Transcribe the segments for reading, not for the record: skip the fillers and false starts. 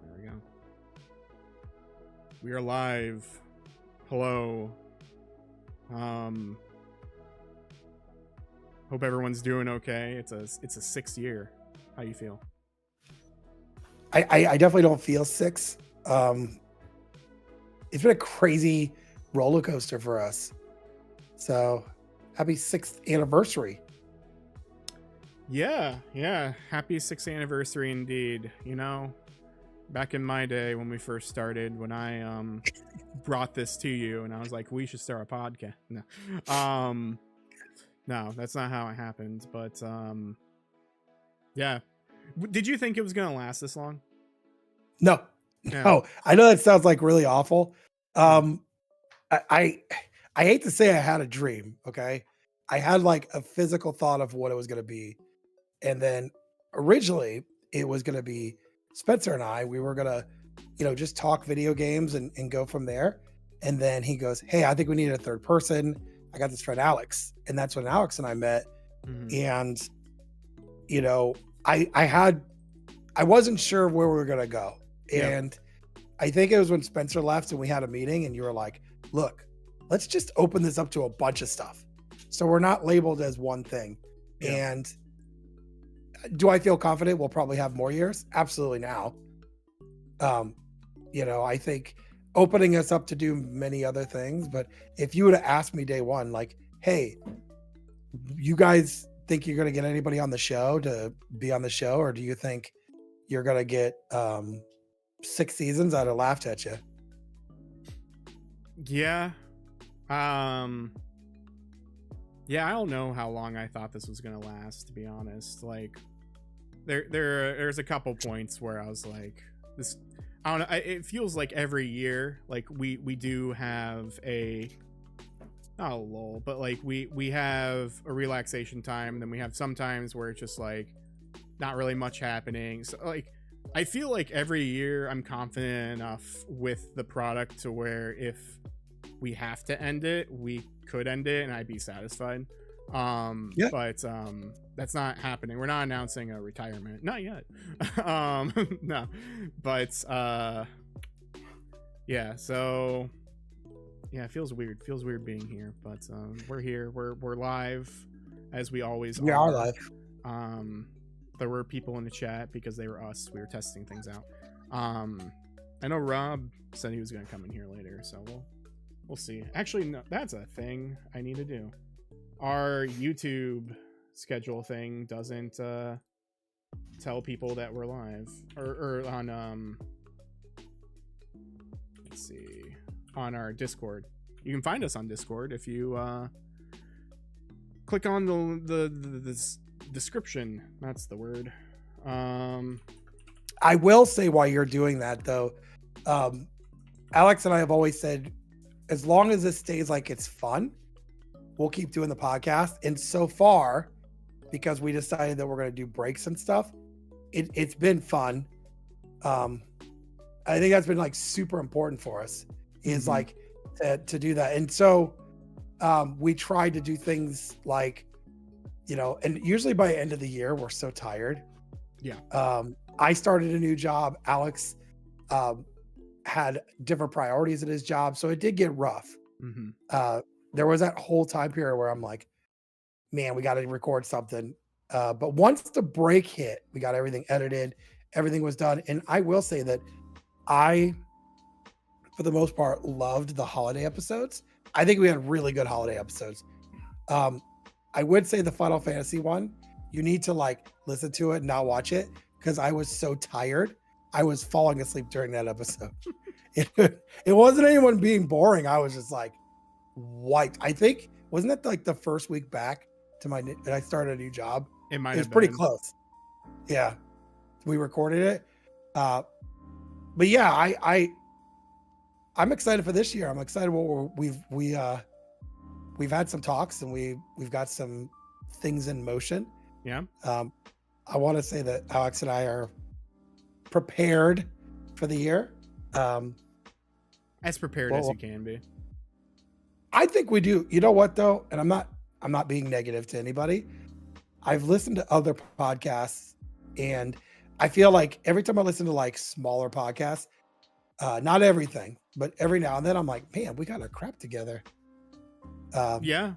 There we go. We are live. Hello. Hope everyone's doing okay. It's a 6th year. How you feel? I definitely don't feel 6. It's been a crazy roller coaster for us. So happy 6th anniversary. Yeah. Happy 6th anniversary indeed. You know, back in my day when we first started, when I brought this to you and I was like, we should start a podcast. No, that's not how it happened. But yeah. Did you think it was gonna last this long? No. I know that sounds like really awful. I hate to say I had a dream. Okay, I had like a physical thought of what it was going to be, and then originally it was going to be Spencer and I. We were gonna, just talk video games and go from there. And then he goes, "Hey, I think we need a third person. I got this friend Alex," and that's when Alex and I met. And I wasn't sure where we were gonna go. And I think it was when Spencer left and we had a meeting and you were like, look, let's just open this up to a bunch of stuff. So we're not labeled as one thing. And do I feel confident we'll probably have more years? Absolutely now. I think opening us up to do many other things, but if you would have asked me day one, like, hey, you guys think you're going to get anybody on the show to be on the show? Or do you think you're going to get 6 seasons? I'd have laughed at you. Yeah. Yeah, I don't know how long I thought this was gonna last, to be honest. Like, there's a couple points where I was like, this, I don't know, it feels like every year, like we do have not a lull, but like we have a relaxation time, and then we have some times where it's just like not really much happening. So like, I feel like every year I'm confident enough with the product to where if we have to end it, we could end it and I'd be satisfied. But that's not happening. We're not announcing a retirement. Not yet. No. But yeah, so yeah, it feels weird. Feels weird being here, but we're here. We're live as we always are. We are live. There were people in the chat because they were us. We were testing things out. I know Rob said he was going to come in here later, so we'll see. Actually, no, that's a thing I need to do. Our YouTube schedule thing doesn't tell people that we're live or on let's see, on our Discord. You can find us on Discord if you click on the description. That's the word. I will say while you're doing that though, Alex and I have always said, as long as this stays like it's fun, we'll keep doing the podcast. And so far, because we decided that we're going to do breaks and stuff, it's been fun. I think that's been like super important for us, is like to do that. And so we tried to do things like, and usually by the end of the year, we're so tired. Yeah. I started a new job. Alex had different priorities at his job. So it did get rough. There was that whole time period where I'm like, man, we got to record something. But once the break hit, we got everything edited. Everything was done. And I will say that I, for the most part, loved the holiday episodes. I think we had really good holiday episodes. I would say the Final Fantasy one, you need to like listen to it and not watch it, because I was so tired. I was falling asleep during that episode. It wasn't anyone being boring. I was just like wiped. I think, wasn't it like the first week back to that I started a new job? It might. It was pretty close. Yeah, we recorded it. But yeah, I'm excited for this year. I'm excited what we've had some talks and we've got some things in motion. Yeah. I want to say that Alex and I are prepared for the year. Um, As prepared as well, you can be. I think we do. You know what though, and I'm not being negative to anybody. I've listened to other podcasts, and I feel like every time I listen to like smaller podcasts, not everything, but every now and then, I'm like, man, we got our crap together. Um, Yeah.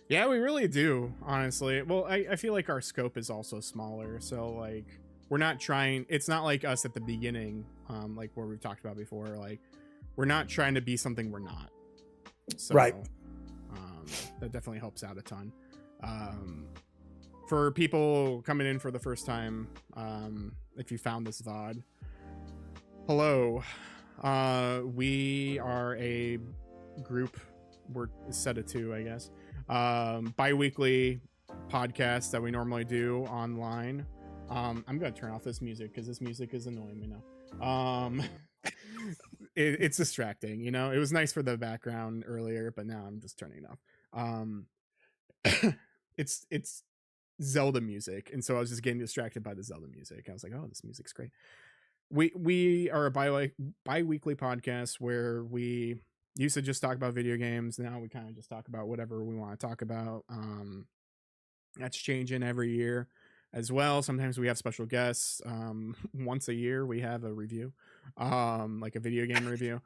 Yeah, we really do, honestly. Well, I feel like our scope is also smaller. So, like, we're not trying, it's not like us at the beginning, like where we've talked about before. Like, we're not trying to be something we're not. right. So, that definitely helps out a ton. For people coming in for the first time, if you found this VOD, hello. We are a group. We're a set of two, I guess. Bi-weekly podcast that we normally do online. I'm gonna turn off this music because this music is annoying me now. It's distracting. You know, it was nice for the background earlier, but now I'm just turning it off. It's Zelda music, and so I was just getting distracted by the Zelda music. I was like, oh, this music's great. We are a bi-weekly podcast where we used to just talk about video games. Now we kind of just talk about whatever we want to talk about. That's changing every year as well. Sometimes we have special guests. Once a year we have a review, like a video game review.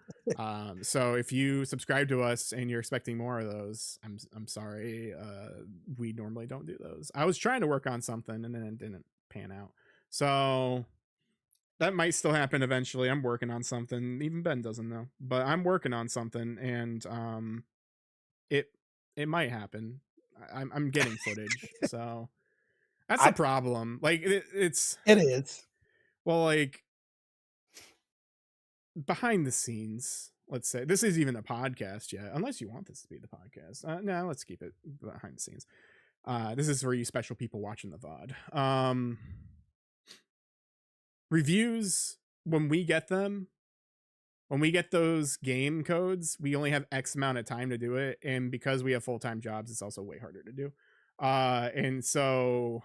So if you subscribe to us and you're expecting more of those, I'm sorry. We normally don't do those. I was trying to work on something and then it didn't pan out. So that might still happen eventually. I'm working on something. Even Ben doesn't know, but I'm working on something, and it it might happen. I'm getting footage, so that's the I problem. Like it's it is. well, like behind the scenes. Let's say this is even a podcast yet, unless you want this to be the podcast. No, let's keep it behind the scenes. This is for you special people watching the VOD. Reviews when we get them, when we get those game codes, we only have X amount of time to do it. And because we have full-time jobs, it's also way harder to do. And so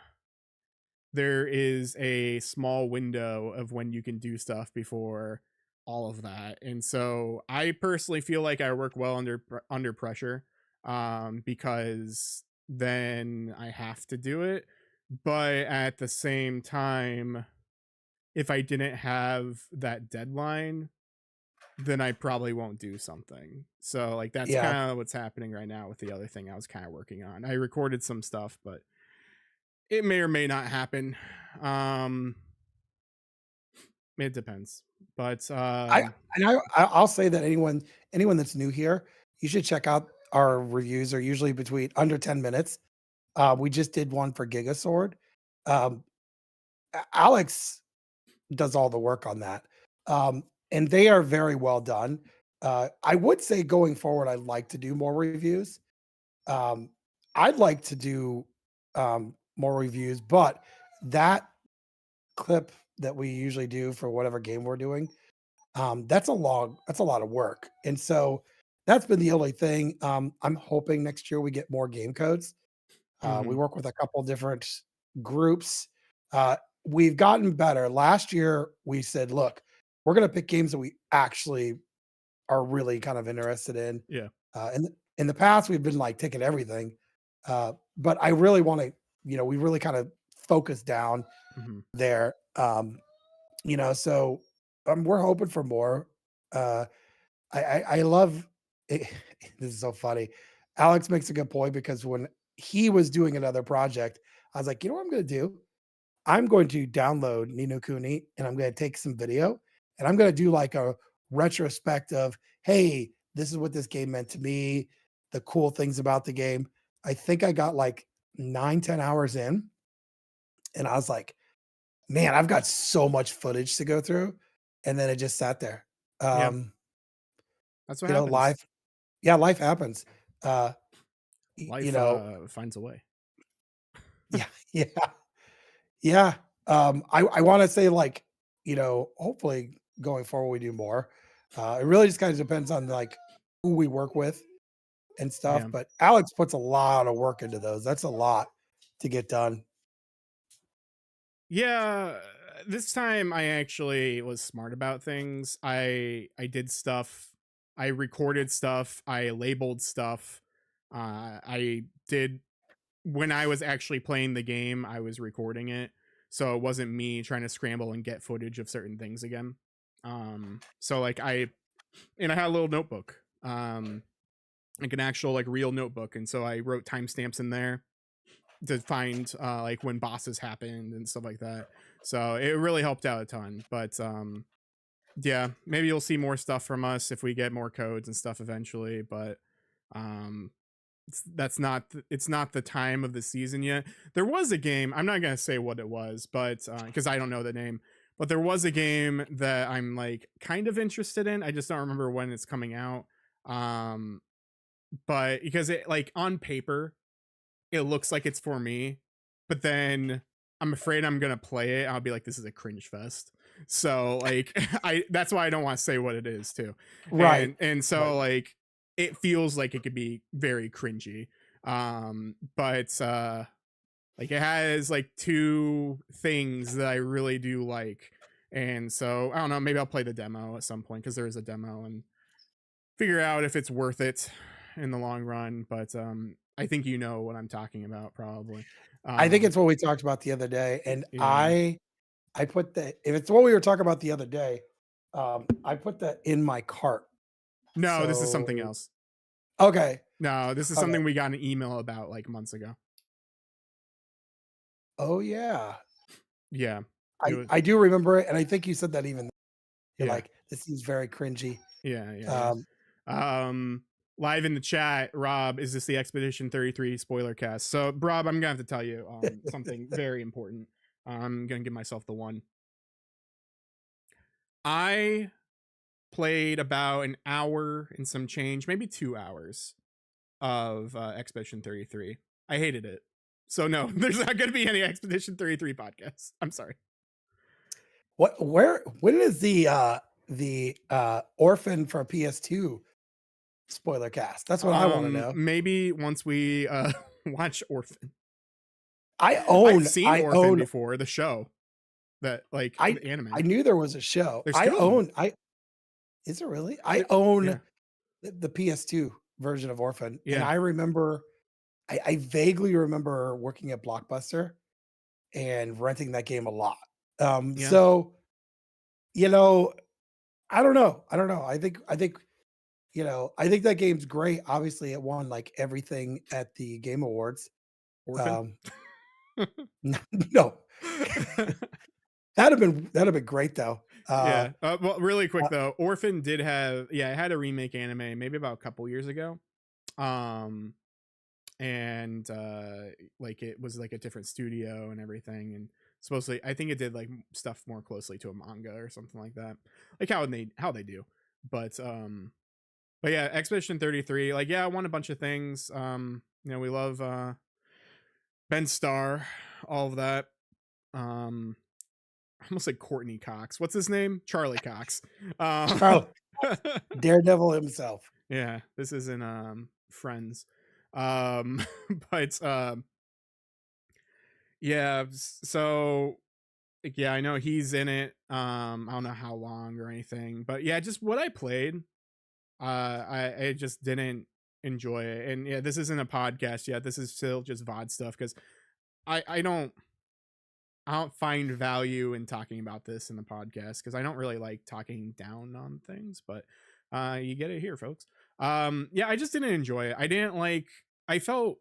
there is a small window of when you can do stuff before all of that. And so I personally feel like I work well under pressure, because then I have to do it. But at the same time, if I didn't have that deadline, then I probably won't do something. So like that's Yeah. kind of what's happening right now with the other thing I was kind of working on. I recorded some stuff, but it may or may not happen. It depends. But I and I'll say that anyone that's new here, you should check out our reviews. Are usually between under 10 minutes. We just did one for Gigasword. Um, Alex does all the work on that. And they are very well done. I would say going forward, I'd like to do more reviews. Um, I'd like to do more reviews, but that clip that we usually do for whatever game we're doing, that's a lot of work. And so that's been the only thing. I'm hoping next year we get more game codes. We mhm, work with a couple different groups. Uh, we've gotten better. Last year, we said, look, we're going to pick games that we actually are really kind of interested in. yeah. In the past, we've been like taking everything. But I really want to, we really kind of focus down Mhm. there. So we're hoping for more. Uh, I love it. This is so funny. Alex makes a good point because when he was doing another project, I was like, you know what I'm going to do? I'm going to download Nino Kuni and I'm going to take some video and I'm going to do like a retrospect of, hey, this is what this game meant to me, the cool things about the game. I think I got like 9, 10 hours in and I was like, man, I've got so much footage to go through. And then it just sat there. Yeah. Um, That's what happens. life, yeah, life happens. Uh, you Life know, finds a way. yeah, yeah, yeah. I want to say like, hopefully going forward we do more. It really just kind of depends on like who we work with and stuff. Yeah. But Alex puts a lot of work into those. That's a lot to get done. Yeah, this time I actually was smart about things. I did stuff. I recorded stuff. I labeled stuff. I did when I was actually playing the game, I was recording it. So it wasn't me trying to scramble and get footage of certain things again. So like I had a little notebook. Like an actual like real notebook. And so I wrote timestamps in there to find like when bosses happened and stuff like that. So it really helped out a ton. But yeah, maybe you'll see more stuff from us if we get more codes and stuff eventually. But um, it's not the time of the season yet. There was a game. I'm not gonna say what it was, but because I don't know the name. But there was a game that I'm like kind of interested in. I just don't remember when it's coming out. Um, but because it like on paper it looks like it's for me, but then I'm afraid I'm gonna play it. I'll be like, this is a cringe fest. So like I that's why I don't want to say what it is too. Right. And Right. so like it feels like it could be very cringy. But like it has like two things that I really do like. And so I don't know, maybe I'll play the demo at some point because there is a demo and figure out if it's worth it in the long run. But I think you know what I'm talking about, probably. I think Um, it's what we talked about the other day, and yeah. I put that if it's what we were talking about the other day, I put that in my cart. No, this is something So else. okay, No, this is okay. something we got an email about like months ago. Oh, yeah. Yeah. It I was. I do remember it, and I think you said that even you're Yeah. like, "This seems very cringy." Yeah. Yeah. Yeah. Um, Um, live in the chat, Rob, is this the Expedition 33 spoiler cast? So, Rob, I'm gonna have to tell you something very important. I'm gonna give myself the one. I played about an hour and some change, maybe 2 hours of Expedition 33. I hated it. So no, there's not going to be any Expedition 33 podcasts. I'm sorry. when is the Orphan for PS2 spoiler cast? That's what I wanna know. Maybe once we watch Orphan. I I've own seen I Orphan own before, the show, that like I the I anime. knew there was a show. They're still I is it really? I own yeah. the PS2 version of Orphan, and Yeah. I remember I vaguely remember working at Blockbuster and renting that game a lot. Yeah. So, you know, I don't know. I think that game's great. Obviously, it won, like, everything at the Game Awards. Orphan. Um, no. That'd have been great, though. Yeah. Well, really quick Uh though, Orphan did have it had a remake anime maybe about a couple years ago. Um and like it was like a different studio and everything, and supposedly I think it did like stuff more closely to a manga or something like that, like how they do. But yeah, Expedition 33, like yeah, I won a bunch of things. We love Ben Starr, all of that. I almost like Courtney Cox, what's his name, Charlie Cox. Charlie, Daredevil himself. Yeah, this isn't Friends. But yeah, so like, yeah, I know he's in it. I don't know how long or anything, but yeah, just what I played, I just didn't enjoy it. And yeah, this isn't a podcast yet. This is still just VOD stuff because I don't find value in talking about this in the podcast because I don't really like talking down on things, but you get it here, folks. Yeah, I just didn't enjoy it. I didn't like. I felt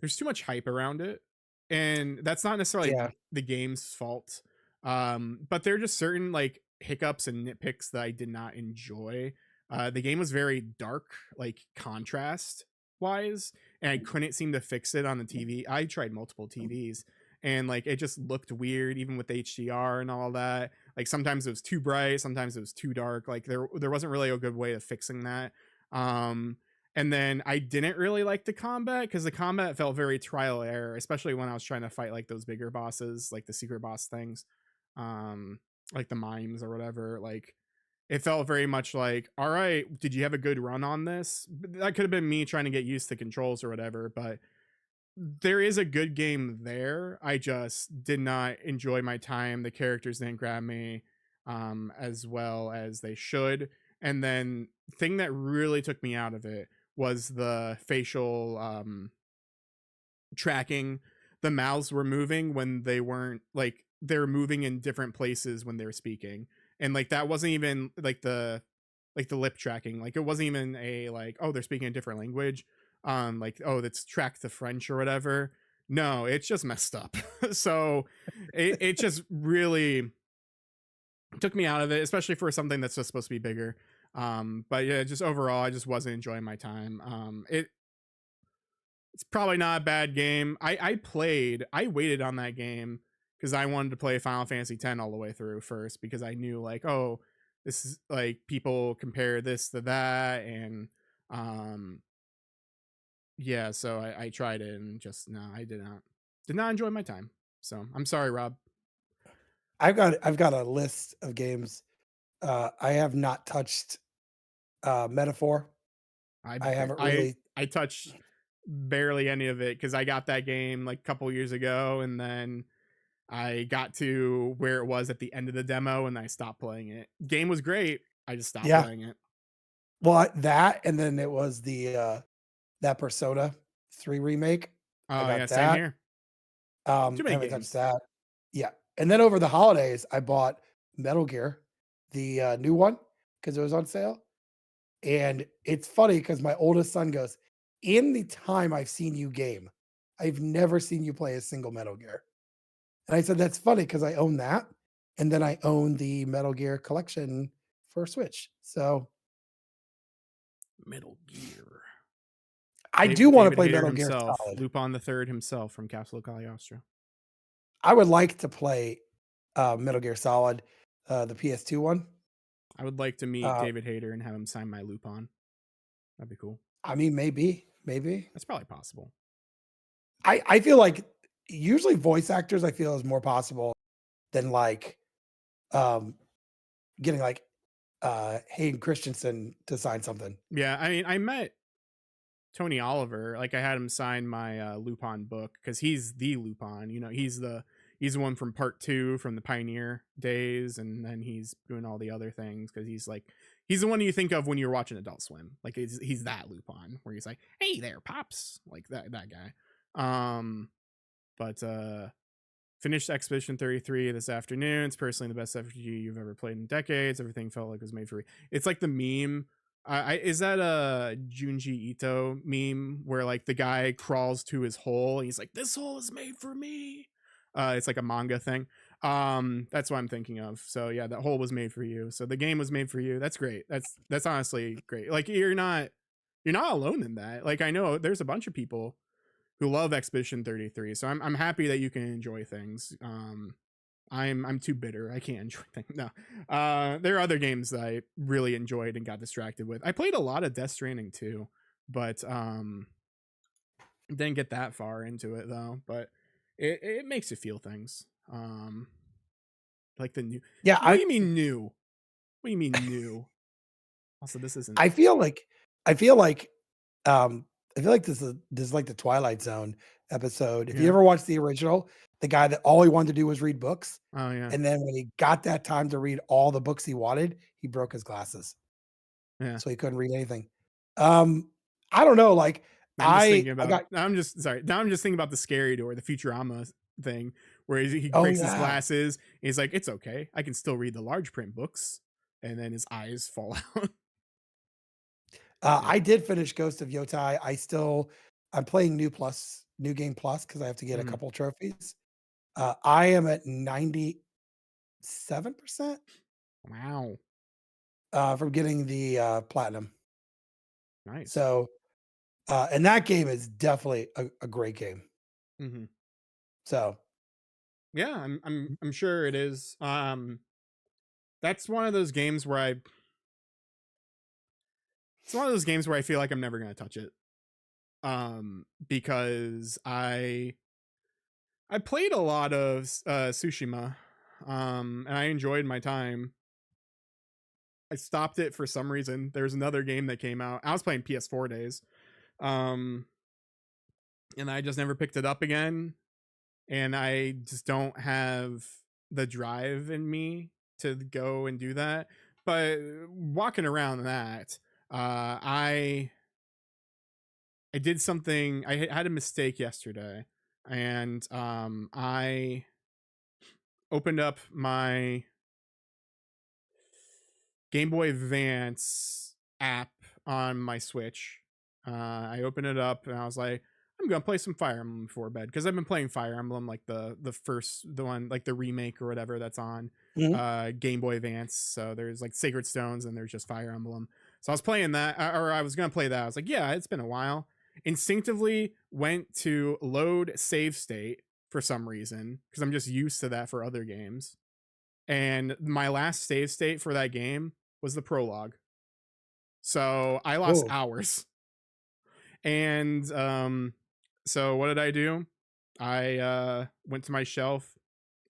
there's too much hype around it, and that's not necessarily Yeah. the game's fault. But there are just certain like hiccups and nitpicks that I did not enjoy. The game was very dark, like contrast wise, and I couldn't seem to fix it on the TV. I tried multiple TVs, and like it just looked weird, even with HDR and all that. Like sometimes it was too bright, sometimes it was too dark. Like there wasn't really a good way of fixing that. Um, and then I didn't really like the combat because the combat felt very trial error, especially when I was trying to fight like those bigger bosses, like the secret boss things, um, like the mimes or whatever. Like it felt very much like, all right, did you have a good run on this? That could have been me trying to get used to controls or whatever, but there is a good game there. I just did not enjoy my time. The characters didn't grab me as well as they should. And then thing that really took me out of it was the facial tracking. The mouths were moving when they weren't, like they're moving in different places when they were speaking. And like that wasn't even like the lip tracking. Like it wasn't even a like, oh, they're speaking a different language. Like, oh, that's tracked to French or whatever. No, it's just messed up. So it just really took me out of it, especially for something that's just supposed to be bigger. But yeah, just overall, I just wasn't enjoying my time. It's probably not a bad game. I waited on that game because I wanted to play Final Fantasy X all the way through first, because I knew like, oh, this is like people compare this to that, and um yeah, so I tried it and just no, I did not enjoy my time. So I'm sorry, Rob. I've got a list of games. I have not touched Metaphor. I I ba- haven't really. I touched barely any of it because I got that game like a couple years ago, and then I got to where it was at the end of the demo and I stopped playing it. Game was great. I just stopped Yeah. playing it. Well, that and then it was the that Persona 3 remake. I Oh yeah, got same that. here. Too many Haven't touched games. that. Yeah. And then over the holidays, I bought Metal Gear, the new one, because it was on sale. And it's funny because my oldest son goes, in the time I've seen you game, I've never seen you play a single Metal Gear. And I said, that's funny because I own that. And then I own the Metal Gear collection for Switch. So Metal Gear. I do want to David play Hayter Metal Gear himself, Solid. Lupin the Third himself from Castle Cagliostro. I would like to play Metal Gear Solid, the PS2 one. I would like to meet Uh, David Hayter and have him sign my Lupin. That'd be cool. I mean, maybe. That's probably possible. I feel like usually voice actors I feel is more possible than like um getting like Hayden Christensen to sign something. Yeah, I mean, I met Tony Oliver. Like I had him sign my Lupin book because he's the Lupin. You know, he's the one from part two from the Pioneer days, and then he's doing all the other things because he's the one you think of when you're watching Adult Swim. Like he's that Lupin where he's like, "Hey there, pops," like that guy. But finished Expedition 33 this afternoon. It's personally the best RPG you've ever played in decades. Everything felt like it was made for. It's like the meme. Is that a Junji Ito meme where like the guy crawls to his hole and he's like, "This hole is made for me." It's like a manga thing. That's what I'm thinking of. So yeah, that hole was made for you. So the game was made for you. That's great. That's honestly great. Like you're not alone in that. Like I know there's a bunch of people who love Expedition 33. So I'm happy that you can enjoy things. I'm too bitter. I can't enjoy things. No. There are other games that I really enjoyed and got distracted with. I played a lot of Death Stranding too, but didn't get that far into it though. But it makes you feel things. Like the new. Yeah, What do you mean new? What do you mean new? Also, this isn't. I feel like I feel like um I feel like this is like the Twilight Zone episode. If you Yeah. ever watched the original, the guy that all he wanted to do was read books, Oh yeah. and then when he got that time to read all the books he wanted, he broke his glasses. Yeah. So he couldn't read anything. Um, I don't know, like, I'm just thinking I about. got I'm just sorry. Now I'm just thinking about the scary door, the Futurama thing, where he oh, breaks his yeah. glasses. And he's like, "It's okay. I can still read the large print books." And then his eyes fall out. Yeah. I did finish Ghost of Yotai. I'm playing New Game Plus because I have to get a Mhm. couple trophies. I am at 97%, Wow. from getting the, platinum. Nice. So, and that game is definitely a great game. Hmm. So, Yeah, I'm sure it is. That's one of those games where I. It's one of those games where I feel like I'm never gonna touch it. Because I played a lot of Tsushima, and I enjoyed my time. I stopped it for some reason. There's another game that came out. I was playing PS4 days. Um and I just never picked it up again. And I just don't have the drive in me to go and do that. But walking around that, I did something. I had a mistake yesterday, and I opened up my Game Boy Advance app on my Switch. I opened it up and I was like, I'm gonna play some Fire Emblem before bed because I've been playing Fire Emblem like the one like the remake or whatever that's on Mhm. Game Boy Advance. So there's like Sacred Stones and there's just Fire Emblem. So I was playing that, or I was gonna play that. I was like, yeah, it's been a while. Instinctively went to load save state for some reason because I'm just used to that for other games. And my last save state for that game was the prologue. So I lost Oh, hours. And so what did I do? I went to my shelf,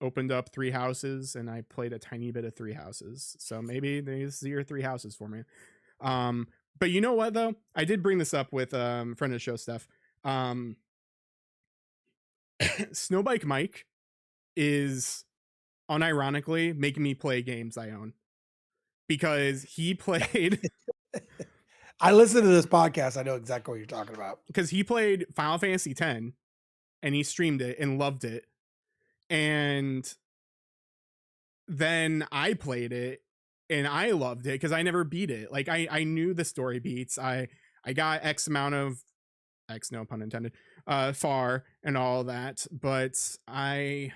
opened up Three Houses, and I played a tiny bit of Three Houses. So maybe these are your Three Houses for me. Um, but you know what though? I did bring this up with friend of the show Steph. Um, Snowbike Mike is unironically making me play games I own because he played I listen to this podcast. I know exactly what you're talking about. because he played Final Fantasy X and he streamed it and loved it. And then I played it and I loved it because I never beat it. Like I knew the story beats. I got X amount of X, no pun intended, far and all that. But I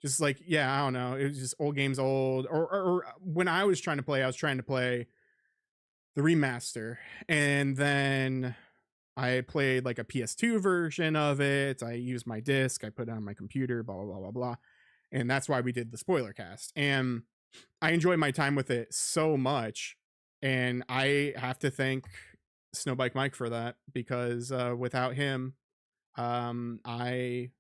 just like, yeah, I don't know. It was just old games old. Or when I was trying to play, I was trying to play the remaster. And then I played like a PS2 version of it. I used my disc, I put it on my computer, blah, blah, blah, blah, blah. And that's why we did the spoiler cast. And I enjoyed my time with it so much. And I have to thank Snowbike Mike for that because without him, I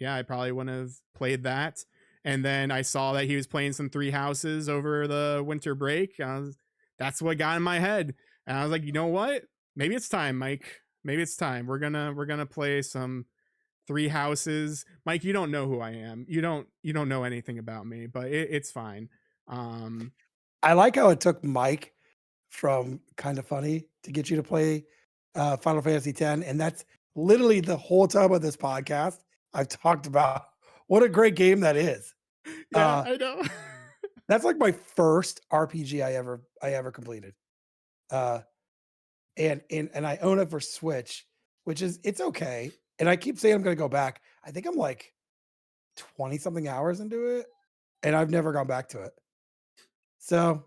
I probably wouldn't have played that. And then I saw that he was playing some Three Houses over the winter break. That's what got in my head, and I was like, you know what? Maybe it's time, Mike. Maybe it's time. We're gonna play some Three Houses. Mike, you don't know who I am. You don't know anything about me, but it's fine. Um, I like how it took Mike from Kinda Funny to get you to play, Final Fantasy X, and that's literally the whole time of this podcast, I've talked about what a great game that is. yeah, Uh, I know. that's like my first RPG I ever completed. Uh, and I own it for Switch, which is it's okay, and I keep saying I'm gonna go back. I think I'm like 20 something hours into it, and I've never gone back to it. So,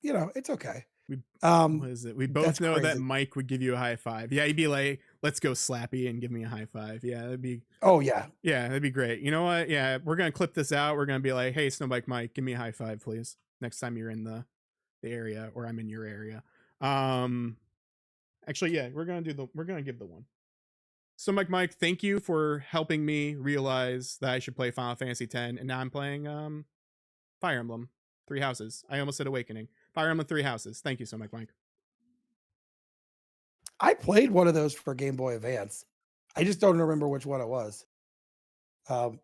it's okay. we Um, what is it? We that's both know that crazy. Mike would give you a high five. Yeah, he'd be like, "Let's go, Slappy," and give me a high five. Oh, yeah. Yeah, that'd be great. You know what? Yeah, we're gonna clip this out. We're gonna be like, "Hey, Snowbike Mike, give me a high five, please." Next time you're in the area or I'm in your area. Um, actually, yeah, we're gonna give the one. Snowbike Mike, thank you for helping me realize that I should play Final Fantasy X, and now I'm playing Fire Emblem Three Houses. I almost said Awakening. Fire Emblem Three Houses. Thank you, Snowbike Mike. I played one of those for Game Boy Advance. I just don't remember which one it was. Um,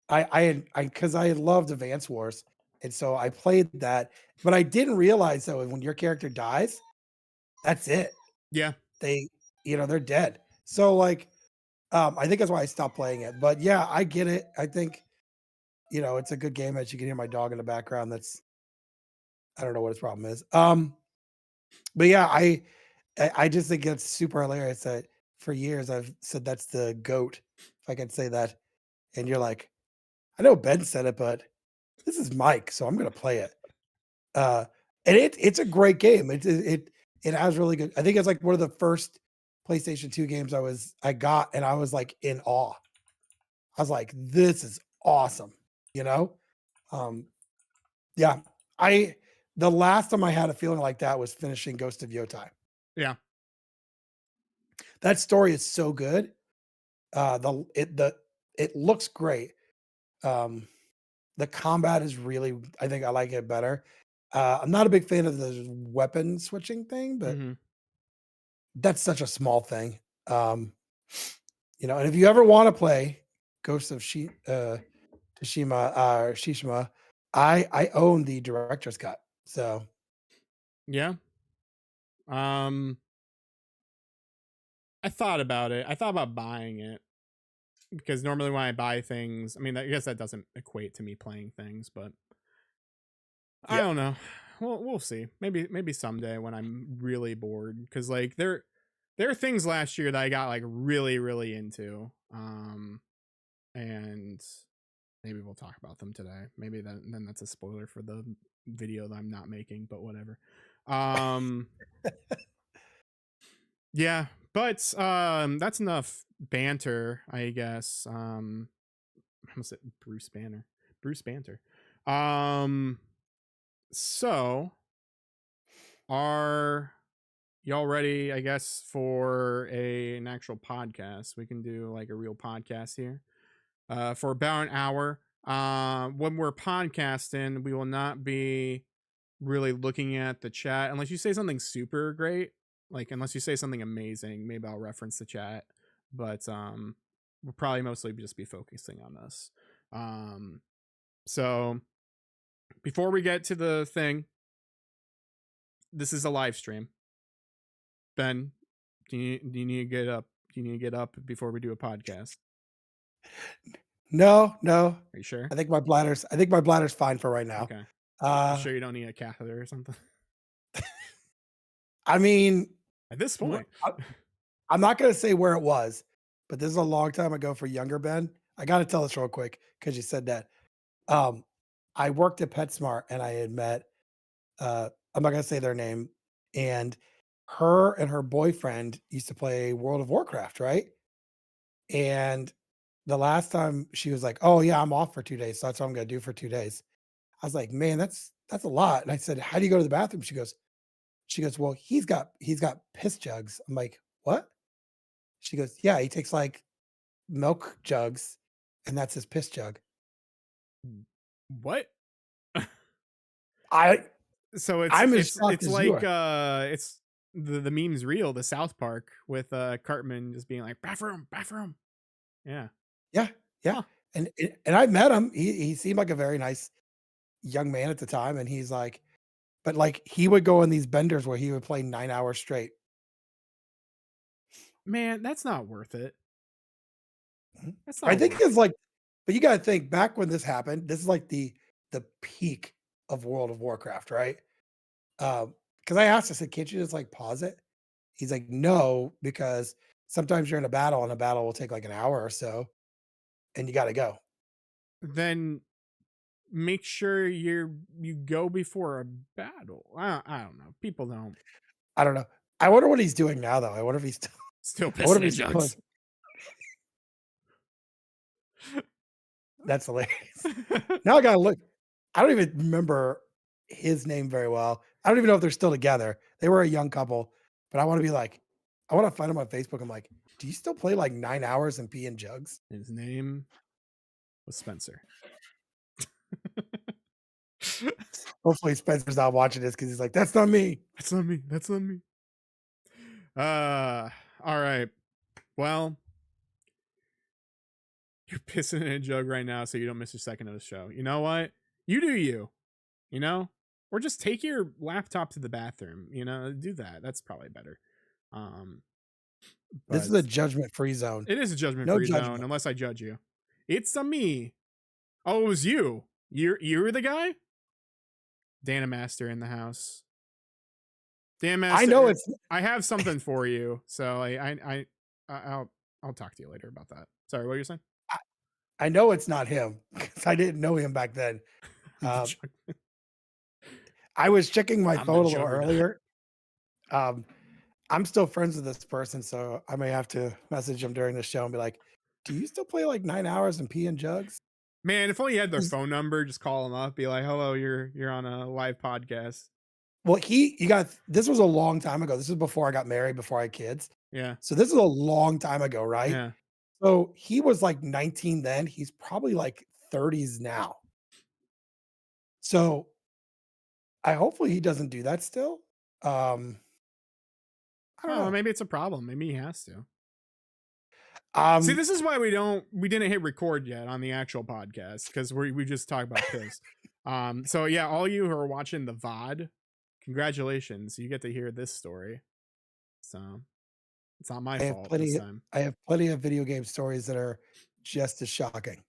I had loved Advance Wars, and so I played that, but I didn't realize, though, when your character dies, that's it. Yeah, They they're dead. So, like, I think that's why I stopped playing it, but yeah, I get it. I think, it's a good game. As you can hear my dog in the background, I don't know what his problem is. But yeah, I just think it's super hilarious that for years I've said that's the GOAT, if I can say that, and you're like, "I know Ben said it, but this is Mike, so I'm gonna play it." Uh, and it's a great game. It has really good. I think it's like one of the first PlayStation 2 games I got, and I was like in awe. I was like, "This is awesome," you know? Um, yeah, I the last time I had a feeling like that was finishing Ghost of Yotai. yeah, That story is so good. It looks great. Um, the combat is really I think I like it better. I'm not a big fan of the weapon switching thing, but hmm that's such a small thing. Um, You know, and if you ever want to play Ghost of Tsushima, I own the director's cut. So Yeah. Um, I thought about it. I thought about buying it because normally when I buy things, I mean, I guess that doesn't equate to me playing things, but I yeah, don't know. We'll see. Maybe someday when I'm really bored, because like there are things last year that I got like really into, and maybe we'll talk about them today. Maybe then that's a spoiler for the video that I'm not making, but whatever. Um, yeah, but that's enough banter, I guess. I almost said Bruce Banner, Bruce Banter. Um, so are y'all ready? I guess for an actual podcast, we can do like a real podcast here. For about an hour. When we're podcasting, we will not be really looking at the chat unless you say something super great. Like unless you say something amazing, maybe I'll reference the chat. But we'll probably mostly just be focusing on this. Um, so before we get to the thing, this is a live stream. Ben, do you need to get up? Do you need to get up before we do a podcast? no, Are you sure? I think my bladder's fine for right now. Okay. You Uh, sure you don't need a catheter or something? I mean, At this wh- point. I, I'm not gonna say where it was, but this is a long time ago for younger Ben. I got to tell this real quick because you said that. Um, I worked at PetSmart and I had met. I'm not gonna say their name, and her boyfriend used to play World of Warcraft, right? And the last time she was like, "Oh yeah, I'm off for 2 days, so that's what I'm gonna do for 2 days." I was like, "Man, that's a lot." And I said, "How do you go to the bathroom?" She goes, "Well, he's got piss jugs." I'm like, "What?" She goes, "Yeah, he takes like milk jugs, and that's his piss jug." What? I So it's I'm as it's shocked it's as you like are. it's the meme's real, the South Park with Cartman just being like bathroom, bathroom. Yeah. Yeah, yeah, Huh. and I met him. He seemed like a very nice young man at the time, and he's like, but like he would go on these benders where he would play 9 hours straight. Man, that's not worth it. Mhm. That's I not think worth it's like, but you got to think back when this happened. This is like the peak of World of Warcraft, right? Because I asked, I said, "Can't you just like pause it?" He's like, "No, because sometimes you're in a battle, and a battle will take like an hour or so, and you got to go." Then make sure you go before a battle. I don't know. People don't I don't know. I wonder what he's doing now, though. I wonder if he's still. still I wonder pissing if in he's still. jugs. That's hilarious. Now I gotta look. I don't even remember his name very well. I don't even know if they're still together. They were a young couple, but I want to be like, I want to find him on Facebook. I'm like, do you still play like 9 hours and pee in jugs? His name was Spencer. Hopefully Spencer's not watching this because he's like, that's not me. That's not me. That's not me. All right. Well, you're pissing in a jug right now so you don't miss a second of the show. You know what? You do you. You know? Or just take your laptop to the bathroom. You know, do that. That's probably better. Um, This is but a judgment free zone. it is a judgment No free zone judgment. unless I judge you. It's a me. Oh, it was you. You're the guy? Dana Master in the house. Dan I know Master, it's I have something for you. So I'll talk to you later about that. Sorry, what were you saying? I, I know it's not him because I didn't know him back then. The Uh, jug- I was checking my I'm the phone a little juggernaut. earlier. Um, I'm still friends with this person, so I may have to message him during the show and be like, "Do you still play like 9 hours and pee in jugs?" Man, if only you had their 'Cause- phone number, just call them up, be like, "Hello, you're on a live podcast." Well, you got this was a long time ago. This was before I got married, before I had kids. Yeah, So this is a long time ago, right? yeah. So he was like 19 then. He's probably like 30s now. So I hopefully he doesn't do that still. Um, I don't Oh, know. maybe it's a problem. Maybe he has to. See, this is why we didn't hit record yet on the actual podcast, because we just talk about this. So yeah, all you who are watching the VOD, congratulations, you get to hear this story. So it's not my fault this time. I have plenty of video game stories that are just as shocking.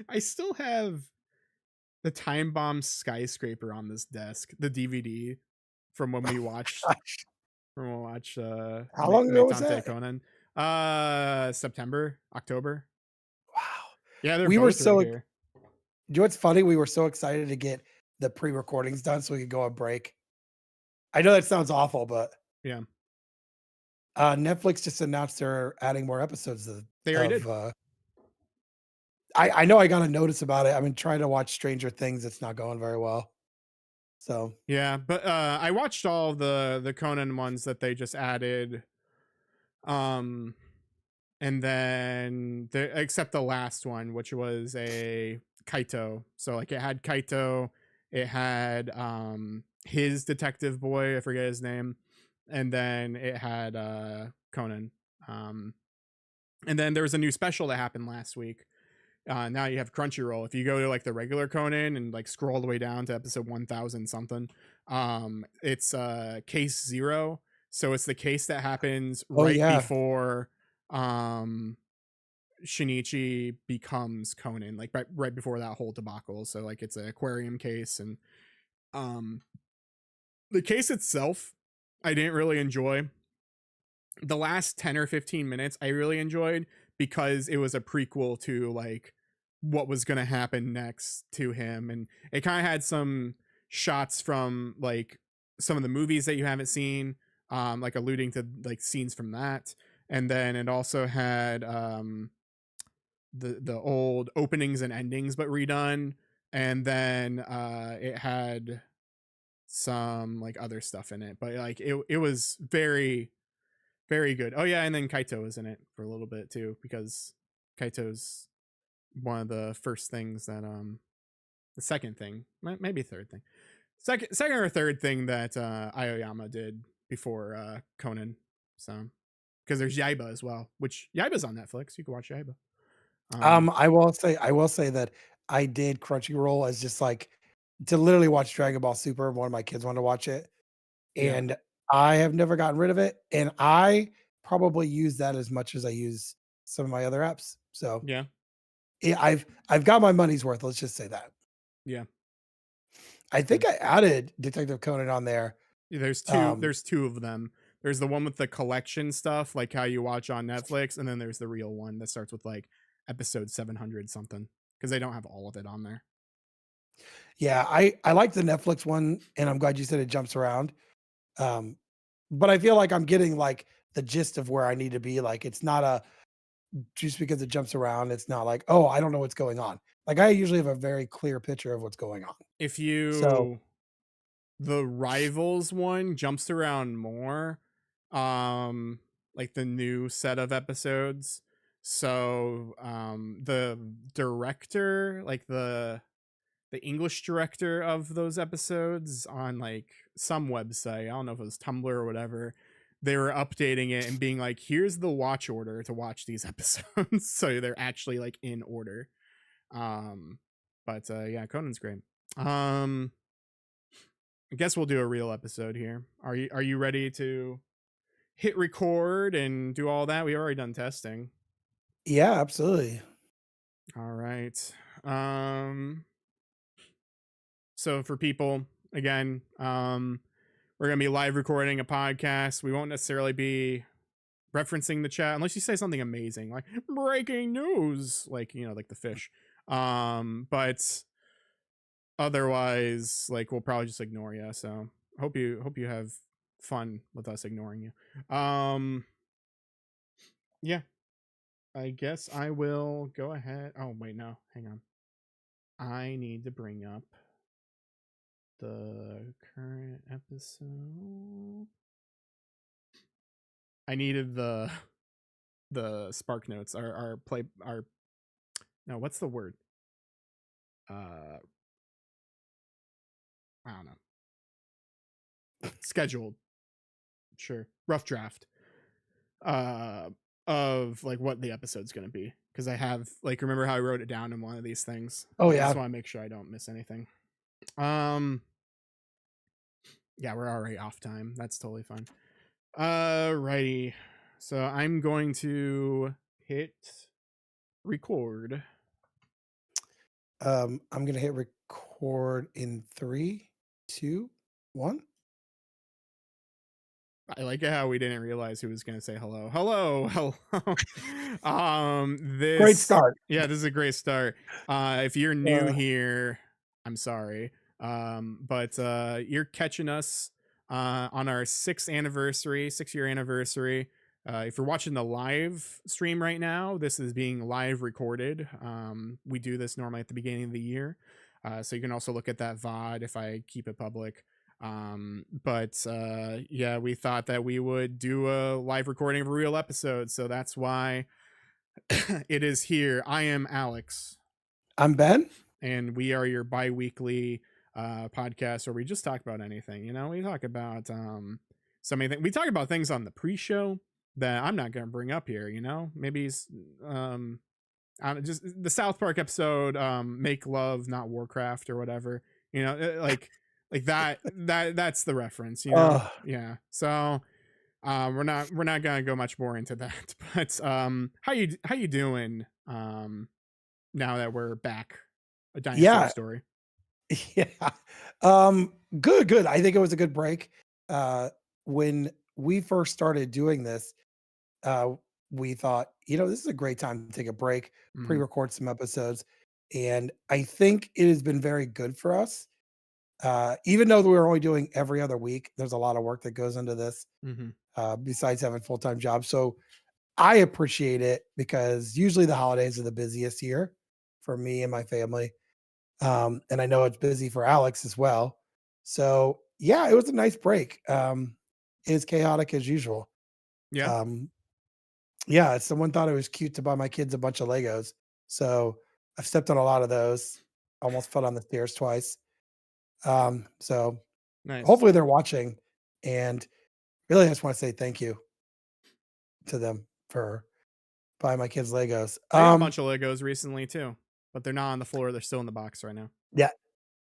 I still have the Time Bomb Skyscraper on this desk, the DVD from when we watched Gosh, how long ago was Metante that? Conan. September, October. Wow. Yeah, they're We were both right so here. you know what's funny? We were so excited to get the pre-recordings done so we could go on break. I know that sounds awful, but Yeah, Netflix just announced they're adding more episodes they already did. I know I got a notice about it. I've been trying to watch Stranger Things. It's not going very well. So Yeah, but I watched all the Conan ones that they just added. Um and then except the last one, which was a Kaito. So like it had Kaito, it had his detective boy, I forget his name, and then it had Conan. Um and then there was a new special that happened last week. Now you have Crunchyroll. If you go to like the regular Conan and like scroll all the way down to episode 1000 something, it's case 0. So it's the case that happens oh right yeah. before Shinichi becomes Conan, like right before that whole debacle. So like it's an aquarium case, and um the case itself I didn't really enjoy. The last 10 or 15 minutes I really enjoyed, because it was a prequel to like what was going to happen next to him, and it kind of had some shots from like some of the movies that you haven't seen, like alluding to like scenes from that. And then it also had the old openings and endings but redone. And then it had some like other stuff in it, but like it was very very good. Oh yeah, and then Kaito was in it for a little bit too, because Kaito's one of the first things that the second thing, maybe third thing, second or third thing that Aoyama did before Conan. So because there's Yaiba as well, which Yaiba's on Netflix. You can watch Yaiba. I will say that I did Crunchyroll as just like to literally watch Dragon Ball Super. One of my kids wanted to watch it, Yeah, and I have never gotten rid of it. And I probably use that as much as I use some of my other apps. So yeah, yeah, I've got my money's worth. Let's just say that. yeah. I Yeah. think I added Detective Conan on there. There's two. Um, There's two of them. There's the one with the collection stuff, like how you watch on Netflix, and then there's the real one that starts with like episode 700 something, because they don't have all of it on there. yeah, I like the Netflix one, and I'm glad you said it jumps around. Um, but I feel like I'm getting like the gist of where I need to be. Like it's not a just because it jumps around, it's not like, oh, I don't know what's going on. Like I usually have a very clear picture of what's going on. If So you The Rivals one jumps around more, um like the new set of episodes. So the director, like the English director of those episodes, on like some website, I don't know if it was Tumblr or whatever, they were updating it and being like, here's the watch order to watch these episodes. So they're actually like in order. But yeah, Conan's great. I guess we'll do a real episode here. Are you ready to hit record and do all that? We've already done testing. yeah, absolutely. All right. So for people, again, we're gonna be live recording a podcast. We won't necessarily be referencing the chat unless you say something amazing like breaking news, like like the fish. But otherwise, like we'll probably just ignore you. So hope you have fun with us ignoring you. Yeah, I guess I will go ahead. Oh wait, no, hang on. I need to bring up the current episode. I needed the Spark Notes, our play, our no, what's the word? Uh, I don't know. Scheduled, sure. Rough draft. uh of like what the episode's gonna be, because I have like, remember how I wrote it down in one of these things. Oh I just yeah. want to make sure I don't miss anything. Um yeah, we're already off time. That's totally fine. Righty. So I'm going to hit record. I'm gonna hit record in 3, 2, 1. I like it how we didn't realize who was going to say hello. Hello, hello. Great This, start. yeah, this is a great start. If you're new Uh, here, I'm sorry. But you're catching us on our 6-year anniversary. If you're watching the live stream right now, this is being live recorded. We do this normally at the beginning of the year. So you can also look at that VOD if I keep it public. But yeah, we thought that we would do a live recording of a real episode, so that's why it is here. I am Alex, I'm Ben. and we are your bi-weekly podcast where we just talk about anything. We talk about so many things. We talk about things on the pre-show that I'm not going to bring up here. Maybe um just the South Park episode, Make Love Not Warcraft or whatever. Like that's the reference. Uh, Yeah. So we're not gonna go much more into that. But how you doing now that we're back, a dinosaur yeah, story? yeah. Good, good. I think it was a good break. When we first started doing this, uh, we thought, this is a great time to take a break, Hmm. pre-record some episodes, and I think it has been very good for us. Even though we were only doing every other week, there's a lot of work that goes into this, Hmm. besides having full-time jobs. So I appreciate it because usually the holidays are the busiest here for me and my family. And I know it's busy for Alex as well. So yeah, it was a nice break. It's chaotic as usual. Yeah. Um, yeah, someone thought it was cute to buy my kids a bunch of Legos. So I've stepped on a lot of those. Almost fell down the stairs twice. So Nice. hopefully they're watching. And really, I just want to say thank you to them for buying my kids Legos. I got a bunch of Legos recently too, but they're not on the floor. They're still in the box right now. Yeah,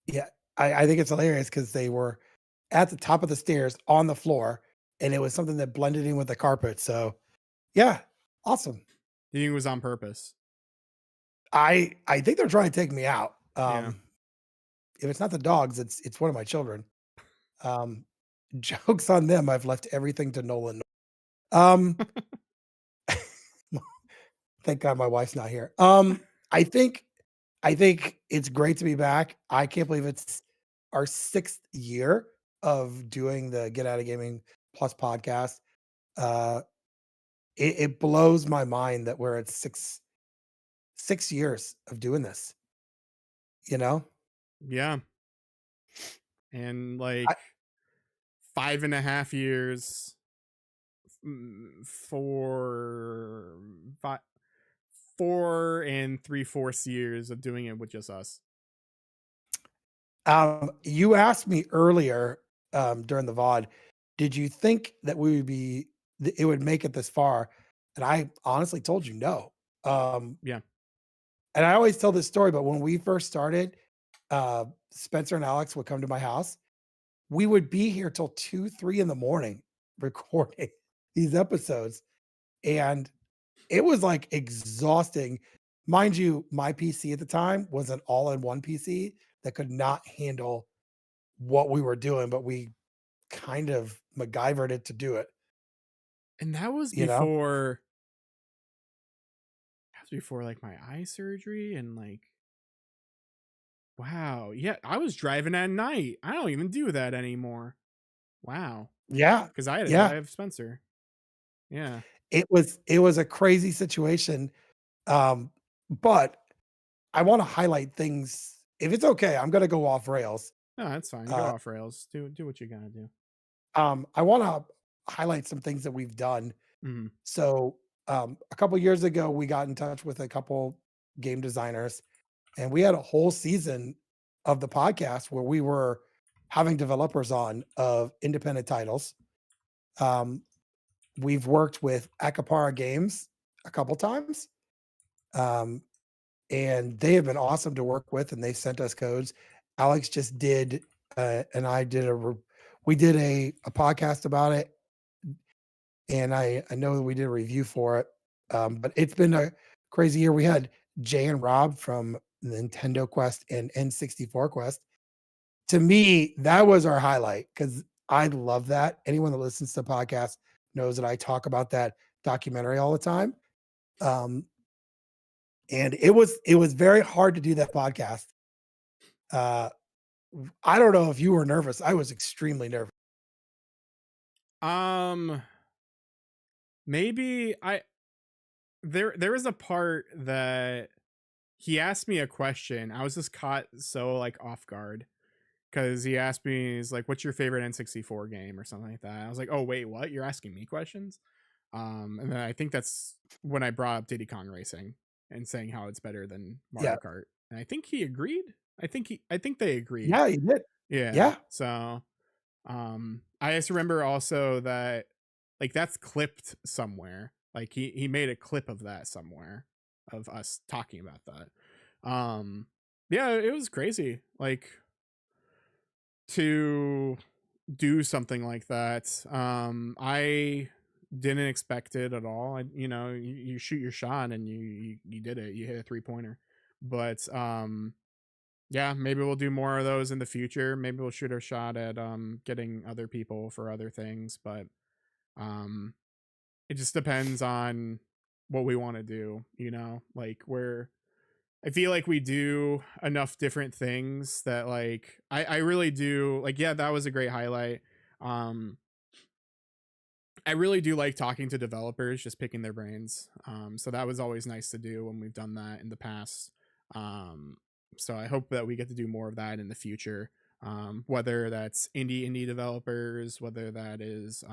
yeah. I think it's hilarious because they were at the top of the stairs on the floor, and it was something that blended in with the carpet. So yeah, awesome. Do you think it was on purpose? I think they're trying to take me out. Yeah. If it's not the dogs, it's one of my children. Um, jokes on them. I've left everything to Nolan. Um, thank God my wife's not here. I think I think it's great to be back. I can't believe it's our 6th year of doing the Get Out of Gaming Plus podcast. Uh, it blows my mind that we're at 6 years of doing this, you know? Yeah. And I like 5.5 years for 4 and 3/4 years of doing it with just us. You asked me earlier, during the VOD, did you think that we would be it would make it this far? And I honestly told you no. Um, Yeah. and I always tell this story, but when we first started, Spencer and Alex would come to my house. We would be here till 2, 3 in the morning recording these episodes, and it was, like, exhausting. Mind you, my PC at the time was an all-in-one PC that could not handle what we were doing, but we kind of MacGyvered it to do it, And that was you know? before like my eye surgery and like, wow. Yeah, I was driving at night. I don't even do that anymore. Wow. Yeah, Cuz I had to yeah. drive Spencer. Yeah. It was a crazy situation, um, but I wanna highlight things if it's okay, I'm gonna go off rails. No, that's fine. Go Uh, off rails. Do what you got to do. I wanna highlight some things that we've done. Mhm. So, a couple years ago, we got in touch with a couple game designers, and we had a whole season of the podcast where we were having developers on of independent titles. Um, we've worked with Acapara Games a couple times, um, and they have been awesome to work with, and they sent us codes. Alex just did, and I did we did a podcast about it, and I know that we did a review for it. But it's been a crazy year. We had Jay and Rob from Nintendo Quest and N64 Quest. To me, that was our highlight because I love that. Anyone that listens to the podcast knows that I talk about that documentary all the time. Um, and it was very hard to do that podcast. Uh, I don't know if you were nervous. I was extremely nervous. Um, maybe there was a part that he asked me a question. I was just caught so like off guard because he asked me, he's like, "What's your favorite N64 game?" or something like that. I was like, "Oh wait, what? You're asking me questions?" And then I think that's when I brought up Diddy Kong Racing and saying how it's better than Mario Yeah. Kart, and I think he agreed. I think they agreed. Yeah, you did. Yeah. Yeah. So, I just remember also that like that's clipped somewhere. Like he made a clip of that somewhere of us talking about that. Yeah, it was crazy. Like to do something like that. I didn't expect it at all. You shoot your shot and you did it. You hit a 3-pointer. But yeah, maybe we'll do more of those in the future. Maybe we'll shoot our shot at getting other people for other things, but um it just depends on what we want to do, like we're I feel like we do enough different things that like I really do like, yeah, that was a great highlight. um I really do like talking to developers, just picking their brains. So that was always nice to do when we've done that in the past. Um, so I hope that we get to do more of that in the future. Whether that's indie developers, whether that is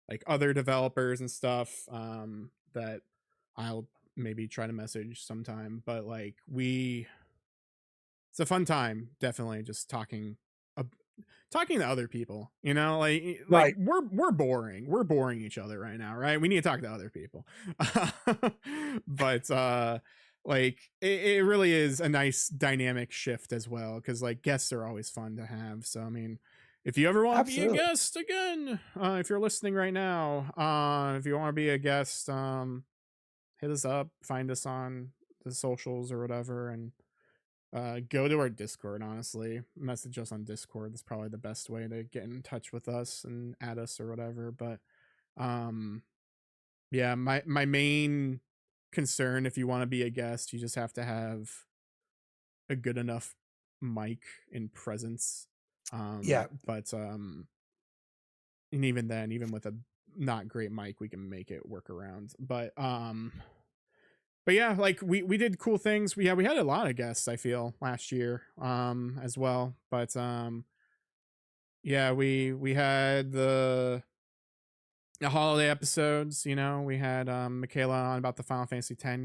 like other developers and stuff, that I'll maybe try to message sometime. But like it's a fun time, definitely, just talking to other people, like Right. we're boring, we're boring each other right now, right? We need to talk to other people. But like it really is a nice dynamic shift as well, because like guests are always fun to have. So I mean, if you ever want to be a Absolutely. guest again, if you're listening right now, if you want to be a guest, hit us up, find us on the socials or whatever, and go to our Discord. Honestly, message us on Discord. That's probably the best way to get in touch with us and add us or whatever. But um yeah, my main concern, if you want to be a guest, you just have to have a good enough mic and presence. Yeah. But and even then, even with a not great mic, we can make it work around. But yeah, like we did cool things. We had a lot of guests, I feel, last year as well. But yeah, we had the holiday episodes. We had Michaela on about the Final Fantasy X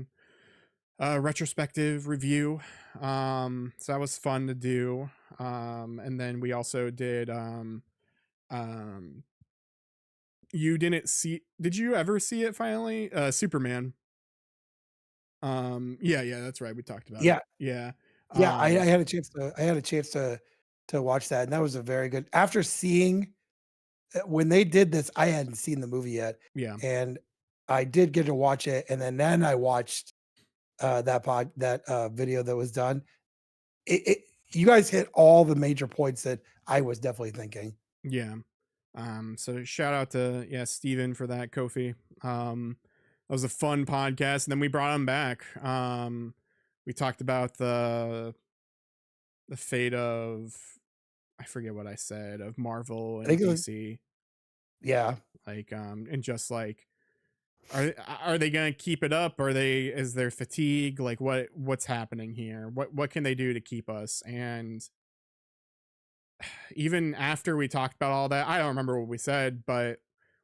retrospective review. So that was fun to do. And then we also did um you didn't see did you ever see it finally? Superman. Yeah, that's right. We talked about Yeah. it. Yeah. Yeah. I Um had a chance to watch that, and that was a very good after seeing when they did this, I hadn't seen the movie yet, yeah. and I did get to watch it, and then I watched, that video that was done. It you guys hit all the major points that I was definitely thinking. Yeah. So shout out to Steven for that, Kofi. That was a fun podcast, and then we brought him back. We talked about the fate of, I forget what I said, of Marvel I and think it was DC. yeah, Like and just like are they gonna keep it up? Is there fatigue? Like what's happening here? What can they do to keep us? And even after we talked about all that, I don't remember what we said, but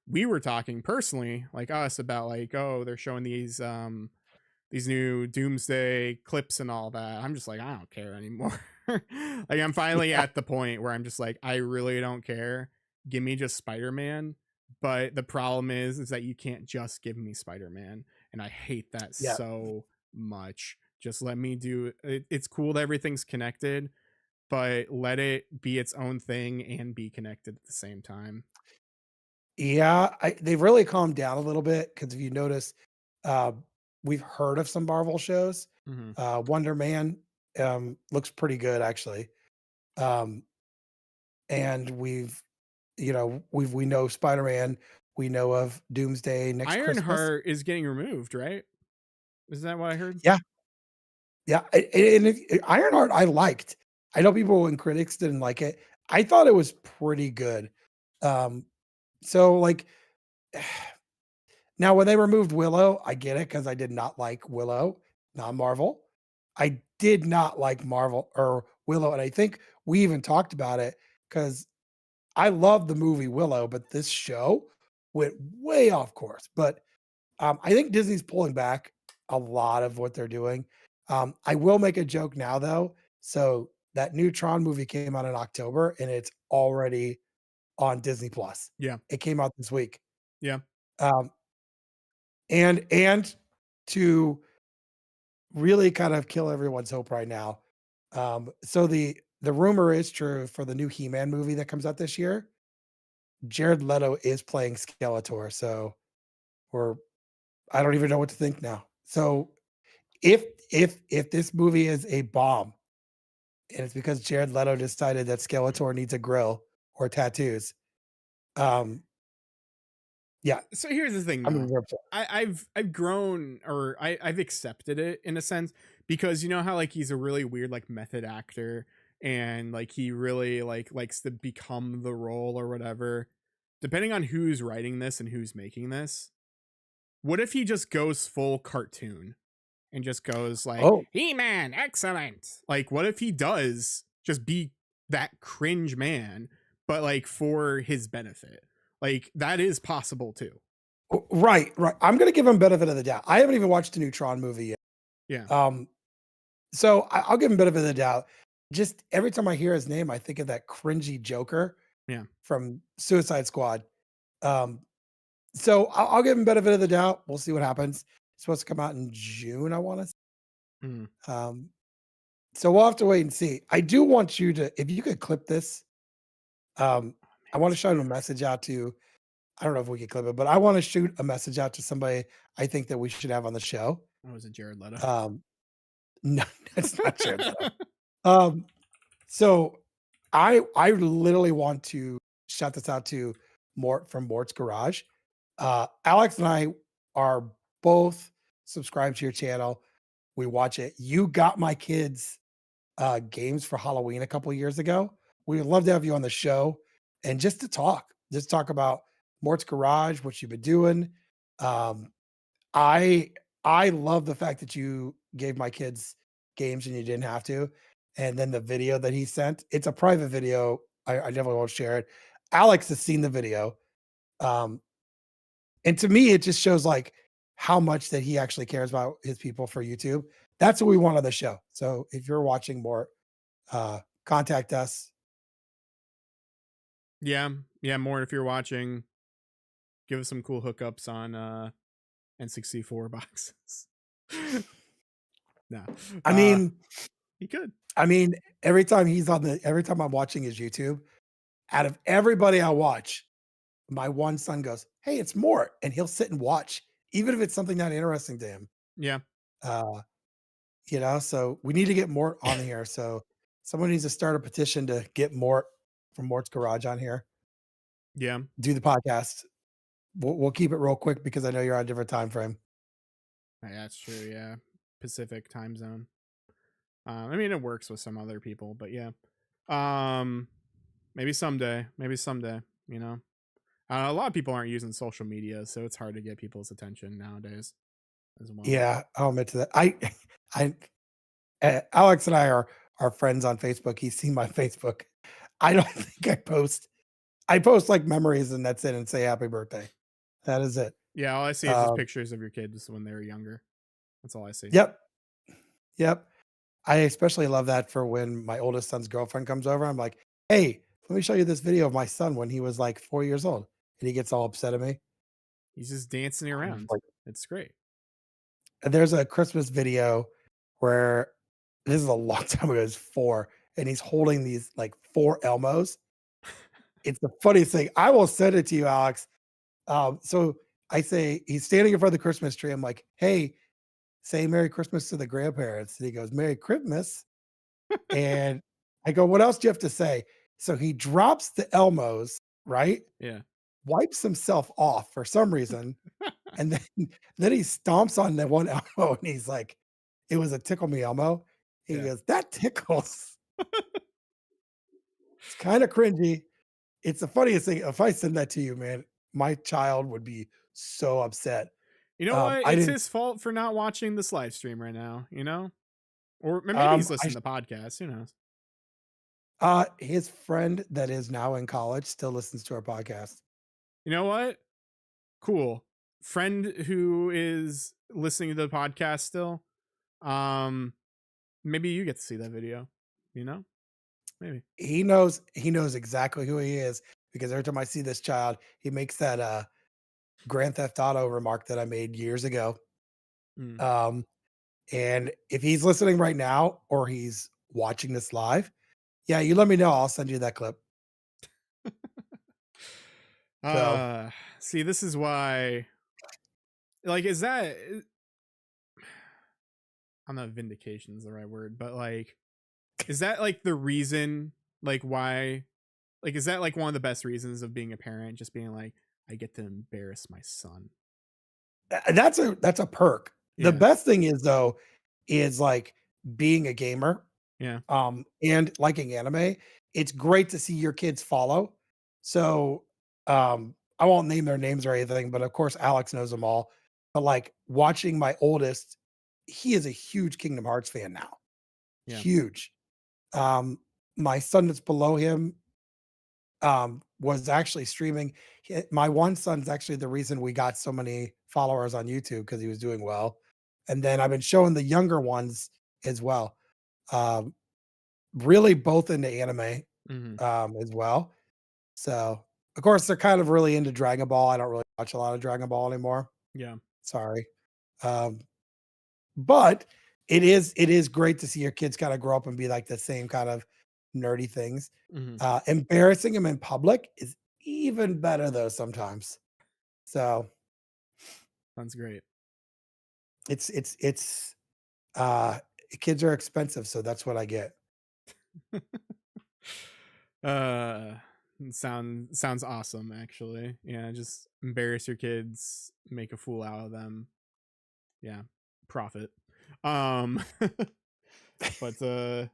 we were talking personally, like us, about like, oh, they're showing these new Doomsday clips and all that. I'm just like, I don't care anymore. Like I'm finally yeah, at the point where I'm just like, I really don't care. Give me just Spider-Man. But the problem is that you can't just give me Spider-Man, and I hate that Yeah. so much. Just let me do it. It's cool that everything's connected, but let it be its own thing and be connected at the same time. Yeah, they've really calmed down a little bit because if you notice, uh, we've heard of some Marvel shows. Mhm. Wonder Man, looks pretty good actually. Um, and we know Spider-Man, we know of Doomsday next Christmas. Ironheart is getting removed, right? Is that what I heard? Yeah, yeah, and Ironheart I liked. I know people and critics didn't like it. I thought it was pretty good. Um, so like now when they removed Willow, I get it because I did not like Willow, not Marvel. I did not like Marvel or Willow, and I think we even talked about it because I love the movie Willow, but this show went way off course. But I think Disney's pulling back a lot of what they're doing. I will make a joke now though. So that new Tron movie came out in October and it's already on Disney Plus. Yeah. It came out this week. Yeah. Um, and to really kind of kill everyone's hope right now. So the rumor is true for the new He-Man movie that comes out this year. Jared Leto is playing Skeletor, so we're I don't even know what to think now. So if if this movie is a bomb and it's because Jared Leto decided that Skeletor needs a grill or tattoos, um, yeah, So here's the thing I'm gonna though. be upset. I've grown, or I've accepted it in a sense, because you know how like he's a really weird like method actor, and like he really like likes to become the role or whatever. Depending on who's writing this and who's making this, what if he just goes full cartoon and just goes like, Oh, He-Man, excellent. Like, what if he does just be that cringe man, but like for his benefit? Like, that is possible too. right, right. I'm gonna give him benefit of the doubt. I haven't even watched the new Tron movie yet. Yeah. So I'll give him benefit of the doubt. Just every time I hear his name, I think of that cringy Joker Yeah. from Suicide Squad. Um, so I'll give him benefit of the doubt. We'll see what happens. It's supposed to come out in June, I want to. Mm. Um, so we'll have to wait and see. I do want you to, if you could clip this, I want to shoot a message out to. I don't know if we can clip it, but I want to shoot a message out to somebody I think that we should have on the show. That was a Jared Leto. Um, no, that's not Jared Leto. Um, So I literally want to shout this out to Mort from Mort's Garage. Alex and I are both subscribed to your channel. We watch it. You got my kids games for Halloween a couple years ago. We would love to have you on the show and just talk about Mort's Garage, what you've been doing. Um, I I love the fact that you gave my kids games and you didn't have to. And then the video that he sent, it's a private video. I definitely won't share it. Alex has seen the video. Um, and to me, it just shows like how much that he actually cares about his people for YouTube. That's what we want on the show. So if you're watching more, contact us. Yeah. Yeah. More if you're watching, give us some cool hookups on N64 boxes. No. I mean, He could. I mean, every time I'm watching his YouTube, out of everybody I watch, my one son goes, "Hey, it's Mort," and he'll sit and watch, even if it's something not interesting to him. Yeah. Uh, so we need to get Mort on here. So someone needs to start a petition to get Mort from Mort's Garage on here. Yeah. Do the podcast. We'll keep it real quick because I know you're on a different time frame. Yeah, that's true. Yeah. Pacific time zone. I mean, it works with some other people, but yeah. Um, maybe someday. Maybe someday. You know, a lot of people aren't using social media, so it's hard to get people's attention nowadays as well. Yeah, I'll admit to that. I, Alex and I are friends on Facebook. He's seen my Facebook. I don't think I post. I post like memories and that's it, and say happy birthday. That is it. Yeah, all I see is just Um, pictures of your kids when they were younger. That's all I see. yep, yep. I especially love that for when my oldest son's girlfriend comes over. I'm like, "Hey, let me show you this video of my son when he was like 4 years old." and he gets all upset at me. He's just dancing I'm just around. like, It's great. there's a Christmas video where this is a long time ago, it's 4, and he's holding these, like, 4 Elmos. It's the funniest thing. I will send it to you, Alex. So I say he's standing in front of the Christmas tree. I'm like, "Hey, say Merry Christmas to the grandparents." And he goes, "Merry Christmas." And I go, "What else do you have to say?" So he drops the Elmos, right? Yeah. Wipes himself off for some reason, and then then he stomps on the one Elmo, and he's like, "It was a tickle me Elmo." He Yeah. goes, "That tickles." It's kinda cringy. It's the funniest thing. If I send that to you, man, my child would be so upset. You know what? I It's didn't his fault for not watching this live stream right now, you know? Or maybe he's I listening to podcasts, who knows? his friend that is now in college still listens to our podcast. You know what? Cool. Friend who is listening to the podcast still. Um Maybe you get to see that video, you know? Maybe. He knows exactly who he is because every time I see this child, he makes that, Grand Theft Auto remark that I made years ago. Mm. Um, and if he's listening right now or he's watching this live, yeah, you let me know, I'll send you that clip. So, Uh See, this is why, like, is that, I don't know if vindication is the right word, but like, is that like the reason, like, why, like, is that like one of the best reasons of being a parent, just being like, I get to embarrass my son? that's a perk. The Yeah. best thing is, though, is, like, being a gamer, Yeah. and liking anime, it's great to see your kids follow. So, I won't name their names or anything, but of course, Alex knows them all. But, like, watching my oldest, he is a huge Kingdom Hearts fan now, Yeah. huge. Um, my son that's below him, was actually streaming. My one son's actually the reason we got so many followers on YouTube because he was doing well. And then I've been showing the younger ones as well. Um, really both into anime, Hmm. as well. So, of course, they're kind of really into Dragon Ball. I don't really watch a lot of Dragon Ball anymore. Yeah. Sorry. Um, but it is great to see your kids kinda grow up and be like the same kind of nerdy things. Hmm. Embarrassing them in public is even better though sometimes. So, Sounds great. it's, uh kids are expensive, so that's what I get. uh sounds awesome, actually. Yeah, just embarrass your kids, make a fool out of them. Yeah. Profit. Um but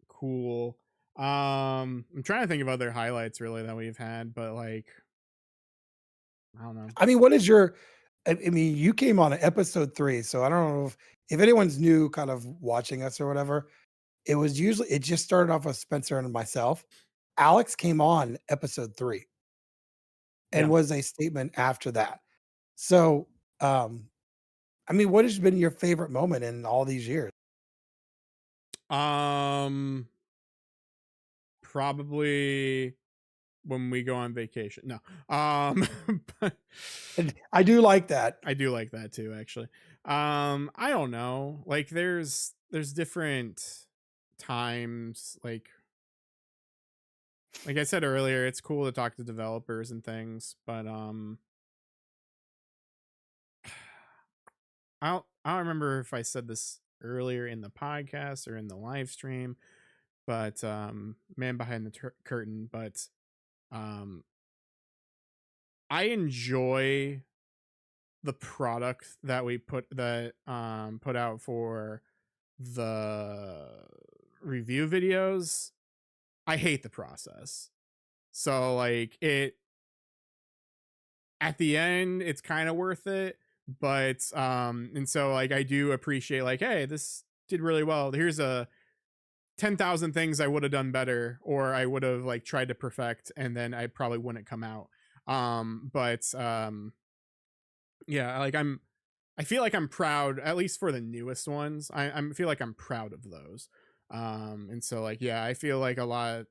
cool. I'm trying to think of other highlights really that we've had, but like, I don't know. I mean, what is your I mean, you came on episode 3, so I don't know if anyone's new kind of watching us or whatever, it just started off with Spencer and myself. Alex came on episode 3 and Yeah. was a statement after that. So, um, I mean, what has been your favorite moment in all these years? Um Probably when we go on vacation. No. But And I do like that. I do like that too, actually. I don't know. Like, there's different times, like I said earlier, it's cool to talk to developers and things, but I don't remember if I said this earlier in the podcast or in the live stream, but man behind the curtain, but um I enjoy the product that we put out for the review videos. I hate the process. So like, it at the end it's kind of worth it, but and so like, I do appreciate, like, hey, this did really well. Here's a 10,000 things I would have done better, or I would have like tried to perfect, and then I probably wouldn't come out. But yeah, like, I feel like I'm proud, at least for the newest ones. I feel like I'm proud of those. And so like, yeah, I feel like a lot,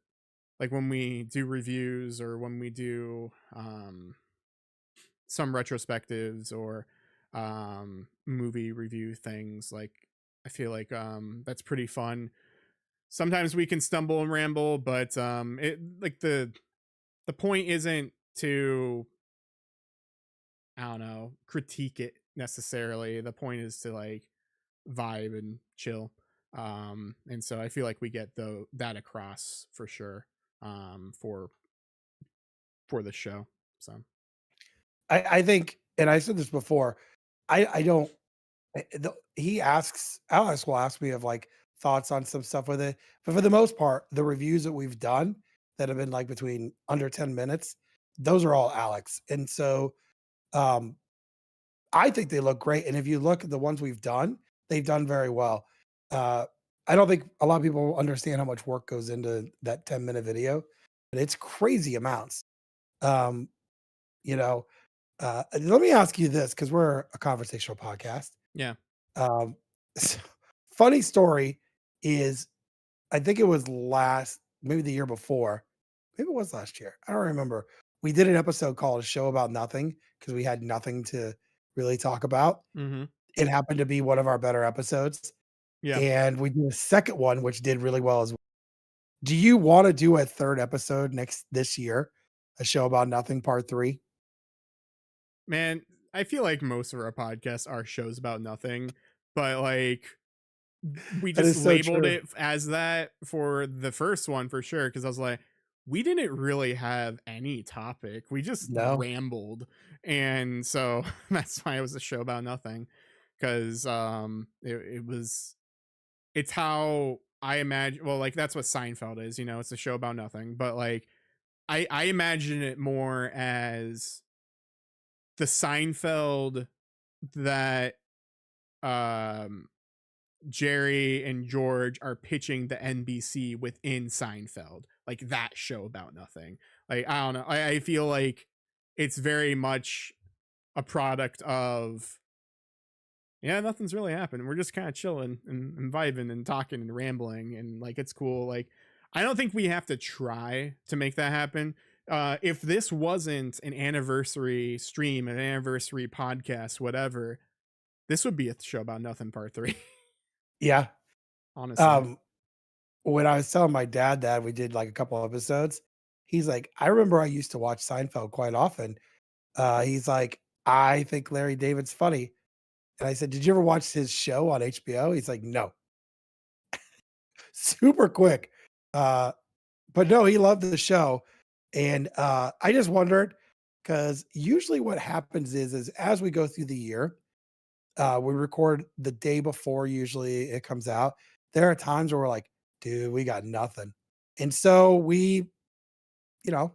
like when we do reviews or when we do some retrospectives or movie review things. Like I feel like that's pretty fun. Sometimes we can stumble and ramble, but it like the point isn't to, I don't know, critique it necessarily. The point is to like vibe and chill. And so I feel like we get that across for sure for the show. So I think, and I said this before, I don't. He asks, Alex will ask me of like thoughts on some stuff with it, but for the most part, the reviews that we've done that have been like between under 10 minutes, those are all Alex, and so um, I think they look great. And if you look at the ones we've done, they've done very well. Uh, I don't think a lot of people understand how much work goes into that 10-minute video, but it's crazy amounts. Um, you know, let me ask you this because we're a conversational podcast. yeah. Um, funny story is, I think it was maybe the year before, maybe it was last year. I don't remember. We did an episode called "A Show About Nothing" because we had nothing to really talk about. Mm-hmm. It happened to be one of our better episodes, Yeah. and we did a second one, which did really well as well. Do you want to do a third episode this year? A Show About Nothing Part 3? Man, I feel like most of our podcasts are shows about nothing, but like we That just is so labeled true. it as that for the first one for sure because I was like, we didn't really have any topic. We just No. rambled. And so that's why it was a show about nothing. Cause it was, it's how I imagine, well, like that's what Seinfeld is, it's a show about nothing. But like I imagine it more as the Seinfeld that um Jerry and George are pitching the NBC within Seinfeld, like that show about nothing. Like I don't know, I feel like it's very much a product of, yeah, nothing's really happened. We're just kind of chilling and vibing and talking and rambling and like it's cool. Like I don't think we have to try to make that happen. If this wasn't an anniversary stream, an anniversary podcast, whatever, this would be a show about nothing part 3. Yeah. Honestly. Um, when I was telling my dad that we did like a couple episodes, he's like, I remember I used to watch Seinfeld quite often. He's like, I think Larry David's funny. And I said, did you ever watch his show on HBO? He's like, no. Super quick. Uh, but no, he loved the show. And I just wondered because usually what happens is as we go through the year, we record the day before usually it comes out. There are times where we're like, dude, we got nothing. And so you know,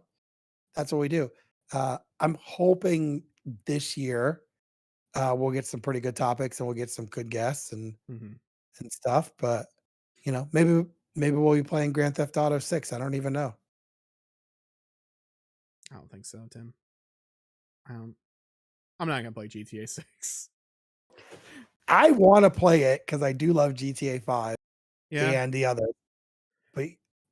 that's what we do. I'm hoping this year we'll get some pretty good topics and we'll get some good guests Mm-hmm. and stuff. But maybe we'll be playing Grand Theft Auto 6. I don't even know. I don't think so, Tim. I'm not gonna play GTA 6. I want to play it because I do love GTA 5 Yeah, and the other. But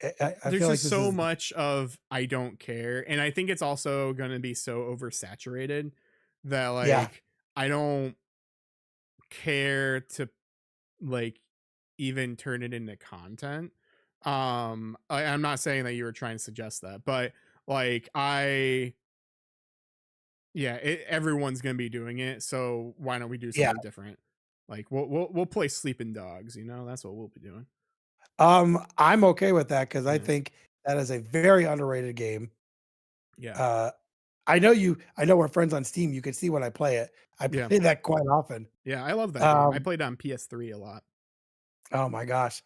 I there's feel like just this so is much of I don't care, and I think it's also gonna be so oversaturated that yeah, like I don't care to like even turn it into content. I'm not saying that you were trying to suggest that, but like yeah, everyone's gonna be doing it, so why don't we do yeah. something different? Like we'll play Sleeping Dogs, that's what we'll be doing. I'm okay with that because I Yeah, think that is a very underrated game. yeah, Uh, I know we're friends on Steam. You can see when I play it. I yeah, play that quite often. yeah. I love that game. I Um, played on PS3 a lot. oh my gosh.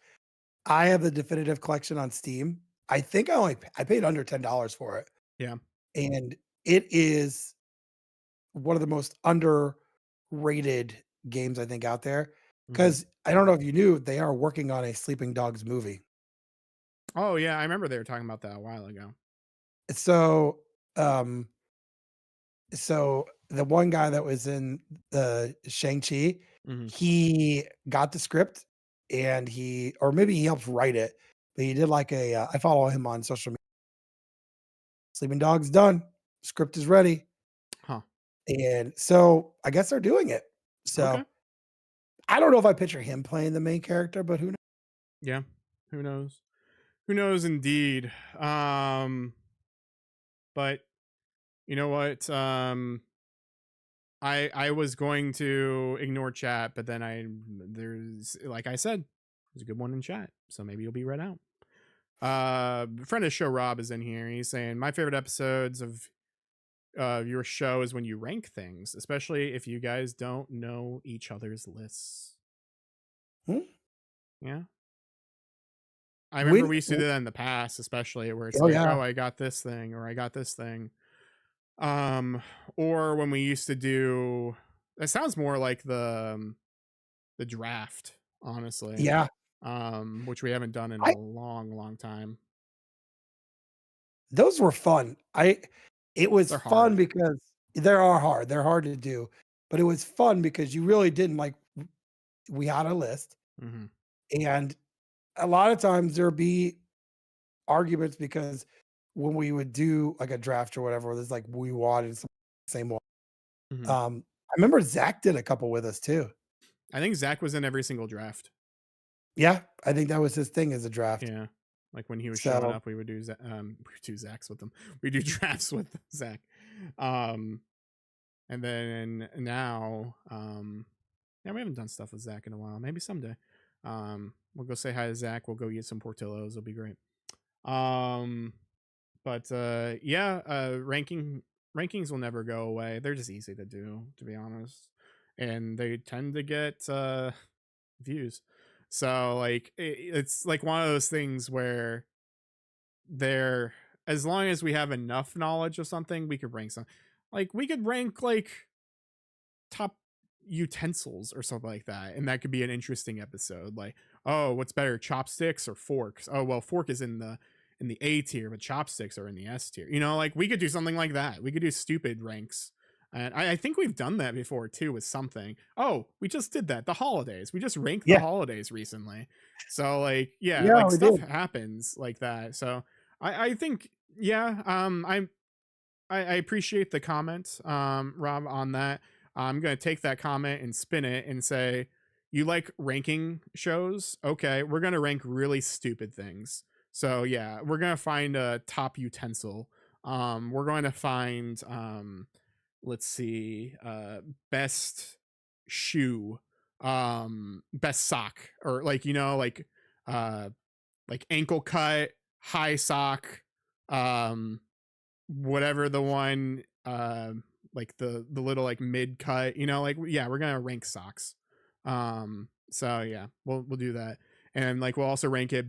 I have the definitive collection on Steam. I think I paid under $10 for it. Yeah. And it is one of the most underrated games I think out there. Hmm. Because I don't know if you knew, they are working on a Sleeping Dogs movie. Oh yeah, I remember they were talking about that a while ago. So, um, so the one guy that was in the Shang-Chi, Hmm. he got the script and or maybe he helped write it, but he did like I follow him on social media. Sleeping Dogs done. Script is ready. Huh. And so I guess they're doing it. Okay. So I don't know if I picture him playing the main character, but who knows? Yeah. Who knows? Who knows indeed. But you know what? I was going to ignore chat, but then there's like I said, there's a good one in chat, so maybe you'll be read out. Friend of the show Rob is in here. He's saying my favorite episodes of your show is when you rank things, especially if you guys don't know each other's lists. Hmm? Yeah. I remember When we used to do that in the past, especially where it's oh, like, yeah. oh, I got this thing or I got this thing. Or when we used to do that sounds more like the draft, honestly. Yeah. Which we haven't done in I a long, long time. those were fun. It was They're fun hard. because they are hard. They're hard to do, but it was fun because you really didn't like we had a list, Mm-hmm. and a lot of times there'd be arguments because when we would do like a draft or whatever, there's like we wanted some same one. Mm-hmm. I remember Zach did a couple with us too. I think Zach was in every single draft. Yeah, I think that was his thing as a draft. Yeah. Like when he was showing So up, we would do we would do Zachs with them. We do drafts with Zach. Um, and then now, yeah, we haven't done stuff with Zach in a while. Maybe someday. We'll go say hi to Zach. We'll go eat some Portillos. It'll be great. Um, but yeah, rankings will never go away. They're just easy to do, to be honest, and they tend to get views. So like it's like one of those things where they're as long as we have enough knowledge of something, we could rank some. Like we could rank like top utensils or something like that, and that could be an interesting episode. Like, oh, what's better, chopsticks or forks? Oh, well, fork is in the A tier, but chopsticks are in the S tier. You know, like we could do something like that. We could do stupid ranks. And I think we've done that before too with something. Oh, we just did that. The holidays. We just ranked the yeah, holidays recently. So like, yeah, yeah, like we stuff did. happens like that. So I think, yeah, I appreciate the comment, Rob, on that. I'm gonna take that comment and spin it and say, you like ranking shows? Okay, we're gonna rank really stupid things. So yeah, we're gonna find a top utensil. We're going to find let's see, best shoe, best sock, or like uh like ankle cut, high sock, um whatever the one like the little like mid cut, you know, like yeah, we're gonna rank socks. So yeah, we'll do that. And like we'll also rank it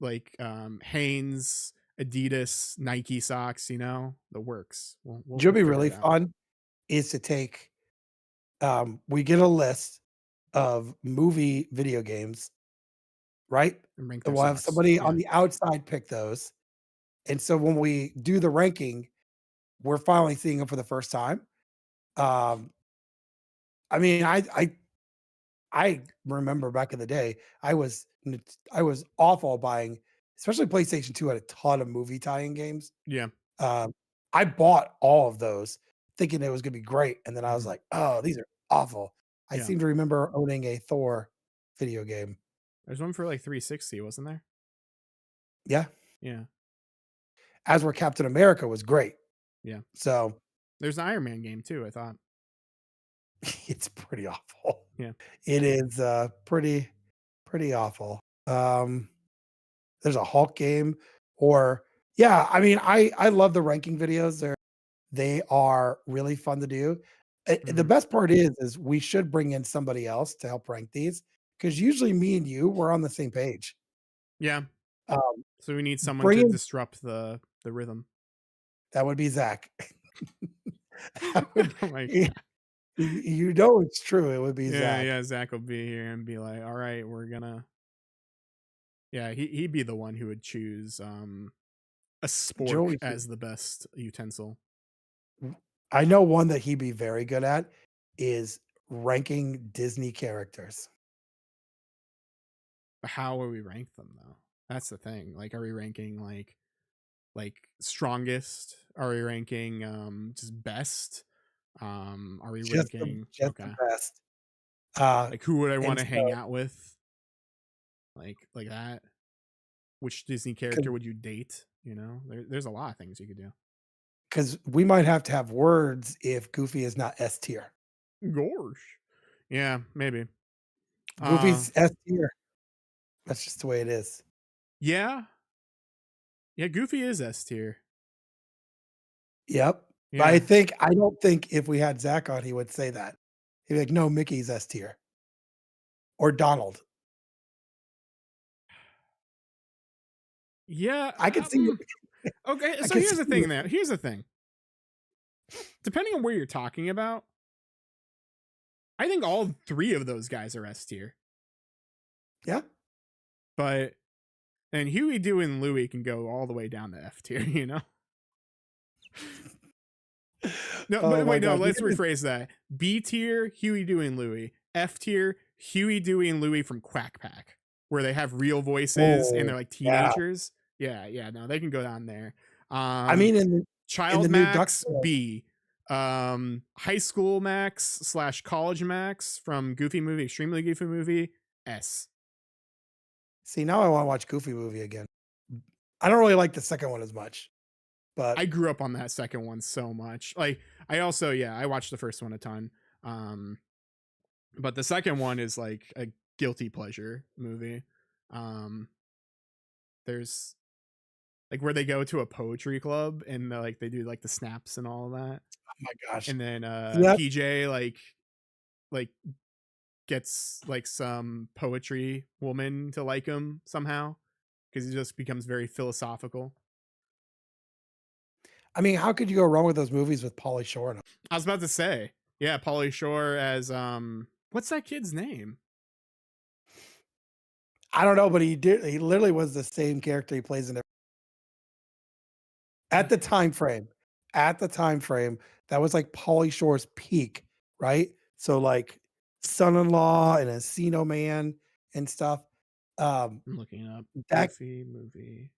like Hanes, Adidas, Nike socks, you know, the works. What'll We'll be figure really it out fun is to take we get a list of movie video games, right? and rank And their we'll have socks. somebody on Yeah. the outside pick those. And so when we do the ranking, we're finally seeing them for the first time. Um, I mean, I remember back in the day, I was awful buying, especially PlayStation 2 had a ton of movie tie-in games. Yeah. Um, I bought all of those thinking it was gonna be great, and then I was Hmm. like, "Oh, these are awful." I Yeah. seem to remember owning a Thor video game. There's one for like 360, wasn't there? Yeah, Yeah. as where Captain America was great. Yeah. So, There's an Iron Man game too, I thought. it's pretty awful. Yeah. It is, pretty awful. There's a Hulk game or yeah, I mean, I love the ranking videos. They are really fun to do. The Hmm. best part is we should bring in somebody else to help rank these because usually me and you, we're on the same page. Yeah. Um, So we need someone bring to in disrupt the rhythm. that would be Zach. That would Oh my y god. you know it's true, it would be Yeah, Zach. yeah, Zach will be here and be like, "All right, we're gonna." Yeah, he'd be the one who would choose a spork Joey should as the best utensil. I know one that he'd be very good at is ranking Disney characters. But how will we rank them though? That's the thing. Like, are we ranking like strongest? Are we ranking just best? Are we Just the ranking? just the Okay. best. Uh, Like who would I want and to hang so out with? Like that. Which Disney character because would you date? You know, there's a lot of things you could do. we might have to have words if Goofy is not S tier. Gosh. Yeah, maybe. Uh Goofy's S tier. That's just the way it is. yeah. Yeah, Goofy is S tier. Yep. But Yeah. I don't think if we had Zach on, he would say that. He'd be like, "No, Mickey's S tier." Or Donald. Yeah. I could see it. Okay, I so could see here's the thing it. now. Here's the thing. Depending on where you're talking about, I think all three of those guys are S tier. Yeah. But and Huey, Dewey, and Louie can go all the way down to F tier, you know? No, Oh but my wait, no, god. let's rephrase that. B tier, Huey, Dewey, and Louie. F tier, Huey, Dewey, and Louie from Quack Pack, where they have real voices and Oh, they're like yeah. teenagers. Yeah, no, they can go down there. I mean, in Child the new Duck Max, Tale, B. High School Max slash College Max from Goofy Movie, Extremely Goofy Movie, S. see, now I wanna watch Goofy movie again. I don't really like the second one as much, but I grew up on that second one so much. Like, I also, yeah, I watched the first one a ton. Um, but the second one is like a guilty pleasure movie. Um, there's like where they go to a poetry club and like they do like the snaps and all of that. oh my gosh. And then Yep. PJ like gets like some poetry woman to like him somehow because he just becomes very philosophical. I mean, how could you go wrong with those movies with Pauly Shore in 'em? I was about to say, yeah, Pauly Shore as what's that kid's name? I don't know, but he literally was the same character he plays in I at the time frame. At the time frame, that was like Pauly Shore's peak, right? So, like, Son-in-Law and Encino Man and stuff. Um, I'm looking up that Goofy movie.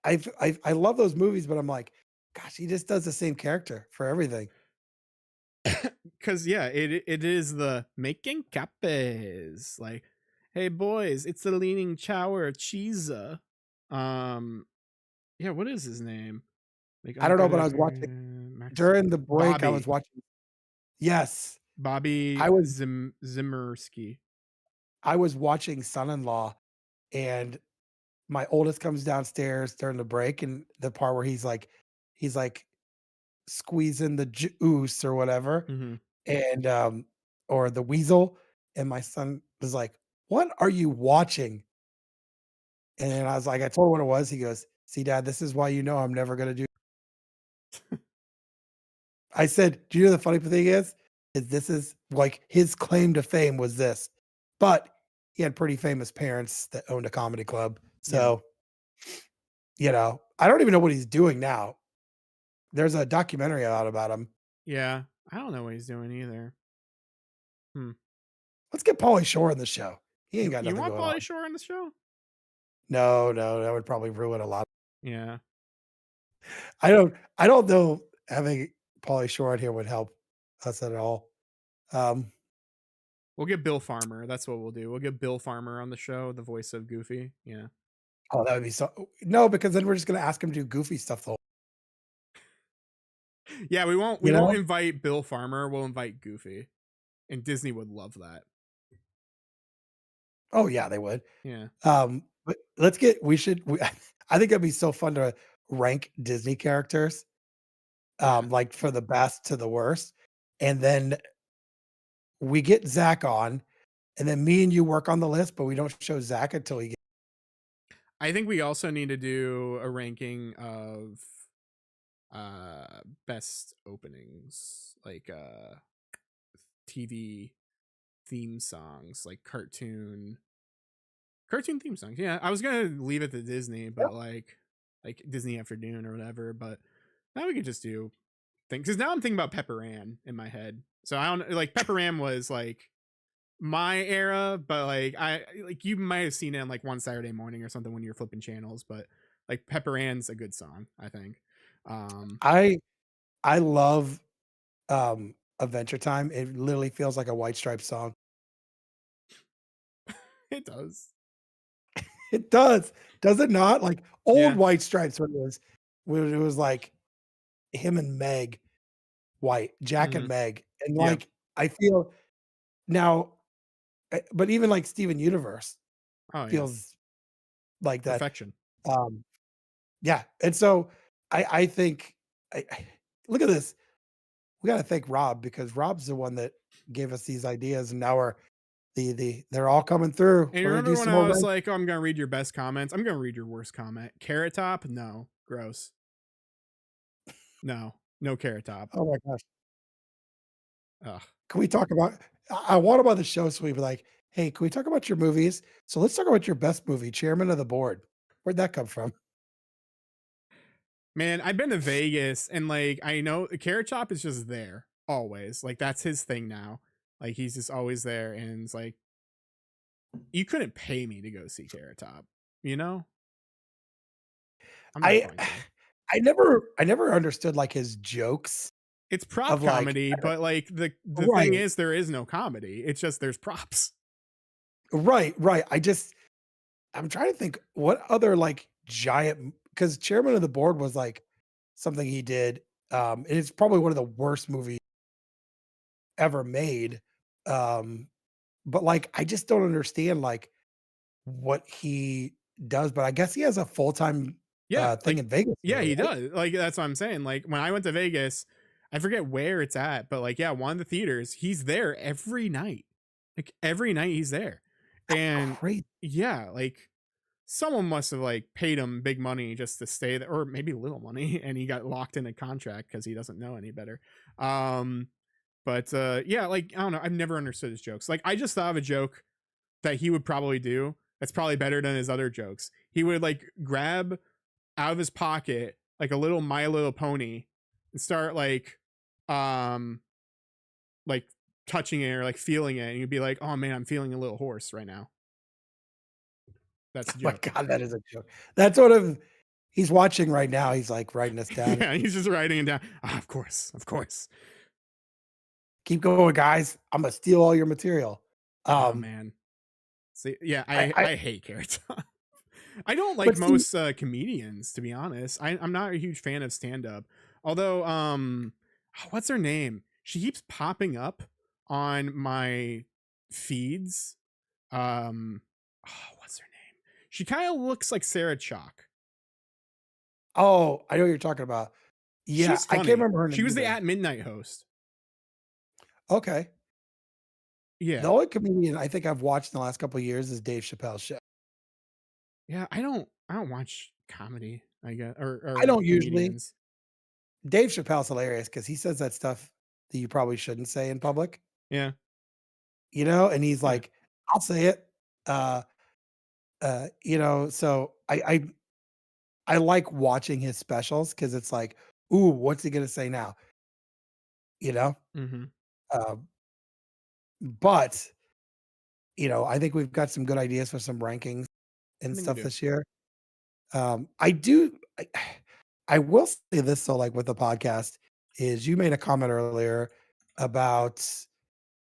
I love those movies, but I'm like, gosh, he just does the same character for everything. Cause yeah, it is the making capes. Like, hey boys, it's the leaning chower cheese. Um yeah, what is his name? Like I don't know, but I Uncle was watching Max during the break, I was Bobby. watching yes, I Bobby was Zimmerski. I was watching Son-in-Law, and my oldest comes downstairs during the break, and the part where he's like squeezing the juice or whatever, Mm-hmm. and, or the weasel, and my son was like, "What are you watching?" And I was like I told him what it was, he goes, "See, dad, this is why you know I'm never gonna do." I said, "Do you know the funny thing is this is like his claim to fame was this." But he had pretty famous parents that owned a comedy club. Yeah. So, I don't even know what he's doing now. There's a documentary out about him. Yeah. I don't know what he's doing either. Hmm. Let's get Pauly Shore in the show. He ain't You got you nothing want going on. Pauly Shore on the show? No, no, that would probably ruin a lot. Yeah. I don't know having Pauly Shore on here would help us at all. Um, We'll get Bill Farmer. That's what we'll do. We'll get Bill Farmer on the show, the voice of Goofy. Yeah. oh, that would be so no, because then we're just gonna ask him to do goofy stuff the whole Yeah, we won't you we won't know? invite Bill Farmer. We'll invite Goofy. And Disney would love that. Oh, yeah, they would. Yeah. But I think it'd be so fun to rank Disney characters, Yeah. like, for the best to the worst, and then we get Zach on, and then me and you work on the list, but we don't show Zach until he get I think we also need to do a ranking of best openings, like TV theme songs, like cartoon theme songs. Yeah, I was gonna leave it to Disney, yep. but like Disney Afternoon or whatever. But now we could just do things because now I'm thinking about Pepper Ann in my head. So I don't like Pepper Ann was like my era, but like I like you might have seen it on like one Saturday morning or something when you're flipping channels. But like Pepper Ann's a good song, I think. Um, I I love Adventure Time, it literally feels like a White Stripes song. It does. It does it not? Like, old Yeah. White Stripes when it was, like, him and Meg White, Jack and Mhm. Meg, and, Yeah. like, I feel now but even, like, Steven Universe Oh, yeah. feels like that, Perfection. um yeah, and so I think I look at this. We gotta thank Rob because Rob's the one that gave us these ideas, and now they're all coming through. And you We're gonna do remember when some I more was rank. like, "Oh, I'm gonna read your best comments." I'm gonna read your worst comment. Carrot Top? No. Gross. No. No Carrot Top. Oh my gosh. Ugh. Can we talk about I want him on the show so we be like, "Hey, can we talk about your movies? So let's talk about your best movie, Chairman of the Board." Where'd that come from? Man, I've been to Vegas and like I know Carrot Top is just there always. Like that's his thing now. Like he's just always there and it's like you couldn't pay me to go see Carrot Top, you know? I'm not I going to. I never understood, like, his jokes It's prop of, like comedy, but like the thing right, is there is no comedy. It's just there's props. right. I'm trying to think what other, like, giant because Chairman of the Board was, like, something he did, and it's probably one of the worst movies ever made, um, but, like, I just don't understand, like, what he does, but I guess he has a full-time, Yeah, thing like in Vegas yeah, now, he right? does. Like that's what I'm saying. Like when I went to Vegas, I forget where it's at, but like yeah, one of the theaters, he's there every night. Like every night he's there. And Crazy. yeah, like someone must have like paid him big money just to stay there or maybe little money and he got locked in a contract cuz he doesn't know any better. Um but yeah, like I don't know, I've never understood his jokes. Like I just thought of a joke that he would probably do that's probably better than his other jokes. He would like grab out of his pocket like a little My Little Pony and start um like touching it or like feeling it and you'd be like, "Oh man, I'm feeling a little horse right now." That's Oh a my joke. god, that is a joke. That's sort of he's watching right now, he's, like, writing this down. Yeah, he's just writing it down. Ah, of course, of course. "Keep going, guys. Imma steal all your material." Oh Um, man. See, yeah, I I hate Carrot Top. I don't like but see most comedians, to be honest. I'm not a huge fan of stand up. Although, what's her name? She keeps popping up on my feeds. What's her name? She kind of looks like Sarah Chalk. oh, I know what you're talking about. Yeah, She's I can't funny. remember her She name was the either. At Midnight host. Okay. The Yeah, only comedian I think I've watched in the last couple of years is Dave Chappelle's show. yeah. I don't watch comedy. I guess I or don't usually. comedians. Dave Chappelle's hilarious because he says that stuff that you probably shouldn't say in public, Yeah, you know, and he's yeah. like, "I'll say it." Uh, you know, so I like watching his specials because it's like, "Ooh, what's he gonna say now?" You know? Mm-hmm. Um, but, you know, I think we've got some good ideas for some rankings I and think we stuff do. this year. I do I will say this though, like with the podcast, is you made a comment earlier about,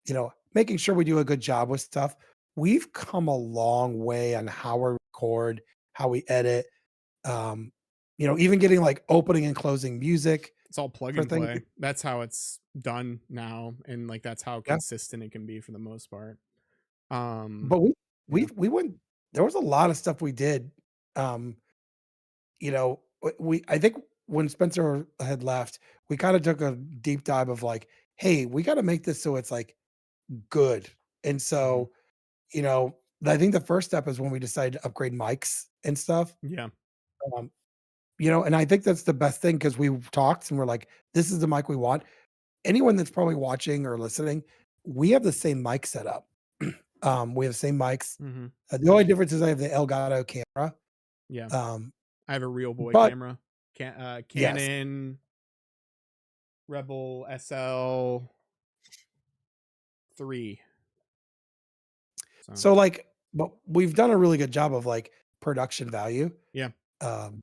you know, making sure we do a good job with stuff. We've come a long way on how we record, how we edit, um, you know, even getting like opening and closing music It's all plug for and things. play. That's how it's done now, and like that's how Yeah. consistent it can be for the most part. Um, But we yeah, we went there was a lot of stuff we did. Um, you know, we I think when Spencer had left, we kind of took a deep dive of like, hey, we got to make this so it's like good. And hmm so, you know, I think the first step is when we decided to upgrade mics and stuff. yeah, Um, you know, and I think that's the best thing because we talked and we're like, this is the mic we want. Anyone that's probably watching or listening, we have the same mic setup. We have the same mics. hmm The only difference is I have the Elgato camera. yeah. Um, I have a real boy but camera, yes, Canon Rebel SL3. So so like, but we've done a really good job of like production value. yeah, Um,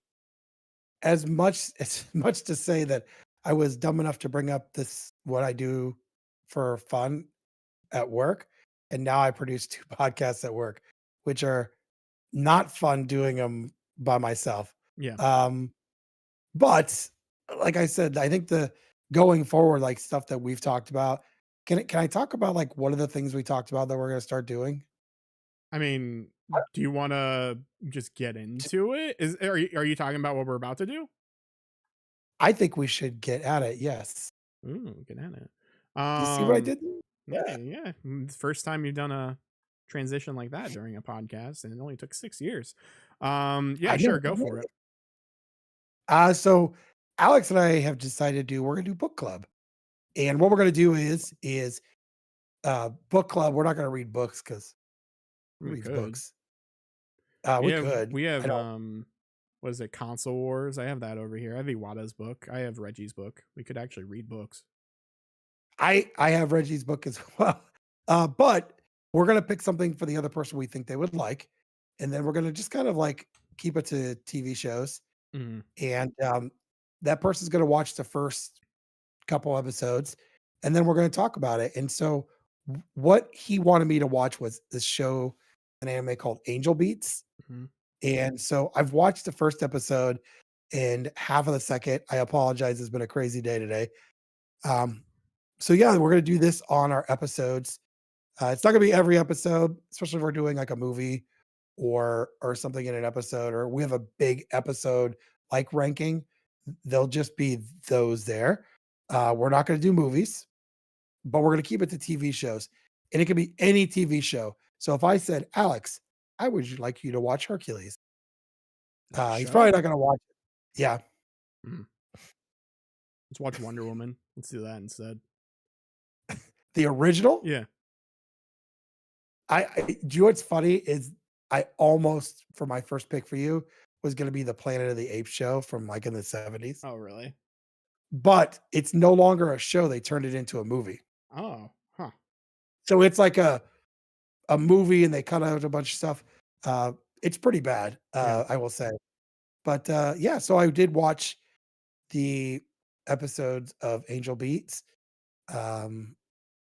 as much as much to say that I was dumb enough to bring up this what I do for fun at work, and now I produce 2 podcasts at work, which are not fun doing them by myself. Yeah. Um, but like I said, I think the going forward, like, stuff that we've talked about, can I talk about, like, one of the things we talked about that we're gonna start doing? I mean, do you want to just get J into it? Are you talking about what we're about to do? I think we should get at it, yes. Ooh, get at it. You see what I Um, did there? yeah, Yeah. yeah. It's the first time you've done a transition like that during a podcast, and it only took 6 years. Yeah, I know, sure, go for it. so Alex and I have decided we're gonna do book club. And what we're gonna do is book club. We're not gonna read books because who We reads could. books? We We have could. we I have don't what is it, Console Wars? I have that over here. I have Iwata's book. I have Reggie's book. We could actually read books. I have Reggie's book as well. But we're gonna pick something for the other person we think they would like, and then we're gonna just kind of like keep it to TV shows. Mhm. And that person's gonna watch the first couple episodes, and then we're gonna talk about it. And so what he wanted me to watch was this show, an anime called Angel Beats. Mhm. And so I've watched the first episode and half of the second. I apologize. It's been a crazy day today. Um, so yeah, we're gonna do this on our episodes. It's not gonna be every episode, especially if we're doing like a movie or something in an episode, or we have a big episode like ranking. They'll just be those there. We're not gonna do movies, but we're gonna keep it to TV shows, and it can be any TV show. So if I said, Alex, I would like you to watch Hercules. That He's probably show? not gonna watch it. Yeah. Mhm. Let's watch Wonder Woman. Let's do that instead. The original? Yeah. I do you know what's funny is I almost for my first pick for you was gonna be the Planet of the Apes show from, like, in the '70s, Oh, really? but it's no longer a show, they turned it into a movie. Oh, huh. So it's like a movie and they cut out a bunch of stuff. It's pretty bad, Yeah. I will say. But, yeah, so I did watch the episodes of Angel Beats. Um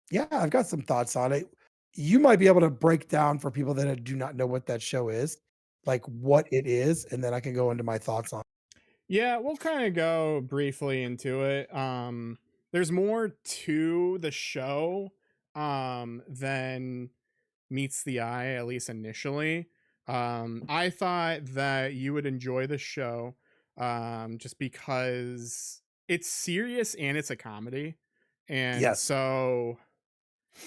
Yeah, I've got some thoughts on it. You might be able to break down for people that do not know what that show is, like what it is, and then I can go into my thoughts on. Yeah, we'll kind of go briefly into it. There's more to the show than meets the eye, at least initially. I thought that you would enjoy the show just because it's serious and it's a comedy. And Yes. so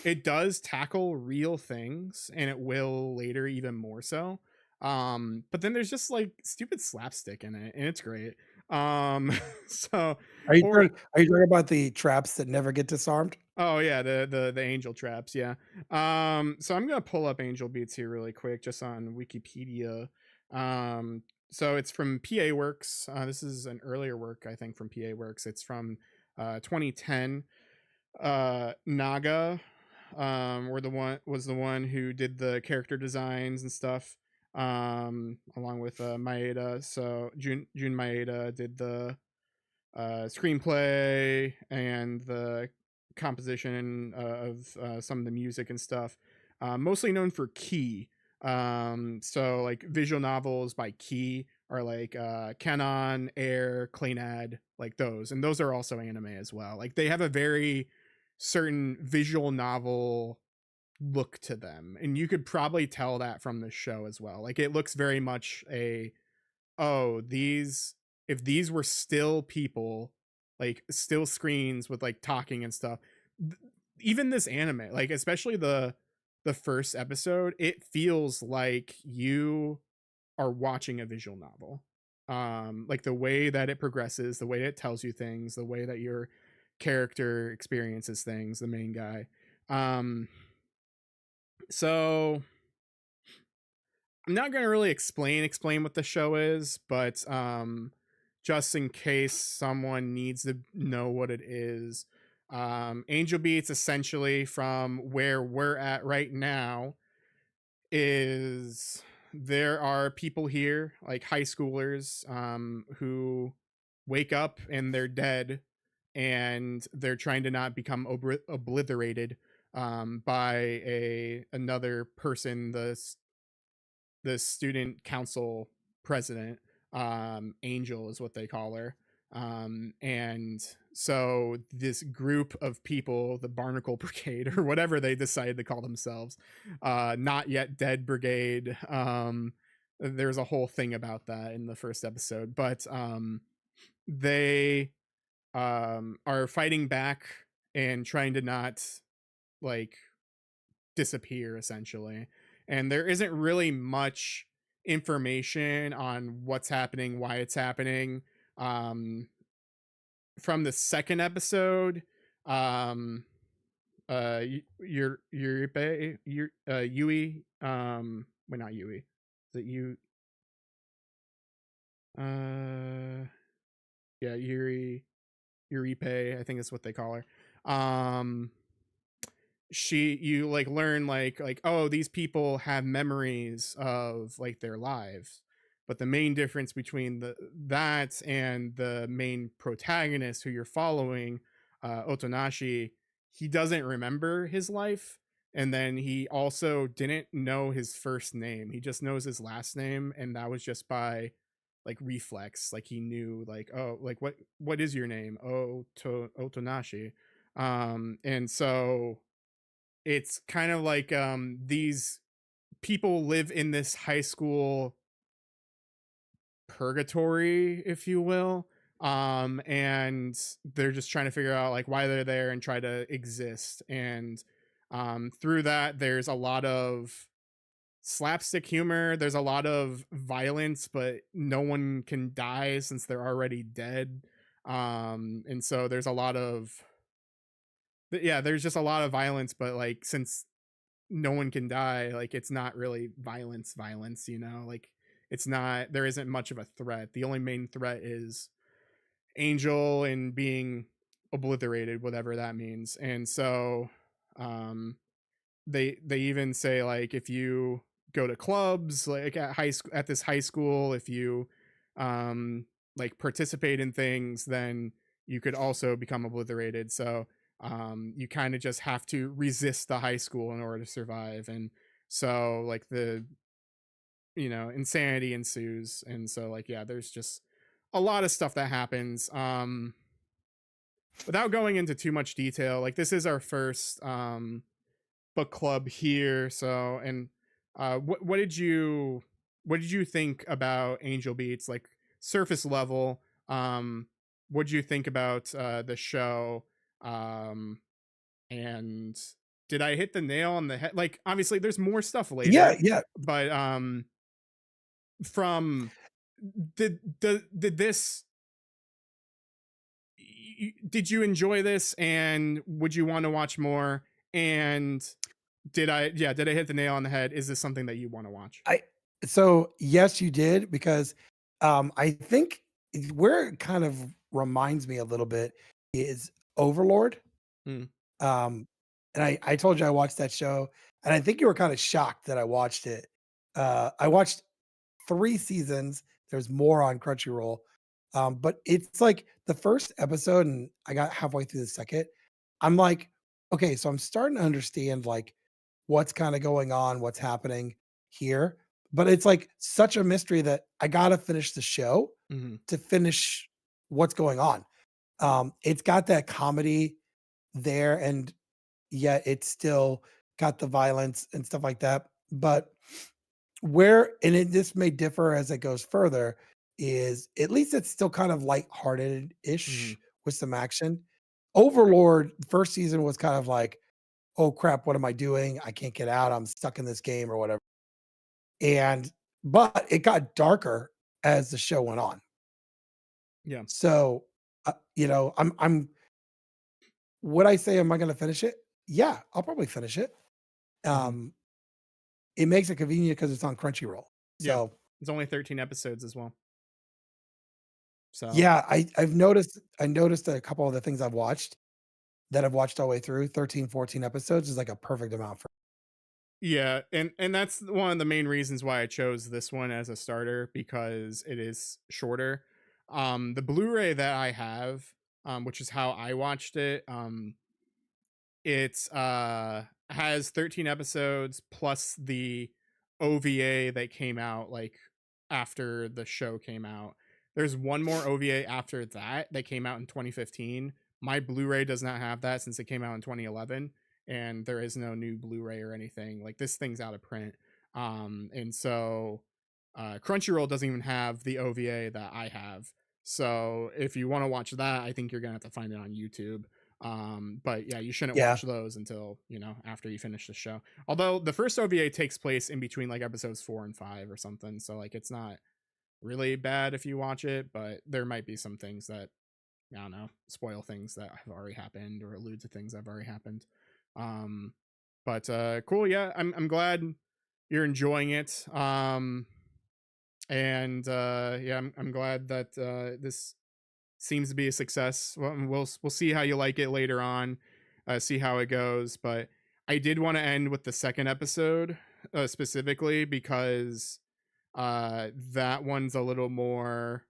it does tackle real things and it will later even more so. But then there's just like stupid slapstick in it and it's great. Um so or Are you talking about the traps that never get disarmed? Oh yeah, the angel traps, yeah. So I'm gonna pull up Angel Beats here really quick, just on Wikipedia. Um, so it's from PA Works. This is an earlier work, I think, from PA Works. It's from 2010. Naga, were the one was the one who did the character designs and stuff. Along with Maeda. So Jun Maeda did the screenplay and the composition of some of the music and stuff. Mostly known for Key. So like visual novels by Key are like Canon, Air, Claynad, like those, and those are also anime as well. Like they have a very certain visual novel look to them, and you could probably tell that from the show as well. Like it looks very much a oh, these if these were still people, like still screens with like talking and stuff, th- even this anime, like especially the first episode, it feels like you are watching a visual novel. Like the way that it progresses, the way it tells you things, the way that your character experiences things, the main guy. Um, so I'm not gonna really explain what the show is, but just in case someone needs to know what it is, Angel Beats essentially from where we're at right now is there are people here like high schoolers who wake up and they're dead and they're trying to not become obliterated by a another person, the student council president. Angel is what they call her. And so this group of people, the Barnacle Brigade or whatever they decided to call themselves, not yet dead brigade. There's a whole thing about that in the first episode, but they are fighting back and trying to not like disappear essentially. And there isn't really much information on what's happening, why it's happening. Um, from the second episode, um, Yui, well, not Yui, is it you? Yeah, Yuripe, I think is what they call her. You like learn like oh, these people have memories of like their lives, but the main difference between that and the main protagonist who you're following, Otonashi, he doesn't remember his life, and then he also didn't know his first name. He just knows his last name, and that was just by like reflex. Like he knew like, oh, like what is your name? Oh, Otonashi. And so it's kind of like these people live in this high school purgatory, if you will. And they're just trying to figure out like why they're there and try to exist. And through that there's a lot of slapstick humor, there's a lot of violence, but no one can die since they're already dead. And so there's a lot of yeah, there's just a lot of violence, but like since no one can die, like it's not really violence, you know, like it's not, there isn't much of a threat. The only main threat is Angel and being obliterated, whatever that means. And so um they even say like if you go to clubs like at high school, at this high school, if you um like participate in things, then you could also become obliterated. So you kind of just have to resist the high school in order to survive. And so like the, you know, insanity ensues. And so like yeah, there's just a lot of stuff that happens. Without going into too much detail, like this is our first book club here. So, and what did you think about Angel Beats? Like surface level, what did you think about the show? Um, and did I hit the nail on the head? Like obviously, there's more stuff Yeah, later, yeah. but from did this? Did you enjoy this? And would you want to watch more? And did I hit the nail on the head? Is this something that you want to watch? I so yes, you did because I think where it kind of reminds me a little bit is Overlord. Mm, And I told you I watched that show, and I think you were kind of shocked that I watched it. I watched 3 seasons. There's more on Crunchyroll. But it's like the first episode, and I got halfway through the second. I'm like, okay, so I'm starting to understand like what's kind of going on, what's happening here. But it's like such a mystery that I gotta finish the show mhm, to finish what's going on. It's got that comedy there, and yet it's still got the violence and stuff like that. But this may differ as it goes further, is at least it's still kind of lighthearted-ish mhm. with some action. Overlord, first season was kind of like, "Oh crap, what am I doing? I can't get out. I'm stuck in this game," or whatever. And but it got darker as the show went on. Yeah. So, I'm would I say, am I gonna finish it? Yeah, I'll probably finish it. Mhm. Um, it makes it convenient because it's on Crunchyroll. Yeah. So, It's only 13 episodes as well. So, yeah, I noticed a couple of the things I've watched that I've watched all the way through, 13, 14 episodes is like a perfect amount for. yeah, and that's one of the main reasons why I chose this one as a starter because it is shorter. The Blu-ray that I have, which is how I watched it. It's has 13 episodes plus the OVA that came out like after the show came out. There's one more OVA after that came out in 2015. My Blu-ray does not have that since it came out in 2011, and there is no new Blu-ray or anything. Like this thing's out of print. And so Crunchyroll doesn't even have the OVA that I have. So if you want to watch that, I think you're gonna have to find it on YouTube. But yeah, you shouldn't Yeah. watch those until, after you finish the show. Although the first OVA takes place in between like episodes 4 and 5 or something. So like it's not really bad if you watch it, but there might be some things that, I don't know, spoil things that have already happened or allude to things that have already happened. Um, but cool, yeah. I'm glad you're enjoying it. And yeah, I'm glad that this seems to be a success. Well, we'll see how you like it later on, see how it goes. But I did want to end with the second episode specifically because that one's a little more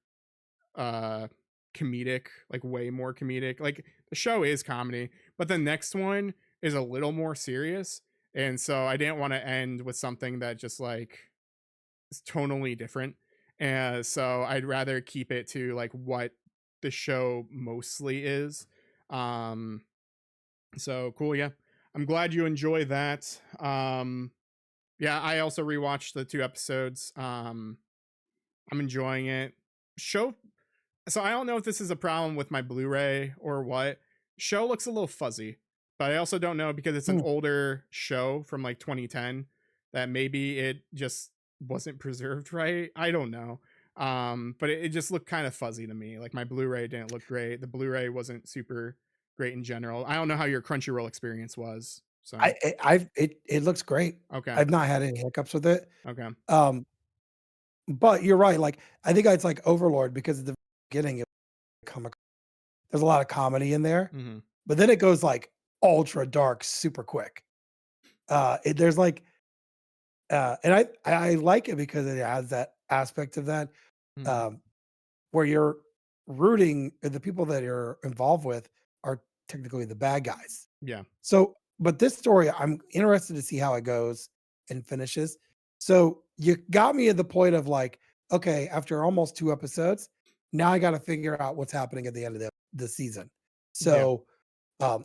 uh comedic, like way more comedic. Like the show is comedy, but the next one is a little more serious. And so I didn't want to end with something that just like is tonally different. And so I'd rather keep it to like what the show mostly is. Um so cool, yeah. I'm glad you enjoy that. Yeah, I also rewatched the 2 episodes. I'm enjoying it. Show So I don't know if this is a problem with my Blu-ray or what. Show looks a little fuzzy, but I also don't know because it's an Mm. older show from like 2010 that maybe it just wasn't preserved right. I don't know. But it just looked kind of fuzzy to me. Like my Blu-ray didn't look great. The Blu-ray wasn't super great in general. I don't know how your Crunchyroll experience was. So It looks great. okay, I've not had any hiccups with it. okay, Um, but you're right, like, I think it's like Overlord because at the beginning, it come ac there's a lot of comedy in there, hmm, but then it goes, like, ultra dark super quick. There's, like, and I like it because it has that aspect of that, hmm, um, where you're rooting the people that you're involved with are technically the bad guys. yeah, So, but this story, I'm interested to see how it goes and finishes. So you got me at the point of like, okay, after almost 2 episodes, now I gotta figure out what's happening at the end of the season. yeah. So, um,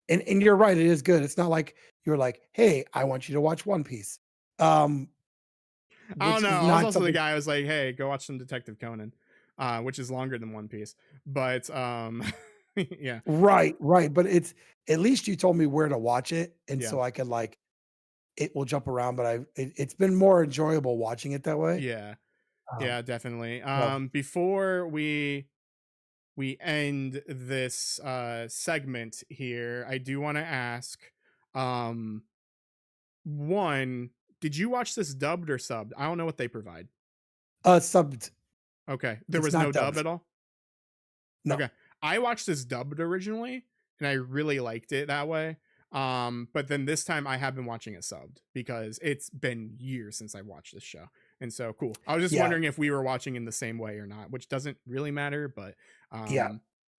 and you're right, it is good. It's not like you're like, "Hey, I want you to watch One Piece." Um, I don't which know. is I was not also the something. guy who was like, "Hey, go watch some Detective Conan," which is longer than One Piece. But yeah, Right, right, but it's at least you told me where to watch it, and yeah, so I could like it will jump around, but it's been more enjoyable watching it that way. yeah, Um, yeah, definitely. so Before we end this segment here, I do want to ask, um, one, did you watch this dubbed or subbed? I don't know what they provide. subbed. Okay, there It's was no not dub dubbed. at all. No. Okay. I watched this dubbed originally and I really liked it that way. But then this time I have been watching it subbed because it's been years since I watched this show. And so cool. I was just Yeah, wondering if we were watching in the same way or not, which doesn't really matter, but yeah.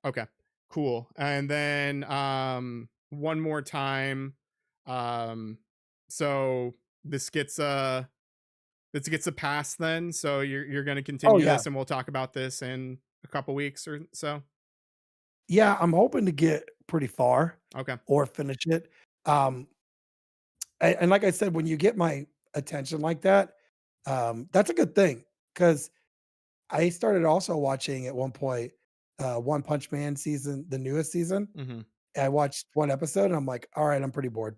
okay. Cool. And then one more time. Um so this gets a pass then. So you're gonna Oh, continue yeah. this and we'll talk about this in a couple weeks or so. Yeah, I'm hoping to get pretty far Okay. or finish it. Um, and like I said, when you get my attention like that, that's a good thing because I started also watching at one point, One Punch Man season, the newest season. Mhm. I watched 1 episode and I'm like, "All right, I'm pretty bored."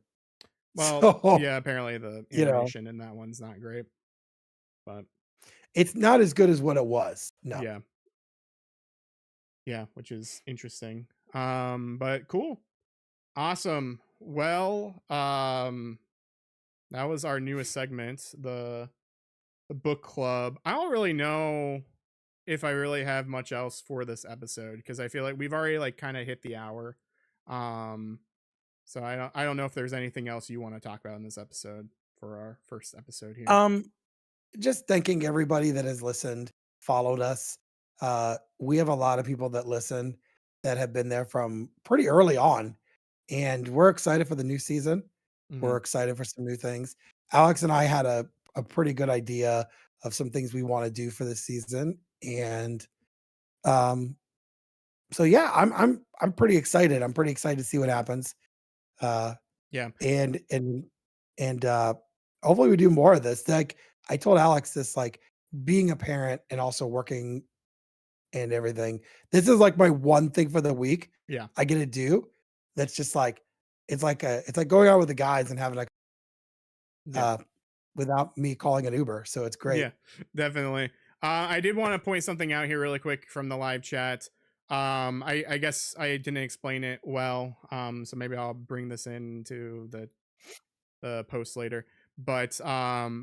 Well, So, yeah, apparently the you know, animation in that one's not great, but it's not as good as what it was. No. yeah, yeah, which is interesting. But cool. Awesome. Well, that was our newest segment, the book club. I don't really know if I really have much else for this episode because I feel like we've already like kind of hit the hour. Um, so I don't know if there's anything else you want to talk about in this episode for our first episode here. Um, just thanking everybody that has listened, followed us. We have a lot of people that listen. that have been there from pretty early on, and we're excited for the new season. Hmm. We're excited for some new things. Alex and I had a pretty good idea of some things we wanna do for this season, and, um, so yeah, I'm pretty excited. I'm pretty excited to see what happens, uh, Yeah. and and and hopefully we do more of this. Like, I told Alex this, like, being a parent and also working and everything, this is, like, my one thing for the week Yeah. I get to do that's just, like it's like going out with the guys and having, like, Yeah. uh without me calling an Uber, so it's great. Yeah, definitely. I did want to point something out here really quick from the live chat. I guess I didn't explain it well. So maybe I'll bring this into the post later. But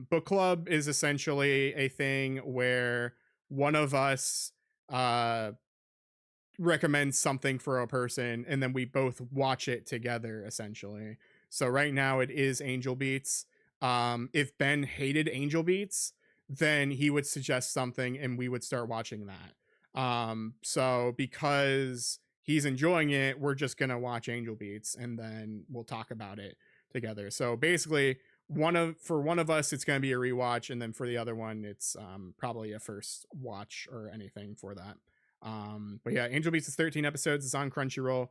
book club is essentially a thing where one of us uh recommends something for a person and then we both watch it together essentially. So right now it is Angel Beats. If Ben hated Angel Beats, then he would suggest something and we would start watching that. So because he's enjoying it, we're just going to watch Angel Beats and then we'll talk about it together. So basically one of us it's going to be a rewatch and then for the other one it's probably a first watch or anything for that. But yeah, Angel Beats is 13 episodes. It's on Crunchyroll.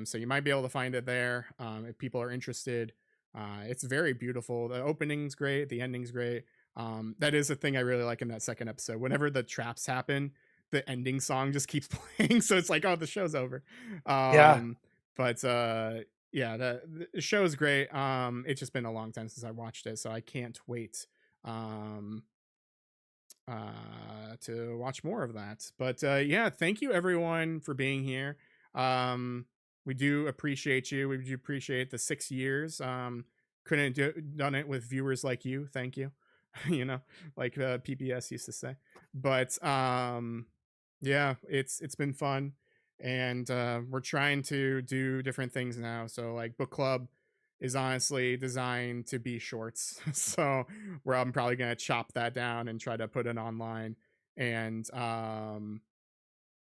So you might be able to find it there if people are interested. It's very beautiful. The opening's great. The ending's great. That is a thing I really like in that second episode. Whenever the traps happen, the ending song just keeps playing. So it's like, oh, the show's over. Yeah. Um, but yeah, the show is great. It's just been a long time since I watched it, so I can't wait. Um, to watch more of that. But yeah, thank you everyone for being here. Um, we do appreciate you. We do appreciate the 6 years. Couldn't done it with viewers like you. Thank you. You know, like PBS used to say. But yeah, it's been fun, and we're trying to do different things now. So like book club is honestly designed to be shorts. So where I'm probably gonna chop that down and try to put it online. And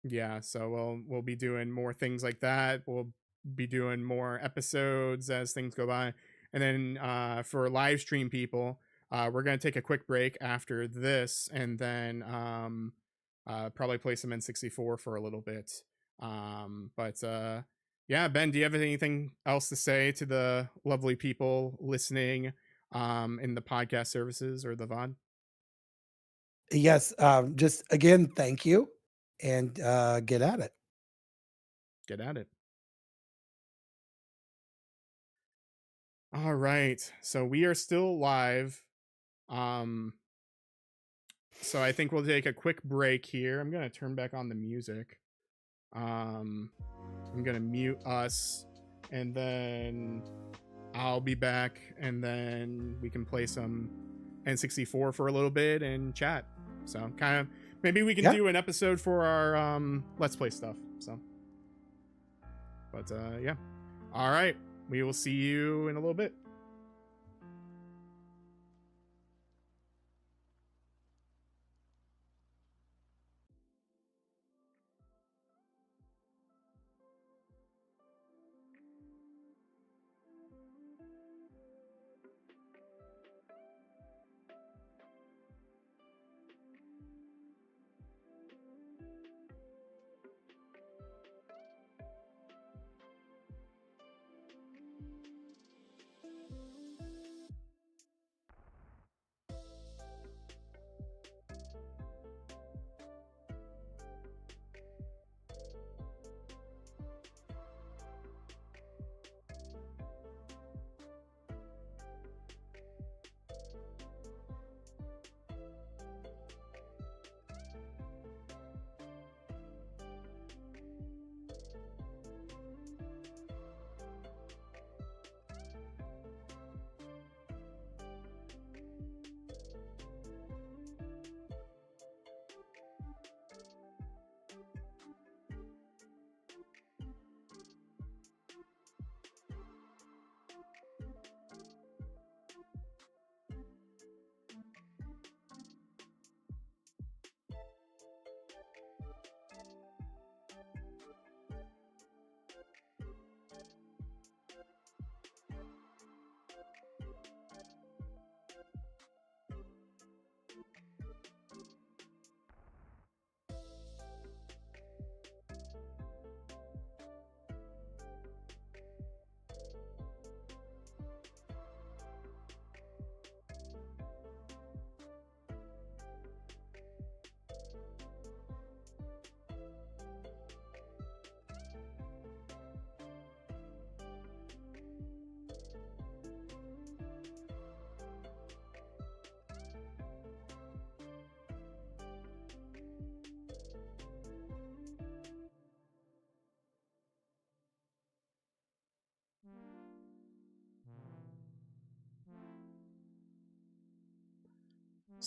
yeah, so we'll be doing more things like that. We'll be doing more episodes as things go by. And then for live stream people, we're gonna take a quick break after this and then probably play some N64 for a little bit. But yeah, Ben, do you have anything else to say to the lovely people listening in the podcast services or the VOD? Yes, just again, thank you, and, get at it. Get at it. All right. So we are still live. Um, so I think we'll take a quick break here. I'm gonna turn back on the music. Um, I'm gonna mute us, and then I'll be back, and then we can play some N64 for a little bit and chat. So kind of maybe we can Yeah. do an episode for our Let's Play stuff. So, but yeah. All right. We will see you in a little bit.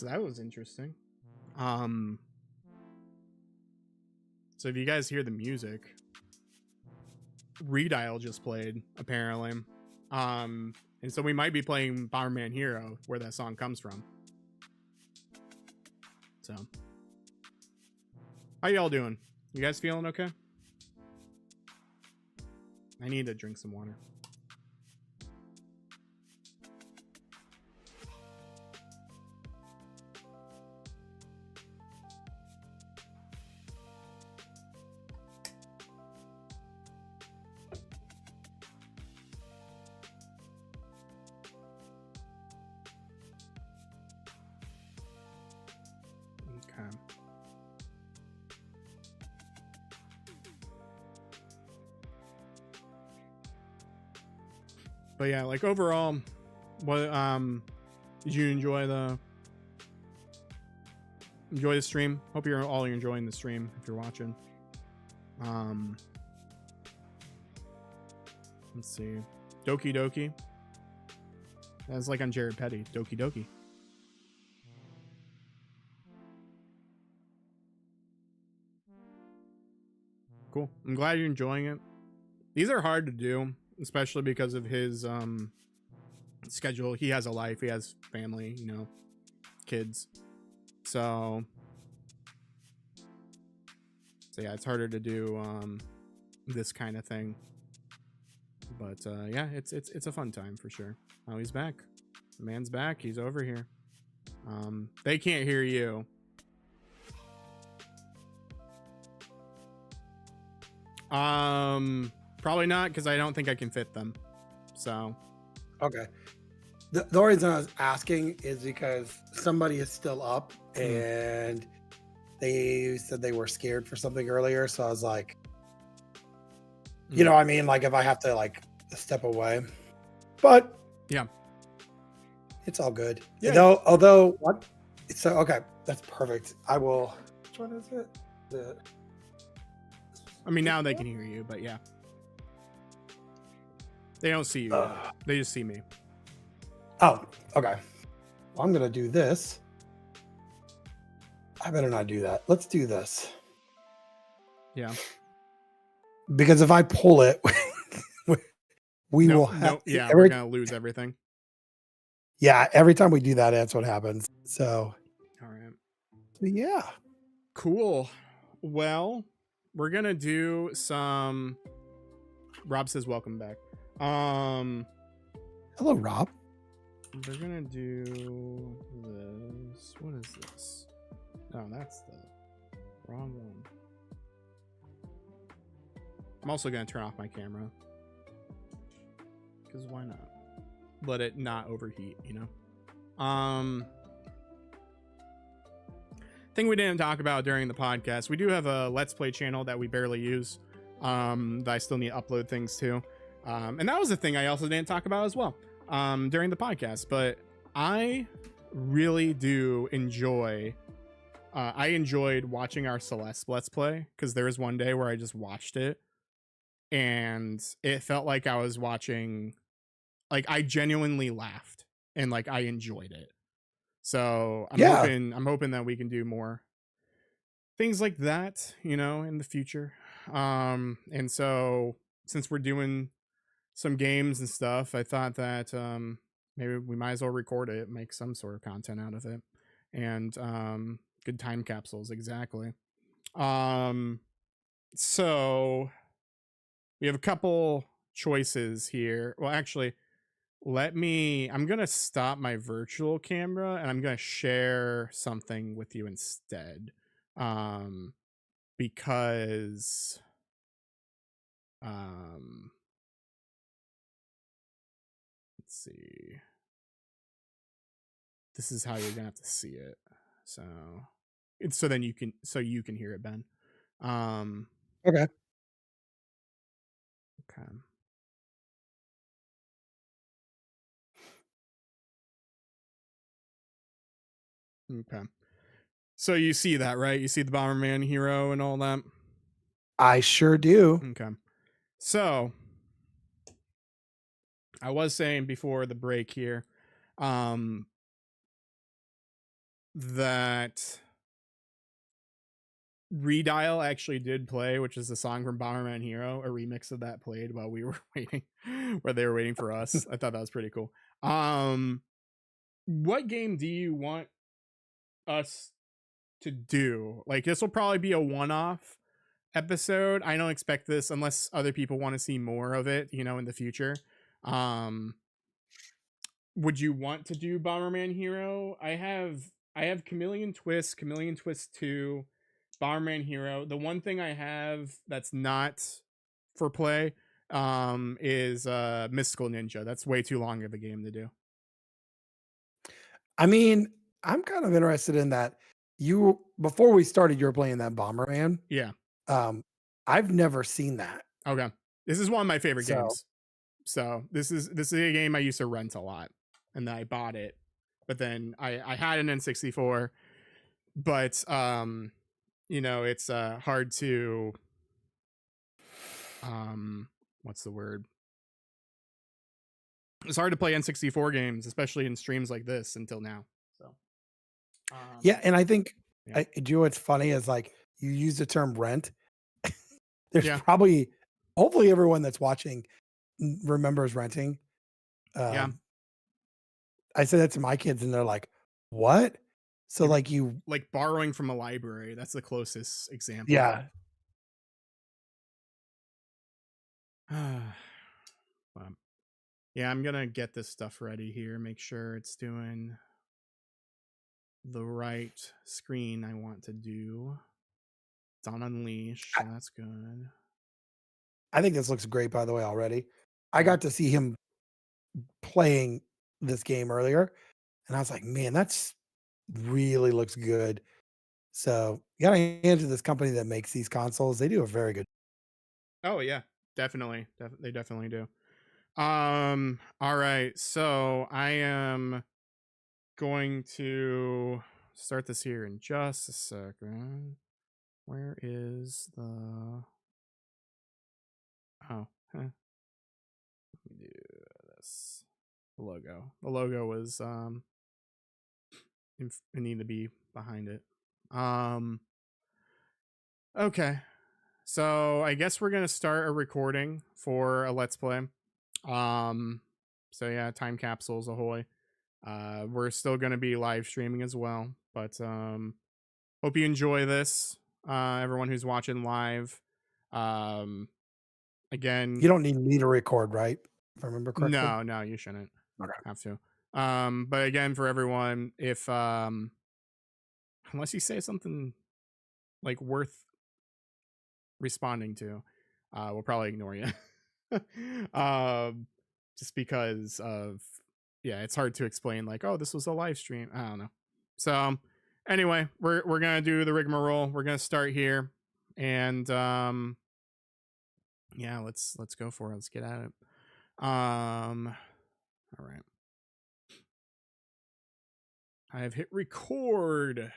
So that was interesting. So if you guys hear the music, Redial just played, apparently. And so we might be playing Bomberman Hero, where that song comes from. So, how y'all doing? You guys feeling okay? I need to drink some water. Okay. But yeah, like overall, what did you enjoy the stream? Hope you're all enjoying the stream if you're watching. Let's see. Doki Doki. That's like on Jared Petty. Doki Doki. Cool. I'm glad you're enjoying it. These are hard to do, especially because of his schedule. He has a life. He has family, you know, kids. So yeah, it's harder to do this kind of thing. But yeah, it's a fun time for sure. Oh, he's back. The man's back. He's over here. They can't hear you. Probably not, because I don't think I can fit them. So okay. The only reason I was asking is because somebody is still up and they said they were scared for something earlier. So I was like, you know what I mean? Like if I have to like step away, but yeah, it's all good. Yeah. Although what? So, okay, that's perfect. I will. Which one is it? I mean, now they can hear you, but yeah. They don't see you. They just see me. Oh, okay. Well, I'm going to do this. I better not do that. Let's do this. Yeah. Because if I pull it, we will have... yeah, we're going to lose everything. Yeah, every time we do that, that's what happens. So... All right. So, yeah. Cool. Well, we're going to do some... Rob says welcome back. Hello, Rob. We're going to do this. What is this? No, that's the wrong one. I'm also going to turn off my camera. Because why not? Let it not overheat, you know? Thing we didn't talk about during the podcast. We do have a Let's Play channel that we barely use. That I still need to upload things to. And that was the thing I also didn't talk about as well during the podcast. But I really do enjoy... I enjoyed watching our Celeste Let's Play, because there was one day where I just watched it and it felt like I was watching, like I genuinely laughed and like I enjoyed it. So I'm hoping that we can do more things like that, you know, in the future. And so since we're doing some games and stuff, I thought that maybe we might as well record it, make some sort of content out of it. And good time capsules, exactly. So we have a couple choices here. Well, actually, I'm gonna stop my virtual camera and I'm gonna share something with you instead. Because let's see. This is how you're gonna have to see it. So it's so you can hear it, Ben. Okay. Okay. So you see that, right? You see the Bomberman Hero and all that? I sure do. Okay. So I was saying before the break here, that Redial actually did play, which is a song from Bomberman Hero. A remix of that played while we were waiting, where they were waiting for us. I thought that was pretty cool. What game do you want us to do? Like, this will probably be a one-off episode. I don't expect this unless other people want to see more of it, in the future. Um, would you want to do Bomberman Hero? I have Chameleon Twist 2, Bomberman Hero. The one thing I have that's not for play is Mystical Ninja. That's way too long of a game to do. I mean, I'm kind of interested in that. You before we started, you were playing that Bomberman. Yeah. Um, I've never seen that. Okay. This is one of my favorite So games. So this is a game I used to rent a lot, and then I bought it. But then I had an N64, but it's hard to what's the word? It's hard to play N64 games, especially in streams like this until now. So yeah, and I think yeah. do you know what's funny is like you use the term rent. There's Yeah. probably hopefully everyone that's watching remembers renting. Yeah. I say that to my kids and they're like, "What?" So You like you like borrowing from a library. That's the closest example. yeah. Um, yeah, I'm gonna get this stuff ready here. Make sure it's doing the right screen I want to do. It's on Unleash, so that's good. I think this looks great by the way already. I Yeah. got to see him playing this game earlier and I was like, "Man, that's really looks good." So, you gotta hand to this company that makes these consoles. They do a very good. Oh yeah, definitely. They definitely do. All right. So I am going to start this here in just a second. Where is the oh let me do this. The logo. The logo was it need to be behind it. Okay. So I guess we're gonna start a recording for a let's play. Um so yeah, time capsules ahoy. We're still gonna be live streaming as well, but hope you enjoy this. Everyone who's watching live. Um again, You don't need me to record, right? If I remember correctly? no, you shouldn't Okay. have to. But again, for everyone, if unless you say something like worth responding to, we'll probably ignore you. um, just because of yeah, it's hard to explain like, oh, this was a live stream. I don't know. So anyway, we're gonna do the rigmarole. We're gonna start here, and yeah, let's go for it. Let's get at it. All right. I have hit record.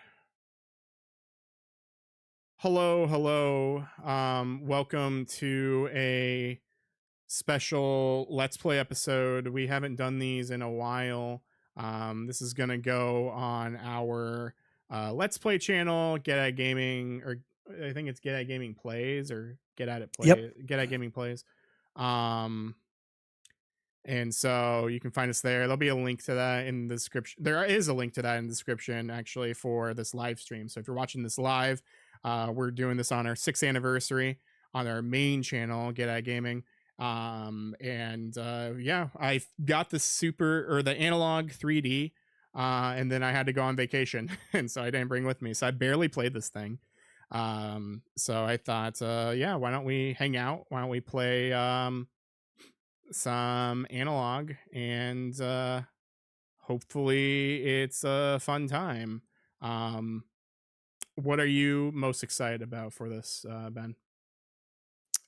Hello. Welcome to a special Let's Play episode. We haven't done these in a while. This is gonna go on our Let's Play channel, Get At Gaming, or I think it's Get At Gaming Plays or Get At It Yep. Play, Get At Gaming Plays. And so you can find us there. There'll be a link to that in the description. There is a link to that in the description actually for this live stream. So if you're watching this live, we're doing this on our 6th anniversary on our main channel, Get At Gaming. Yeah, I got the the Analog 3D, and then I had to go on vacation, and so I didn't bring with me. So I barely played this thing. So I thought, yeah, why don't we hang out? Why don't we play some Analog, and hopefully it's a fun time. Um, what are you most excited about for this, Ben?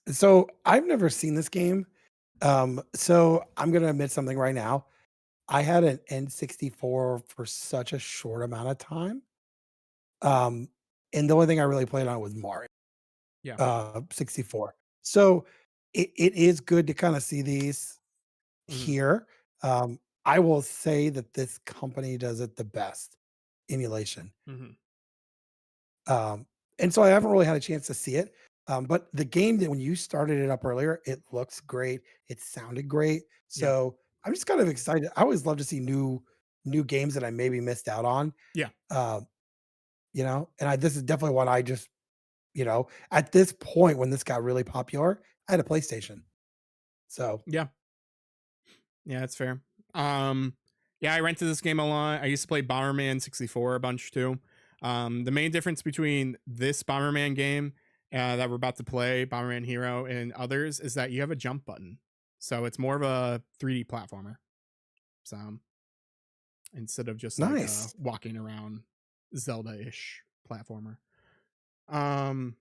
So, I've never seen this game. So I'm gonna admit something right now. I had an N64 for such a short amount of time. Um, and the only thing I really played on was Mario, Yeah. 64. So it is good to kinda see these Mhm. here. I will say that this company does it the best. emulation. Mm-hmm. And so I haven't really had a chance to see it. But the game that when you started it up earlier, it looks great. It sounded great. Yeah. So I'm just kind of excited. I always love to see new games that I maybe missed out on. Yeah. Um, and this is definitely one I just, at this point when this got really popular, I had a PlayStation. So Yeah. Yeah, that's fair. Yeah, I rented this game a lot. I used to play Bomberman 64 a bunch too. The main difference between this Bomberman game that we're about to play, Bomberman Hero, and others is that you have a jump button. So it's more of a 3D platformer. So instead of just like a nice. walking around Zelda-ish platformer. Um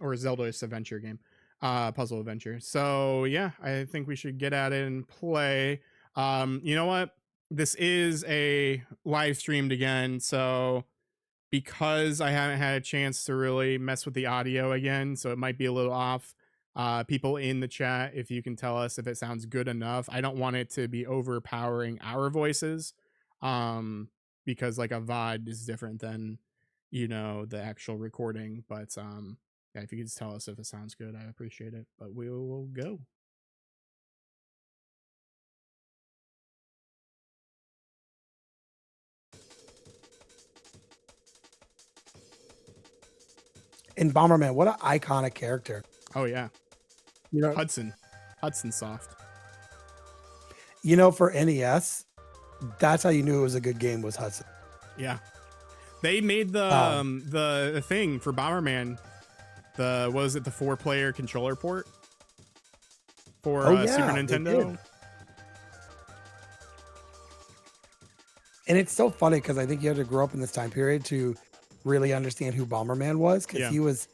or Zelda-ish adventure game. Puzzle adventure. So yeah, I think we should get at it and play. You know what? This is a live streamed again, so because I haven't had a chance to really mess with the audio again, so it might be a little off. People in the chat, if you can tell us if it sounds good enough. I don't want it to be overpowering our voices, because like a VOD is different than the actual recording. But yeah, if you could just tell us if it sounds good, I appreciate it. But we will go. And Bomberman, what an iconic character. Oh yeah, You know, Hudson Soft. for NES, that's how you knew it was a good game was Hudson. Yeah, they made the thing for Bomberman. The was it the 4-player controller port for Super Nintendo? And it's so funny because I think you had to grow up in this time period to really understand who Bomberman was, because he was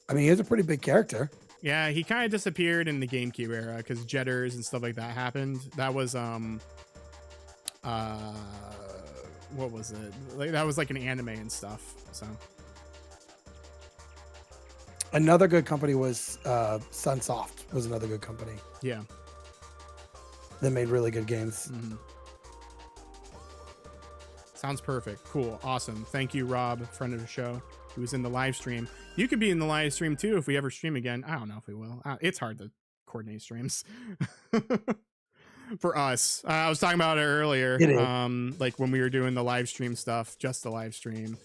a pretty big character. Yeah, he kind of disappeared in the GameCube era because Jetters and stuff like that happened. That was what was it? Like that was like an anime and stuff. So Another good company was Sunsoft was another good company. Yeah. That made really good games. Mm-hmm. Sounds perfect. Cool. Awesome. Thank you, Rob, friend of the show, who was in the live stream. You could be in the live stream too if we ever stream again. I don't know if we will. It's hard to coordinate streams for us. I was talking about it earlier. Like when we were doing the live stream stuff, just the live stream.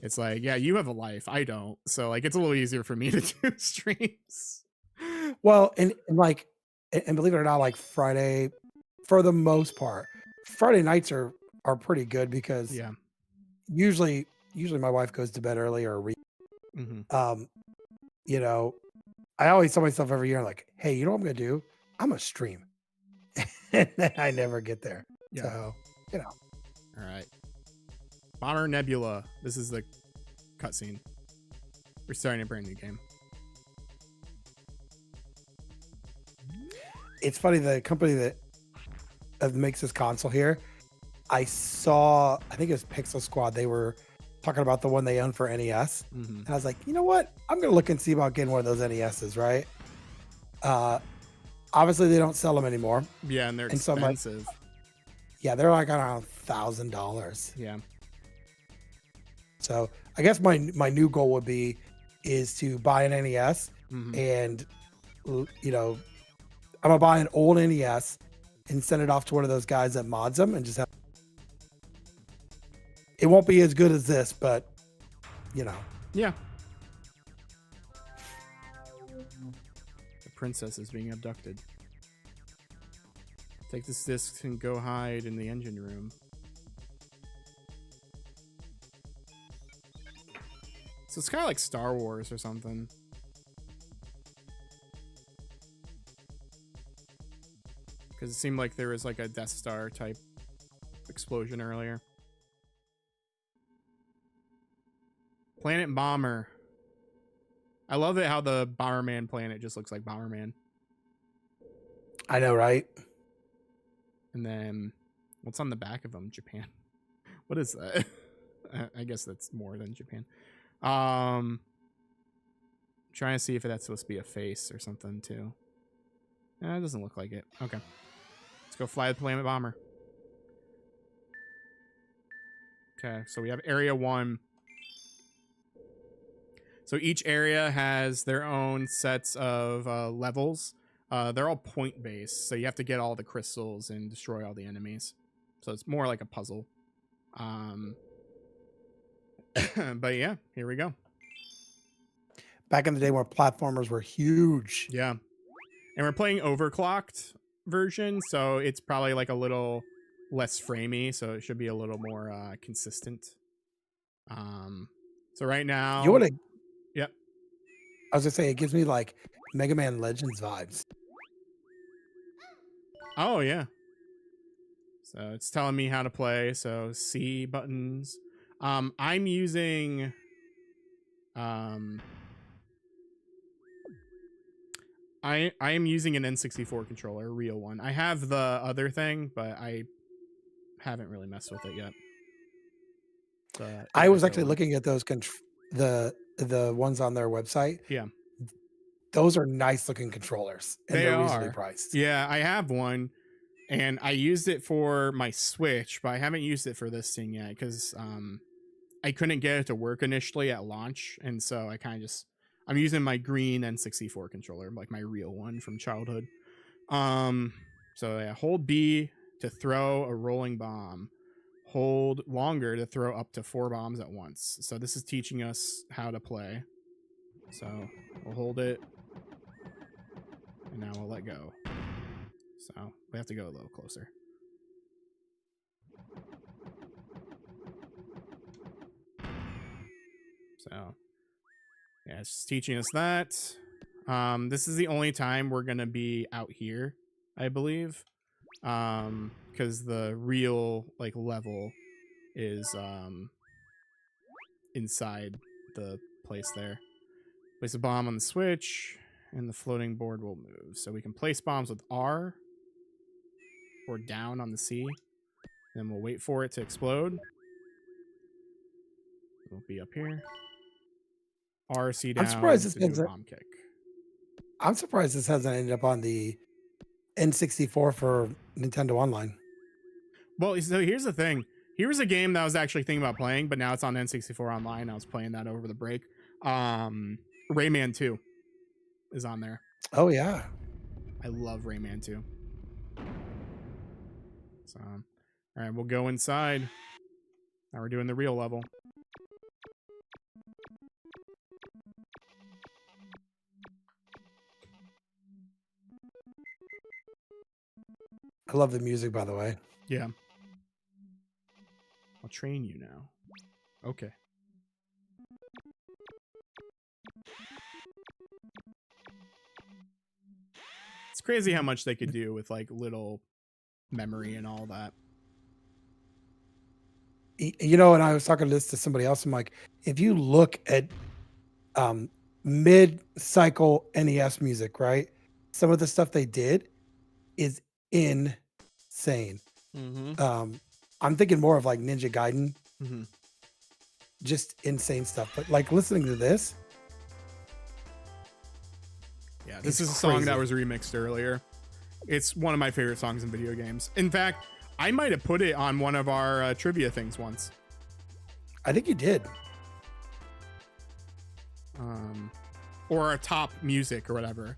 It's like, yeah, you have a life. I don't. So like, it's a little easier for me to do streams. Well, and believe it or not, like Friday, for the most part, Friday nights are pretty good because usually my wife goes to bed early or I always tell myself every year, like, hey, you know what I'm gonna do? I'm gonna stream. And then I never get there. So all right. Bomber Nebula. This is the cutscene. We're starting a brand new game. It's funny, the company that makes this console here, I think it was Pixel Squad. They were talking about the one they own for NES. And I was like, you know what? I'm going to look and see about getting one of those NESs, right? Obviously, they don't sell them anymore. Yeah, and they're expensive. Yeah, they're like around $1,000. Yeah. So I guess my new goal would be is to buy an NES and, I'm going to buy an old NES and send it off to one of those guys that mods them and just have. It won't be as good as this, but, Yeah. The princess is being abducted. Take this disc and go hide in the engine room. So it's kind of like Star Wars or something. Because it seemed like there was like a Death Star type explosion earlier. Planet Bomber. I love it how the Bomberman planet just looks like Bomberman. I know, right? And then what's on the back of them? Japan. What is that? I guess that's more than Japan. Trying to see if that's supposed to be a face or something too. It doesn't look like it. Okay. Let's go fly the Planet Bomber. Okay, so we have area 1. So each area has their own sets of levels. They're all point based, so you have to get all the crystals and destroy all the enemies. So it's more like a puzzle. But yeah, here we go. Back in the day where platformers were huge. Yeah. And we're playing overclocked version, so it's probably like a little less framey, so it should be a little more consistent. So right now, You know what? Yep. I was gonna say it gives me like Mega Man Legends vibes. Oh yeah. So it's telling me how to play. So C buttons. I'm using I am using an N64 controller, a real one. I have the other thing, but I haven't really messed with it yet. I was actually looking at those the ones on their website. Yeah. Those are nice looking controllers, and They they're are reasonably priced. Yeah, I have one, and I used it for my Switch, but I haven't used it for this thing yet because I couldn't get it to work initially at launch, and so I kind of I'm using my green N64 controller, like my real one from childhood. So yeah, hold B to throw a rolling bomb. Hold longer to throw up to 4 bombs at once. So this is teaching us how to play. So we'll hold it, and now we'll let go. So we have to go a little closer. So yeah, it's just teaching us that. This is the only time we're gonna be out here, I believe. Because the real like level is inside the place there. Place a bomb on the switch, and the floating board will move. So we can place bombs with R or down on the C. Then we'll wait for it to explode. It'll be up here. R, C down to do a bomb kick. I'm surprised this hasn't ended up on the N64 for Nintendo Online. Well, so here's the thing. Here was a game that I was actually thinking about playing, but now it's on N64 Online. I was playing that over the break. Rayman 2 is on there. Oh, yeah. I love Rayman 2. So, all right, we'll go inside. Now we're doing the real level. I love the music, by the way. Yeah. I'll train you now. Okay. It's crazy how much they could do with like little memory and all that. You know, and I was talking this to somebody else. I'm like, if you look at mid-cycle NES music, right? Some of the stuff they did is insane. Mm-hmm. I'm thinking more of like Ninja Gaiden. Mm-hmm. Just insane stuff. But like listening to this. Yeah, this is a song that was remixed earlier. It's one of my favorite songs in video games. In fact, I might have put it on one of our trivia things once. I think you did. Or a top music or whatever.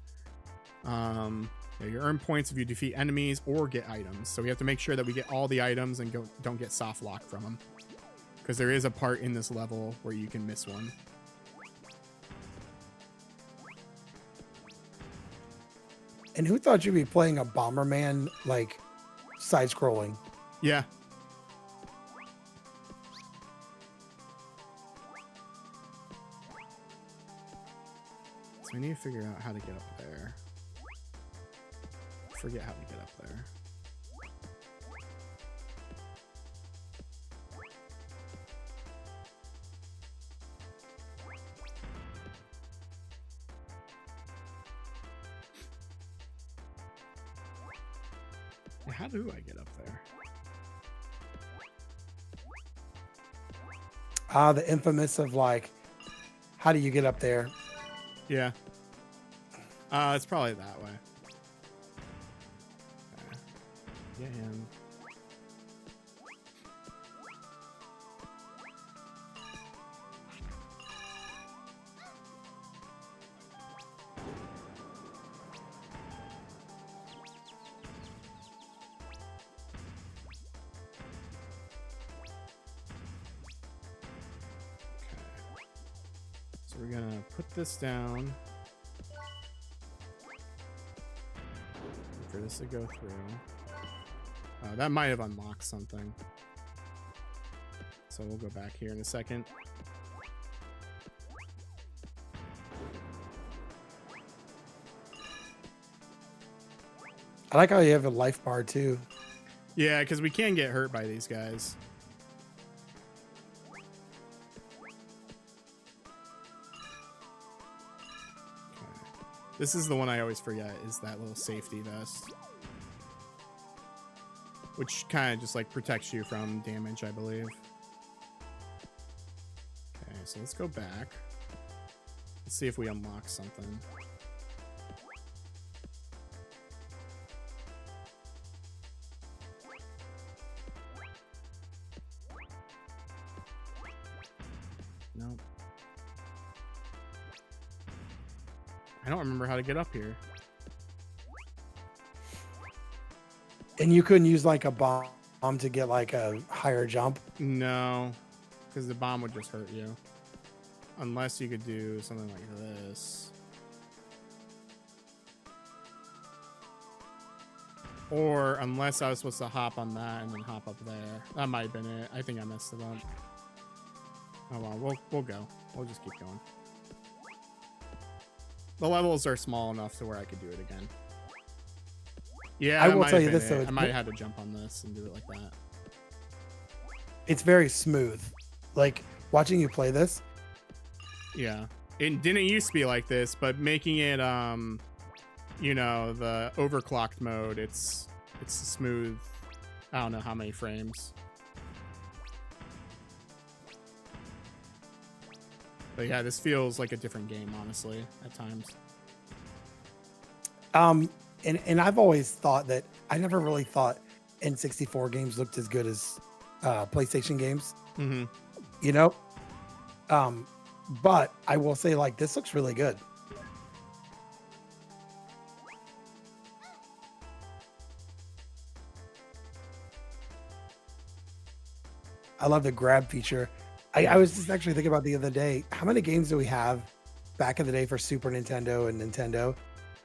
Yeah, you earn points if you defeat enemies or get items. So we have to make sure that we get all the items and don't get soft lock from them. Because there is a part in this level where you can miss one. And who thought you'd be playing a Bomberman, like, side-scrolling? Yeah. So we need to figure out how to get up there. Forget how to get up there. How do I get up there? The infamous of like, how do you get up there? Yeah. It's probably that way. Okay. Get him. So we're gonna put this down. For this to go through. That might have unlocked something. So we'll go back here in a second. I like how you have a life bar too. Yeah, because we can get hurt by these guys. This is the one I always forget, is that little safety vest. Which kind of just like protects you from damage, I believe. Okay, so let's go back. Let's see if we unlock something. Nope. I don't remember how to get up here. And you couldn't use like a bomb to get like a higher jump? No, because the bomb would just hurt you. Unless you could do something like this. Or unless I was supposed to hop on that and then hop up there. That might have been it. I think I messed it up. Oh well, we'll go. We'll just keep going. The levels are small enough to where I could do it again. Yeah, I will tell you this though. I might have had to jump on this and do it like that. It's very smooth. Like watching you play this. Yeah. It didn't used to be like this, but making it you know, the overclocked mode, it's smooth. I don't know how many frames. But yeah, this feels like a different game, honestly, at times. And I've always thought that I never really thought N64 games looked as good as PlayStation games. Mm-hmm. You know? But I will say, like, this looks really good. I love the grab feature. I was just actually thinking about the other day, how many games do we have back in the day for Super Nintendo and Nintendo?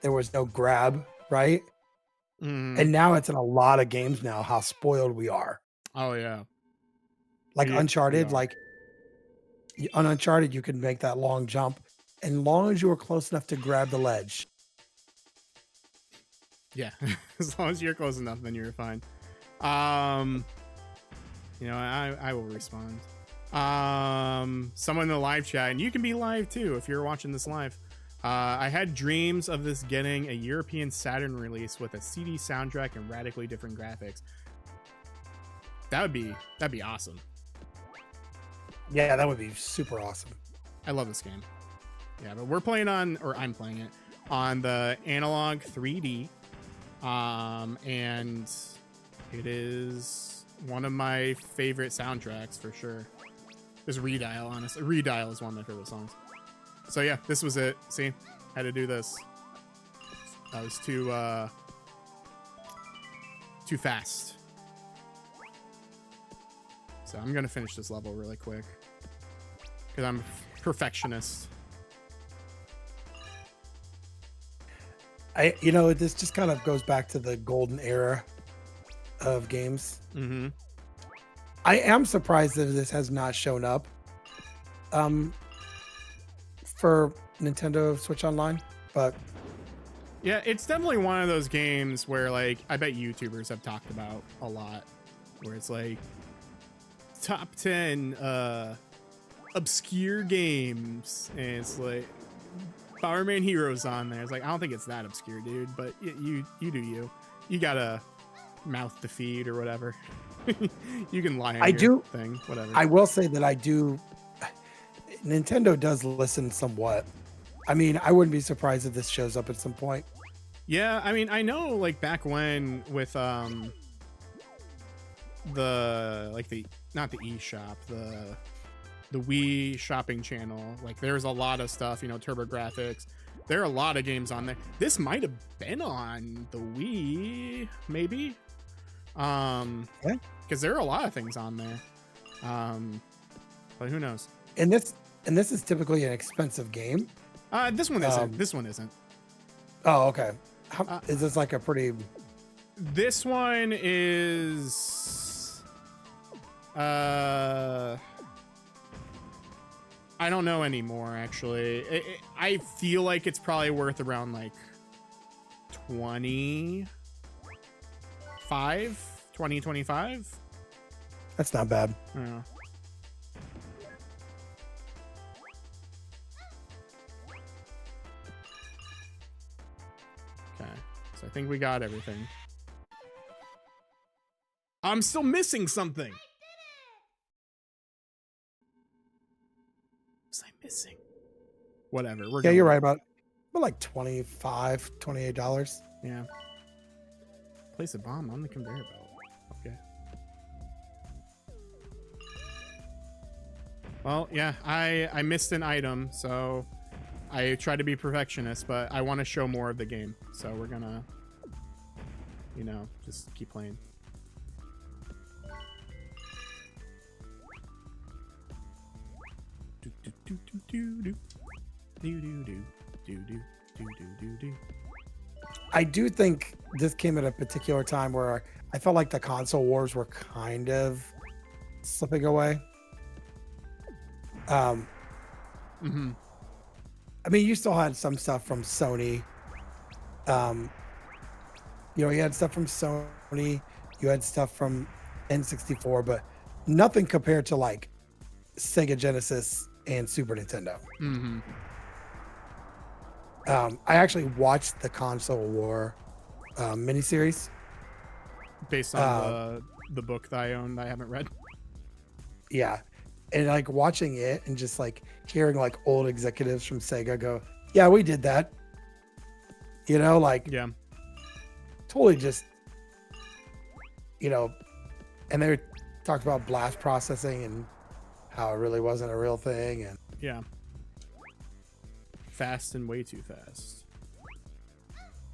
There was no grab, right? And now it's in a lot of games now, how spoiled we are. Oh, yeah. Like Uncharted, like on Uncharted, you can make that long jump, as long as you were close enough to grab the ledge. Yeah, as long as you're close enough, then you're fine. You know, I will respond. Someone in the live chat, and you can be live too if you're watching this live. I had dreams of this getting a European Saturn release with a CD soundtrack and radically different graphics. That'd be awesome. Yeah, that would be super awesome. I love this game. Yeah, but we're playing on, or I'm playing it on the Analogue 3D. And it is one of my favorite soundtracks for sure. There's Redial, honestly. Redial is one of my favorite songs. So yeah, this was it. See, had to do this. I was too fast. So I'm gonna finish this level really quick because I'm a perfectionist. You know, this just kind of goes back to the golden era of games. Mm-hmm. I am surprised that this has not shown up for Nintendo Switch Online, but yeah, it's definitely one of those games where, like, I bet YouTubers have talked about a lot, where it's like top 10 obscure games, and it's like Powerman Heroes on there. It's like, I don't think it's that obscure, dude, but you do you gotta mouth the feed or whatever. You can lie on your thing, whatever. I will say that I do. Nintendo does listen somewhat. I mean, I wouldn't be surprised if this shows up at some point. Yeah, I mean, I know, like, back when with not the eShop, the Wii shopping channel, like, there's a lot of stuff, you know, TurboGrafx. There are a lot of games on there. This might have been on the Wii, maybe. Because there are a lot of things on there. But who knows? And And this is typically an expensive game. This one isn't. This one isn't. Oh, okay. Is this like a pretty... This one is... I don't know anymore, actually. I feel like it's probably worth around like 25. That's not bad. Yeah. Okay, so I think we got everything. I'm still missing something. Was I missing? Whatever. Yeah, you're right about like $28. Yeah. Place a bomb on the conveyor belt. Okay. Well, yeah, I missed an item, so I try to be perfectionist, but I want to show more of the game. So we're gonna, you know, just keep playing. I do think this came at a particular time where I felt like the console wars were kind of slipping away. I mean, you still had some stuff from Sony. You know, you had stuff from Sony, you had stuff from N64, but nothing compared to like Sega Genesis and Super Nintendo. I actually watched the console war miniseries based on the book that I own that I haven't read. Yeah, and like watching it and just like hearing like old executives from Sega go, "Yeah, we did that." You know, like yeah, totally just, you know, and they talked about blast processing and how it really wasn't a real thing, and yeah. Fast and way too fast.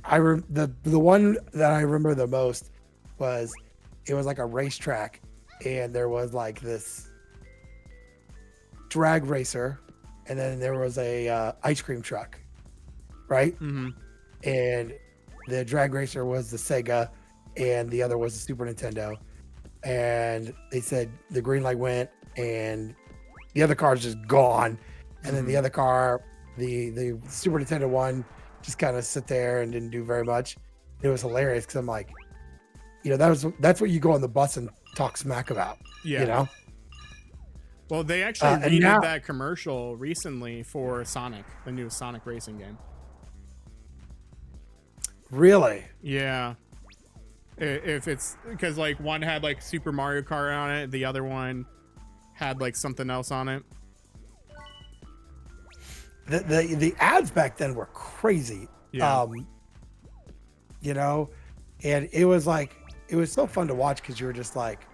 The one that I remember the most was it was like a racetrack, and there was like this drag racer, and then there was a ice cream truck, right? And the drag racer was the Sega, and the other was the Super Nintendo. And they said the green light went, and the other car's just gone, and then the other car. The Super Nintendo one just kind of sit there and didn't do very much. It was hilarious because I'm like, you know, that's what you go on the bus and talk smack about. Yeah. You know? Well, they actually redid that commercial recently for Sonic, the new Sonic racing game. Really? Yeah. If it's because like one had like Super Mario Kart on it, the other one had like something else on it. The ads back then were crazy. Yeah. You know, and it was like, it was so fun to watch because you were just like,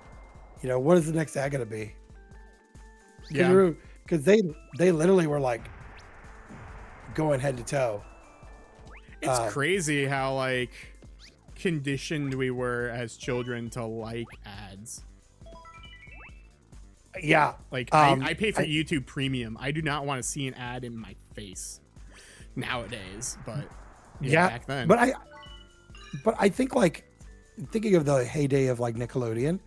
you know, what is the next ad gonna be? Yeah. Because they literally were like going head to toe. It's crazy how like conditioned we were as children to like ads. Yeah. Like I pay for YouTube Premium. I do not want to see an ad in my face nowadays, but yeah, back then. But I think like thinking of the heyday of like Nickelodeon,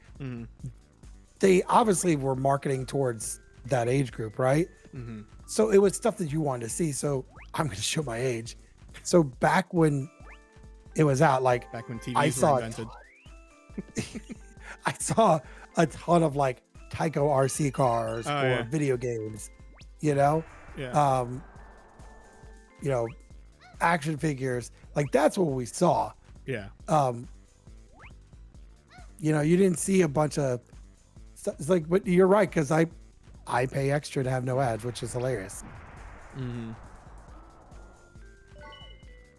they obviously were marketing towards that age group, right? So it was stuff that you wanted to see. So I'm going to show my age. So back when it was out, like back when TVs were invented, I saw a ton of like Tyco RC cars or video games, you know, you know, action figures. Like that's what we saw. Yeah. You know, you didn't see a bunch of stuff. It's like, but you're right, because I pay extra to have no ads, which is hilarious.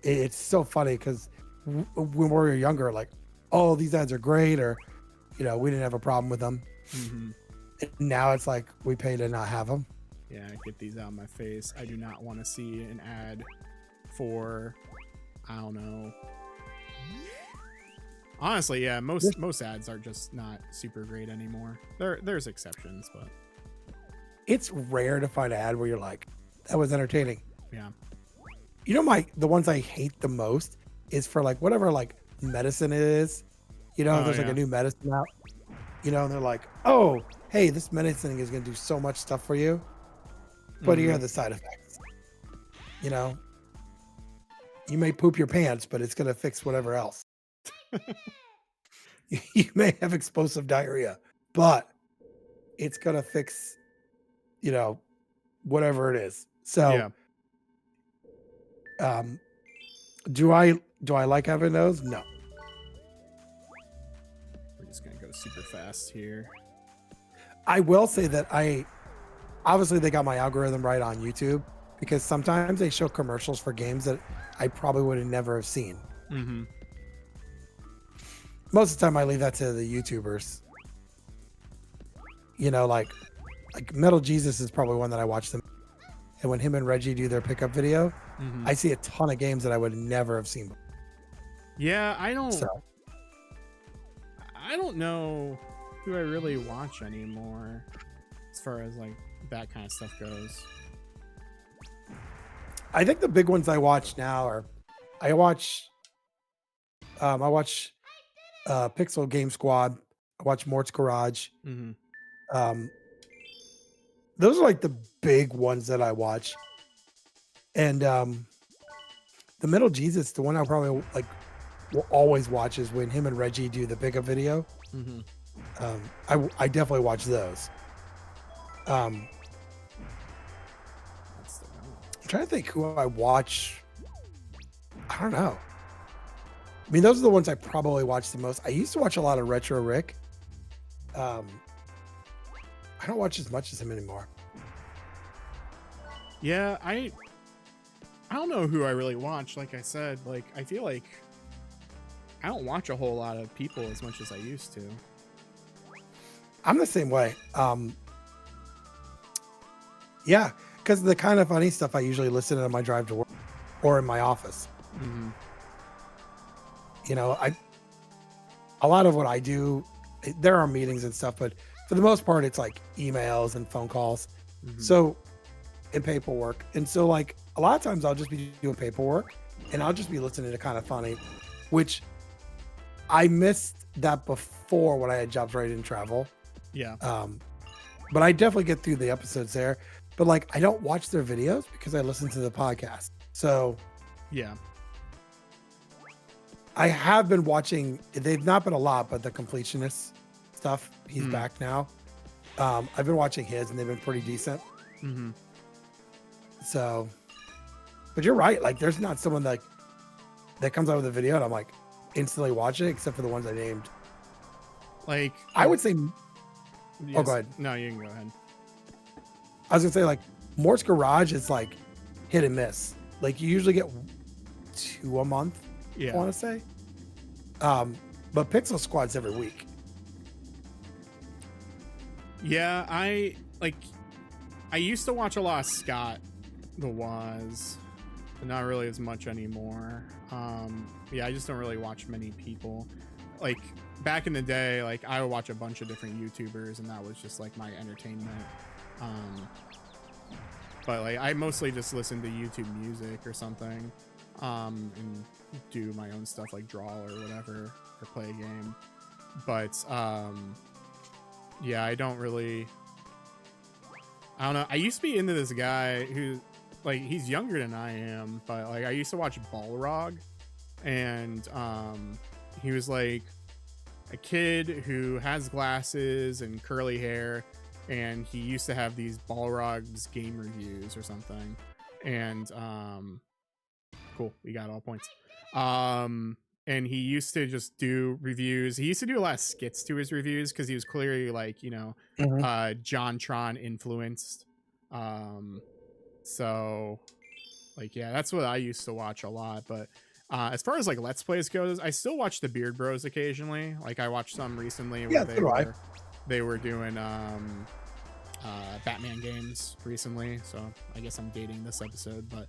It's so funny because when we were younger, like, oh, these ads are great, or you know, we didn't have a problem with them. Now it's like we pay to not have them. Yeah, get these out of my face. I do not want to see an ad for, I don't know. Honestly, yeah, most ads are just not super great anymore. There's exceptions, but it's rare to find an ad where you're like, that was entertaining. Yeah. You know, the ones I hate the most is for like whatever like medicine it is. You know, there's like a new medicine out. You know, and they're like, oh, hey, this medicine is going to do so much stuff for you, but here are the side effects. You know, you may poop your pants, but it's going to fix whatever else. You may have explosive diarrhea, but it's going to fix, you know, whatever it is. So, do I like having those? No. We're just going to go super fast here. I will say that obviously they got my algorithm right on YouTube, because sometimes they show commercials for games that I probably would have never have seen. Mm-hmm. Most of the time I leave that to the YouTubers. You know, like Metal Jesus is probably one that I watch them. And when him and Reggie do their pickup video, I see a ton of games that I would never have seen before. Yeah, I don't know who I really watch anymore as far as like that kind of stuff goes. I think the big ones I watch now are I watch Pixel Game Squad, I watch Mort's Garage. Those are like the big ones that I watch. And the Metal Jesus, the one I probably like will always watch is when him and Reggie do the pickup video. I definitely watch those. I'm trying to think who I watch. I don't know. I mean, those are the ones I probably watch the most. I used to watch a lot of Retro Rick. I don't watch as much as him anymore. Yeah, I don't know who I really watch. Like I said, like I feel like I don't watch a whole lot of people as much as I used to. I'm the same way. Yeah, because the kind of funny stuff I usually listen to on my drive to work or in my office. You know, a lot of what I do, there are meetings and stuff, but for the most part, it's like emails and phone calls. So, and paperwork. And so like a lot of times I'll just be doing paperwork and I'll just be listening to Kind of Funny, which I missed that before when I had jobs where I didn't travel. Yeah. But I definitely get through the episodes there. But like I don't watch their videos because I listen to the podcast. So yeah. I have been watching, they've not been a lot, but the completionist stuff, he's back now. I've been watching his and they've been pretty decent. So, but you're right. Like there's not someone that comes out with a video and I'm like instantly watch it, except for the ones I named. Like I would say, yes. Oh, go ahead. No, you can go ahead. I was gonna say like Mort's Garage is like hit and miss. Like you usually get 2 a month. Yeah. I want to say. But Pixel Squad's every week. Yeah, I used to watch a lot of Scott the Woz, but not really as much anymore. Yeah, I just don't really watch many people. Like back in the day, like I would watch a bunch of different YouTubers and that was just like my entertainment. But like I mostly just listen to YouTube music or something, and do my own stuff like draw or whatever or play a game. But yeah, I don't know. I used to be into this guy who like he's younger than I am, but like I used to watch Balrog, and he was like a kid who has glasses and curly hair, and he used to have these Balrog's game reviews or something. And cool, we got all points. And he used to just do reviews. He used to do a lot of skits to his reviews because he was clearly like, you know, JonTron influenced. So like, yeah, that's what I used to watch a lot. But as far as like Let's Plays goes, I still watch the Beard Bros occasionally. Like I watched some recently where they were doing Batman games recently. So I guess I'm dating this episode, but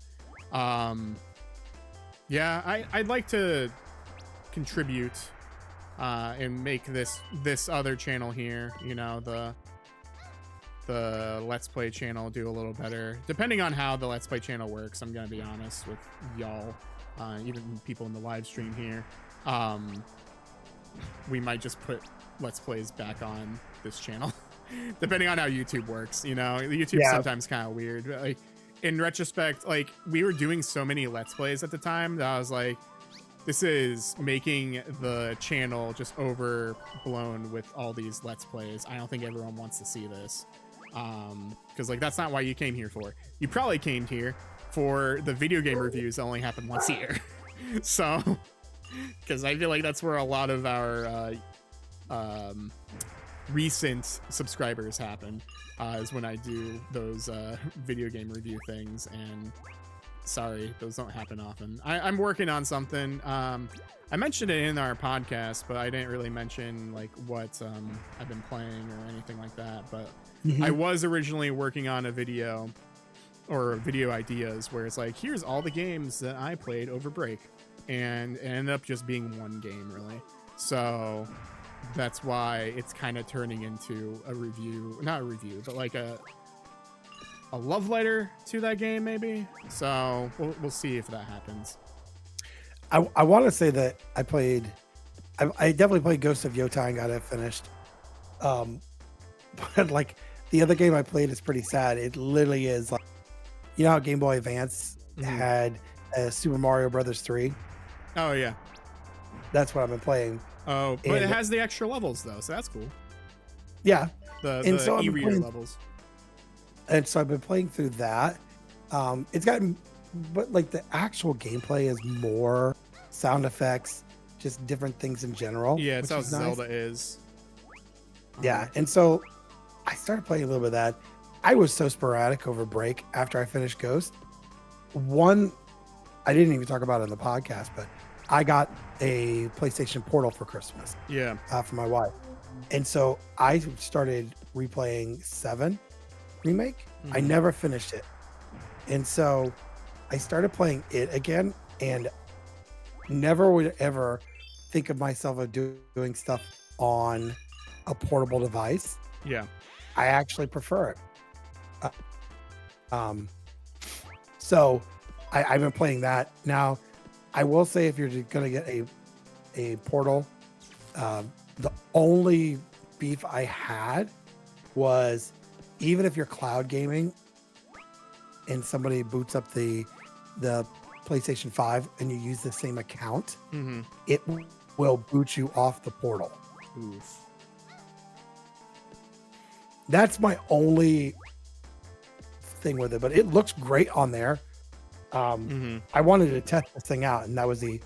yeah, I'd like to contribute and make this other channel here, you know, the Let's Play channel do a little better. Depending on how the Let's Play channel works, I'm gonna be honest with y'all, even people in the live stream here. We might just put Let's Plays back on this channel, depending on how YouTube works. You know, YouTube's sometimes kind of weird. But, like, in retrospect, like, we were doing so many Let's Plays at the time that I was like, this is making the channel just overblown with all these Let's Plays. I don't think everyone wants to see this. Because, like, that's not why you came here for. You probably came here for the video game reviews that only happen once a year. So, because I feel like that's where a lot of our recent subscribers happen, is when I do those video game review things. And sorry, those don't happen often. I'm working on something. I mentioned it in our podcast, but I didn't really mention like what I've been playing or anything like that. But I was originally working on a video or video ideas where it's like, here's all the games that I played over break, and it ended up just being one game really. So that's why it's kind of turning into a review, not a review, but like a love letter to that game maybe. So we'll see if that happens. I want to say that I definitely played Ghost of Yotai and got it finished. But like the other game I played is pretty sad. It literally is like, you know how Game Boy Advance had Super Mario Brothers 3? Oh yeah. That's what I've been playing. Oh, but it has the extra levels though, so that's cool. Yeah. The so e-reader levels. And so I've been playing through that. It's gotten, but like the actual gameplay is more sound effects, just different things in general. Yeah, it's how Zelda is. Yeah, and so I started playing a little bit of that. I was so sporadic over break after I finished Ghost. One, I didn't even talk about it in the podcast, but I got a PlayStation Portal for Christmas. Yeah. For my wife. And so I started replaying 7 Remake. I never finished it. And so I started playing it again and never would ever think of myself of doing stuff on a portable device. Yeah. I actually prefer it. So I've been playing that. Now, I will say if you're going to get a Portal, the only beef I had was even if you're cloud gaming and somebody boots up the PlayStation 5 and you use the same account, it will boot you off the Portal. Oof. That's my only thing with it, but it looks great on there. I wanted to test this thing out, and that was the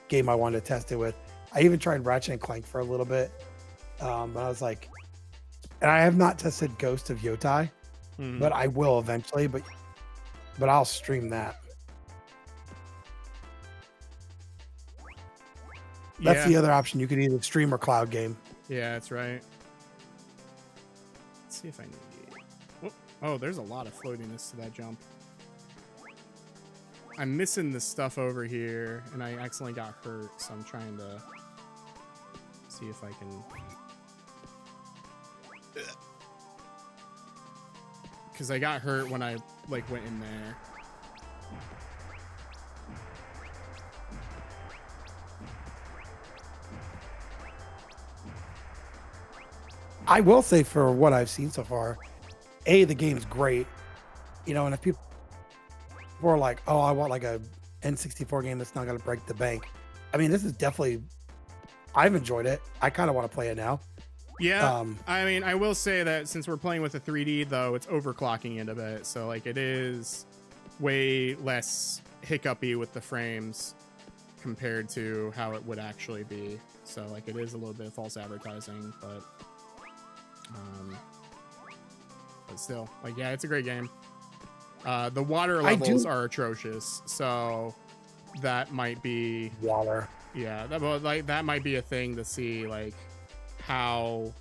game I wanted to test it with. I even tried Ratchet and Clank for a little bit, but I was like, and I have not tested Ghost of Yotai, but I will eventually. But I'll stream that. That's the other option. You could either stream or cloud game. Yeah, that's right. Let's see if I need. Oh, there's a lot of floatiness to that jump. I'm missing this stuff over here, and I accidentally got hurt, so I'm trying to see if I can. Because I got hurt when I like went in there. I will say for what I've seen so far, the game's great. You know, and if people are like, oh, I want like a N64 game that's not going to break the bank. I mean, this is definitely, I've enjoyed it. I kind of want to play it now. Yeah, I mean, I will say that since we're playing with a 3D, though, it's overclocking it a bit. So, like, it is way less hiccupy with the frames compared to how it would actually be. So, like, it is a little bit of false advertising, but still, like, yeah, it's a great game. The water levels are atrocious, so that might be water. Yeah, that might be a thing to see, like, how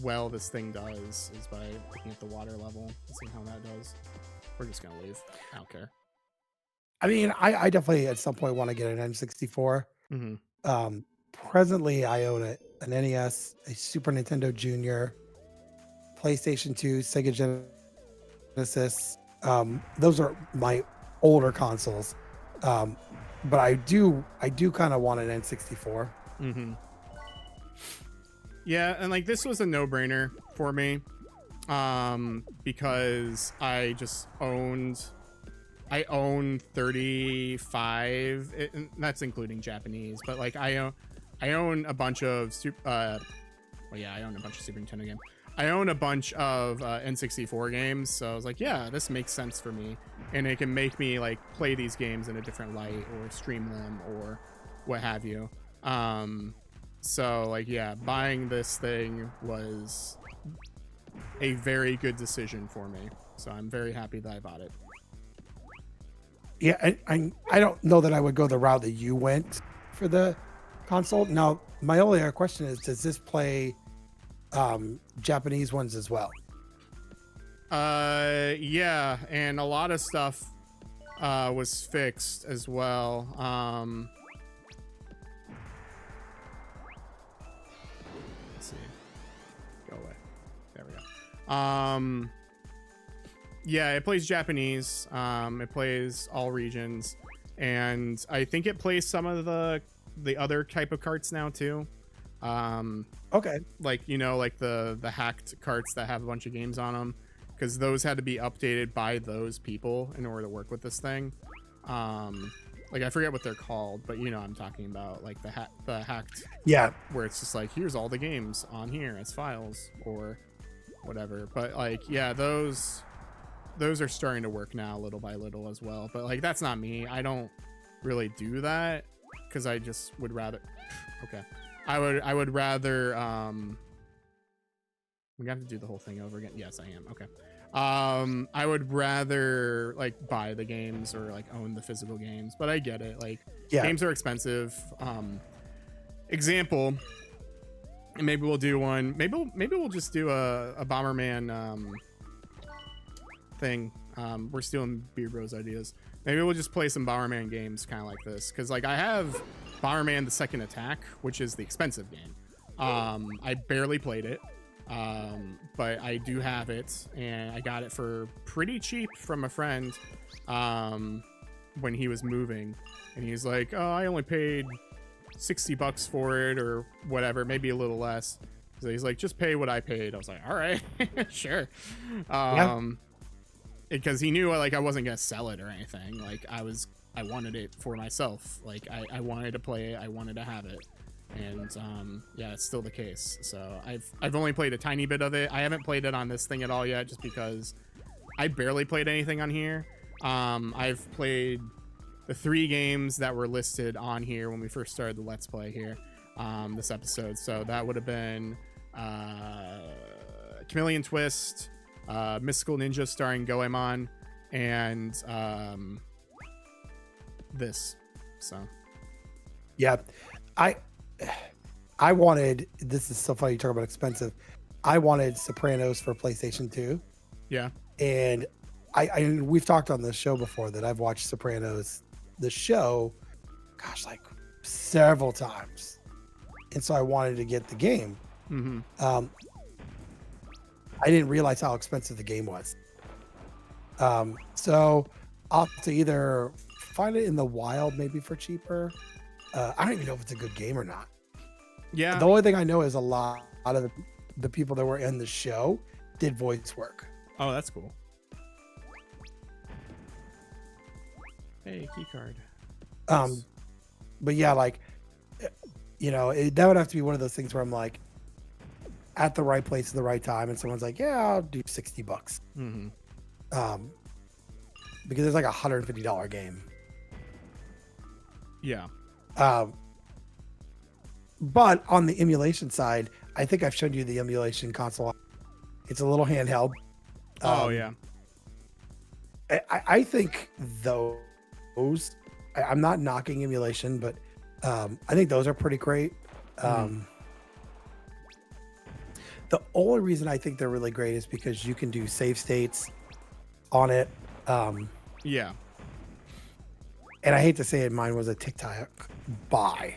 well this thing does is by looking at the water level and seeing how that does. We're just gonna leave. I don't care. I mean, I definitely at some point want to get an N64. Presently, I own an NES, a Super Nintendo Junior, PlayStation 2, Sega Genesis. Those are my older consoles. But I do kind of want an N64. Mm-hmm. Yeah, and like this was a no-brainer for me, because I own 35, and that's including Japanese, but like I own a bunch of I own a bunch of Super Nintendo games. I own a bunch of N64 games, so I was like, yeah, this makes sense for me, and it can make me like play these games in a different light or stream them or what have you. So like, yeah, buying this thing was a very good decision for me, so I'm very happy that I bought it. Yeah, I don't know that I would go the route that you went for the console. Now, my only other question is, does this play Japanese ones as well? Yeah, and a lot of stuff was fixed as well. Let's see. Go away. There we go. Yeah, it plays Japanese. It plays all regions, and I think it plays some of the other type of carts now too. Okay. Like, you know, like the hacked carts that have a bunch of games on them, because those had to be updated by those people in order to work with this thing. Like I forget what they're called, but you know what I'm talking about, like the hacked. Yeah. Where it's just like, here's all the games on here as files or whatever. But like, yeah, those are starting to work now little by little as well. But like, that's not me. I don't really do that because I just would rather. Okay. I would rather we have to do the whole thing over again. Yes, I am. Okay. I would rather like buy the games or like own the physical games, but I get it. Like, yeah, games are expensive. Example, and maybe we'll do one. Maybe we'll just do a Bomberman thing. We're stealing Beer Bros ideas. Maybe we'll just play some Bomberman games kind of like this, because like I have Bomberman: The Second Attack, which is the expensive game. I barely played it, but I do have it, and I got it for pretty cheap from a friend when he was moving, and he's like, oh, I only paid $60 for it or whatever, maybe a little less. So he's like, just pay what I paid. I was like, all right, sure. Because he knew like I wasn't gonna sell it or anything. Like I wanted it for myself. Like I wanted to play it, I wanted to have it, and yeah, it's still the case. So I've only played a tiny bit of it. I haven't played it on this thing at all yet, just because I barely played anything on here. I've played the 3 games that were listed on here when we first started the Let's Play here, this episode. So that would have been Chameleon Twist, Mystical Ninja starring Goemon, and this. So yeah, I wanted, this is so funny you talk about expensive, I wanted Sopranos for PlayStation 2. Yeah, and I we've talked on this show before that I've watched Sopranos, the show, gosh, like several times, and so I wanted to get the game. I didn't realize how expensive the game was. So I'll have to either find it in the wild, maybe for cheaper. I don't even know if it's a good game or not. Yeah. The only thing I know is a lot of the people that were in the show did voice work. Oh, that's cool. Hey, key card. But yeah, like, you know, that would have to be one of those things where I'm like, at the right place at the right time, and someone's like, yeah, I'll do $60. Because it's like $150 game. Yeah. But on the emulation side, I think I've shown you the emulation console. It's a little handheld. Oh yeah. I think those, I'm not knocking emulation, but I think those are pretty great. The only reason I think they're really great is because you can do save states on it. Yeah. And I hate to say it, mine was a TikTok buy.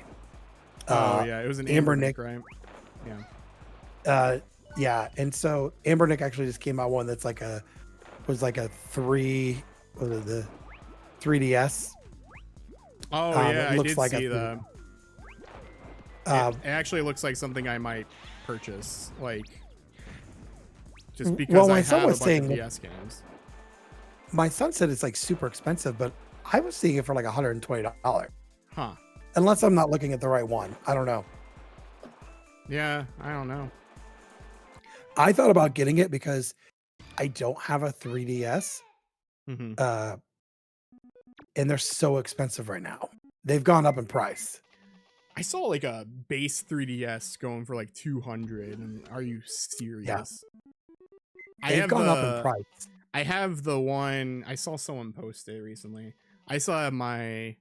Oh yeah, it was an Amber Nick, right? Yeah. Yeah, and so Ambernick actually just came out one that's like a 3DS. Oh yeah, It I looks did like a see that. It um, actually looks like something I might purchase, like just well, because I my son have a was bunch of saying, DS games. my son said it's like super expensive, but I was seeing it for like $120. Huh. Unless I'm not looking at the right one. I don't know. Yeah, I don't know. I thought about getting it because I don't have a 3DS. Mm-hmm. And they're so expensive right now. They've gone up in price. I saw like a base 3DS going for like 200, and are you Yeah, serious? they've gone up in price. I have the one. I saw someone post it recently. I still have my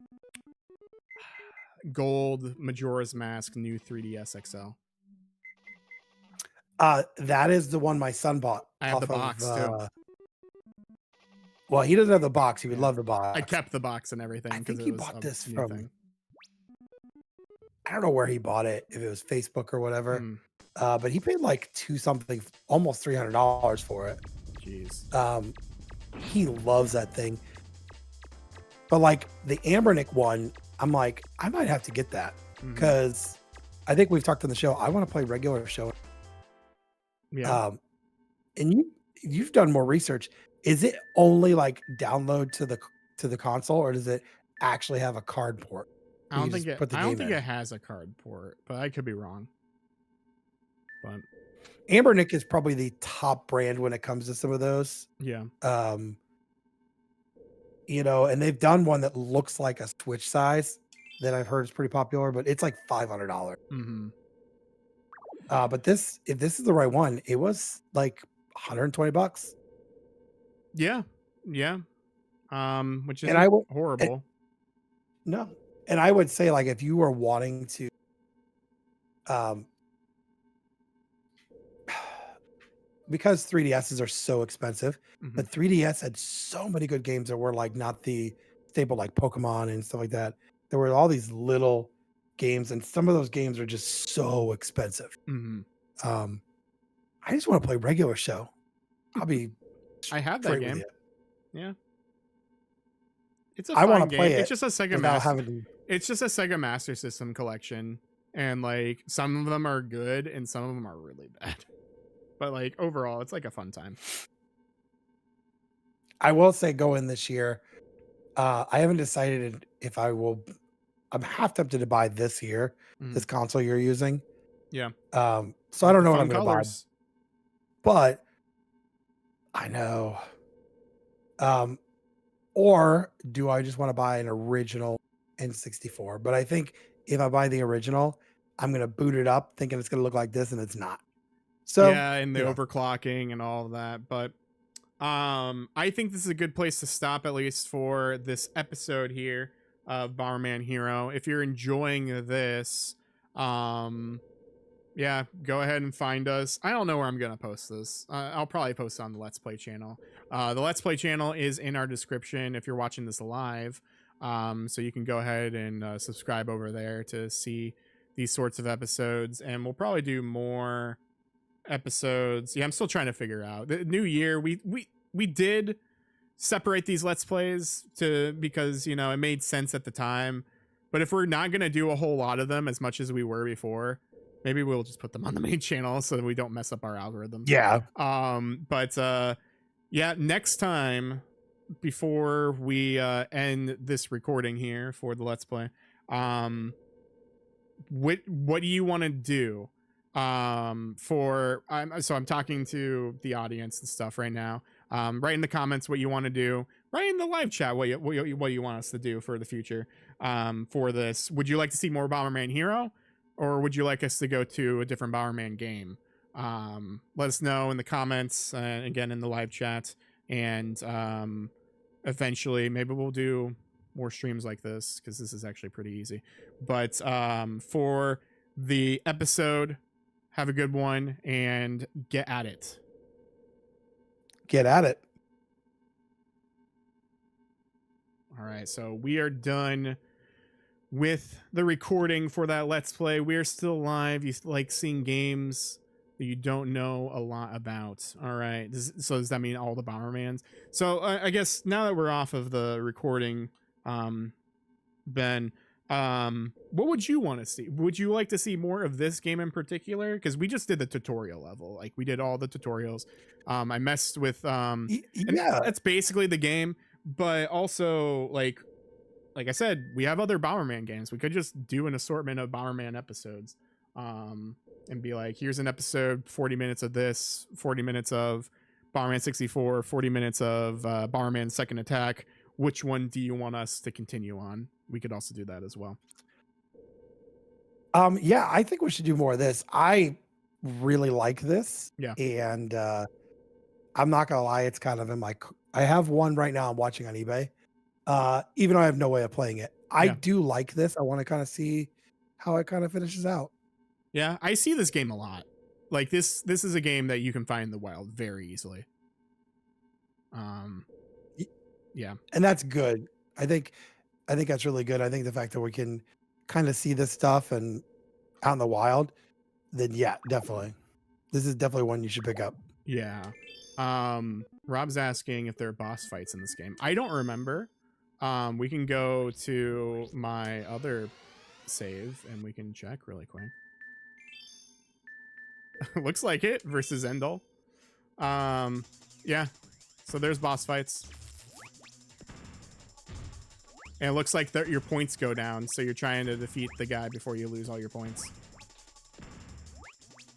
gold Majora's Mask new 3DS XL. That is the one my son bought I have the off of. box too. Well, he doesn't have the box. He would Yeah, love the I box. kept the box and everything I because think it he was bought a this new from. thing. I don't know where he bought it. If it was Facebook or whatever. Hmm. But he paid like two something, almost $300 for it. Jeez. He loves that thing. But like the Ambernick one, I'm like, I might have to get that because I think we've talked on the show. I want to play regular show. Yeah. And you've done more research. Is it only like download to the console, or does it actually have a card port? I You don't can think just it. put the I don't game think in. it has a card port, but I could be wrong. But Ambernick is probably the top brand when it comes to some of those. yeah. And they've done one that looks like a Switch size that I've heard is pretty popular, but it's like $500. Mm-hmm. But if this is the right one, it was like $120. Yeah. Yeah. Which And I isn't will horrible. no, and I would say like if you were wanting to, um, because 3DSs are so expensive, Mm-hmm. but 3DS had so many good games that were like not the staple like Pokemon and stuff like that. There were all these little games, and some of those games are just so expensive. Mm-hmm. I just want to play regular show. I'll be I have that straight with game. you. Yeah. It's a I want fine to play game. it It's just a Sega without Master. having to. It's just a Sega Master System collection, and like some of them are good and some of them are really bad. But like overall, it's like a fun time. I will say go in this year. I haven't decided if I will. I'm half tempted to buy this year, this console you're using. Yeah. So I don't know what I'm going to buy, Colors. but I know. Or do I just want to buy an original N64? But I think if I buy the original, I'm going to boot it up thinking it's going to look like this, and it's not. So Yeah, and the overclocking and all of that. But I think this is a good place to stop, at least for this episode here of Bomberman Hero. If you're enjoying this, yeah, go ahead and find us. I don't know where I'm gonna post this. I'll probably post it on the Let's Play channel. The Let's Play channel is in our description if you're watching this live. So you can go ahead and subscribe over there to see these sorts of episodes, and we'll probably do more episodes. Yeah, I'm still trying to figure out the new year. We did separate these Let's Plays because it made sense at the time. But if we're not gonna do a whole lot of them as much as we were before, maybe we'll just put them on the main channel so that we don't mess up our algorithms. Yeah. Yeah, next time, before we end this recording here for the Let's Play, what do you want to do? I'm talking to the audience and stuff right now. Write in the comments what you want to do. Write in the live chat what you want us to do for the future. For this, would you like to see more Bomberman Hero, or would you like us to go to a different Bomberman game? Let us know in the comments, again in the live chat, and eventually maybe we'll do more streams like this because this is actually pretty easy. But for the episode, have a good one and get at it. Get at it. All right, so we are done with the recording for that Let's Play. We're still live. You like seeing games that you don't know a lot about. All right. So does that mean all the Bombermans? So I guess now that we're off of the recording, Ben, what would you want to see? Would you like to see more of this game in particular? Because we just did the tutorial level. Like we did all the tutorials. I messed with and Yeah. that's basically the game. But also like I said, we have other Bomberman games. We could just do an assortment of Bomberman episodes. And be like, here's an episode, 40 minutes of this, 40 minutes of Bomberman 64, 40 minutes of Bomberman Second Attack. Which one do you want us to continue on? We could also do that as well. Yeah, I think we should do more of this. I really like this. Yeah. And I'm not gonna lie, it's kind of in my I have one right now I'm watching on eBay. Even though I have no way of playing it. I do like this. I want to kind of see how it kind of finishes out. Yeah, I see this game a lot. Like this is a game that you can find in the wild very easily. Yeah. And that's good. I think that's really good. I think the fact that we can kind of see this stuff and out in the wild, then yeah, definitely. This is definitely one you should pick up. Yeah. Rob's asking if there are boss fights in this game. I don't remember. We can go to my other save and we can check really quick. Looks like it versus Endel. Yeah. So there's boss fights. And it looks like your points go down, so you're trying to defeat the guy before you lose all your points.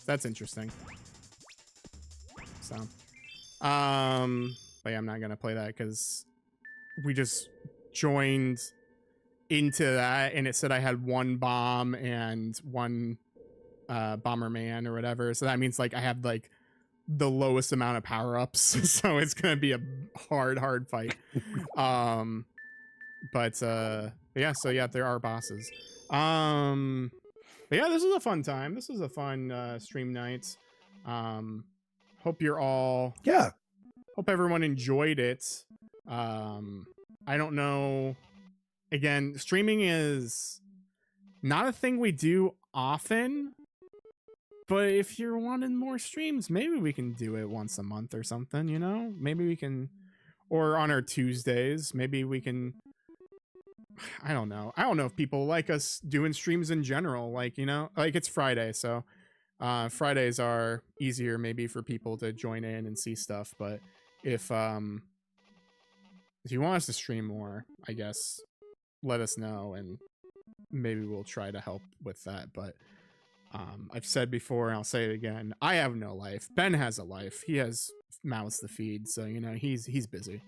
That's interesting. So, but yeah, I'm not gonna play that because we just joined into that, and it said I had one bomb and one Bomberman or whatever. So that means like I have like the lowest amount of power-ups, so it's gonna be a hard fight. But yeah, so yeah, there are bosses. But yeah, this was a fun time. This was a fun stream night. Hope you're all hope everyone enjoyed it. I don't know. Again, streaming is not a thing we do often. But if you're wanting more streams, maybe we can do it once a month or something, you know? Maybe we can, or on our Tuesdays, maybe we can, I don't know. I don't know if people like us doing streams in general. Like, you know, like it's Friday. So Fridays are easier maybe for people to join in and see stuff. But if you want us to stream more, I guess, let us know and maybe we'll try to help with that. But I've said before, and I'll say it again, I have no life. Ben has a life. He has mouths to feed, so you know he's busy.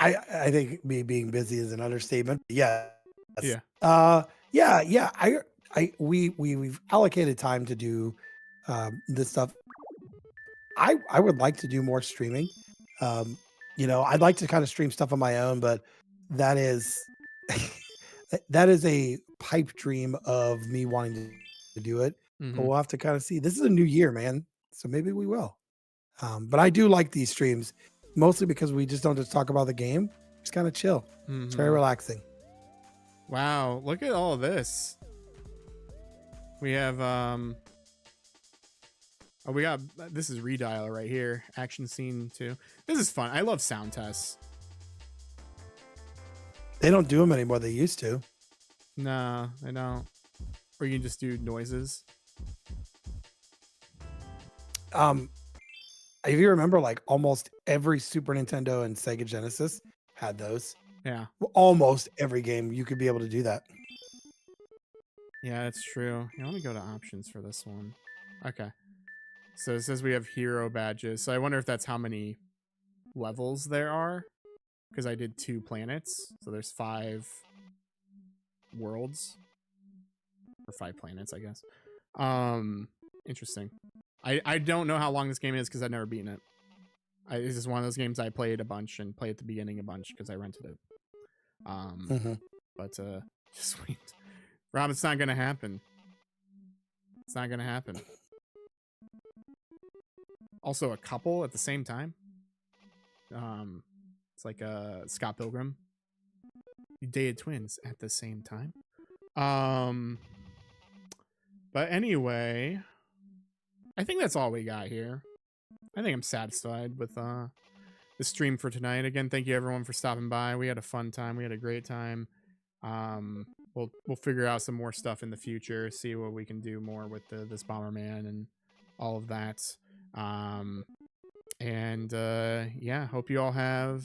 I think me being busy is an understatement. Yeah. Yeah. Yeah. We've allocated time to do this stuff. I would like to do more streaming. You know, I'd like to kind of stream stuff on my own, but that is that is a pipe dream of me wanting to do it. But we'll have to kind of see. This is a new year, man. So maybe we will. But I do like these streams, mostly because we just don't just talk about the game. It's kind of chill. It's very relaxing. Wow, look at all of this. We have oh, we got this is Redial right here. Action scene 2. This is fun. I love sound tests. They don't do them anymore. They used to. No, they don't. Or you can just do noises. If you remember, like almost every Super Nintendo and Sega Genesis had those. Yeah. Almost every game you could be able to do that. Yeah, that's true. Yeah, let me go to options for this one. Okay. So it says we have hero badges. So I wonder if that's how many levels there are. Because I did 2 planets. So there's 5 worlds. Or 5 planets, I guess. Interesting. I don't know how long this game is because I've never beaten it. This is one of those games I played a bunch and played at the beginning a bunch because I rented it. But sweet. Rob, it's not gonna happen. It's not gonna happen. Also a couple at the same time. It's like Scott Pilgrim. You dated twins at the same time. But anyway, I think that's all we got here. I think I'm satisfied with the stream for tonight. Again, thank you everyone for stopping by. We had a fun time. We had a great time. We'll figure out some more stuff in the future, see what we can do more with this Bomberman and all of that. Yeah, hope you all have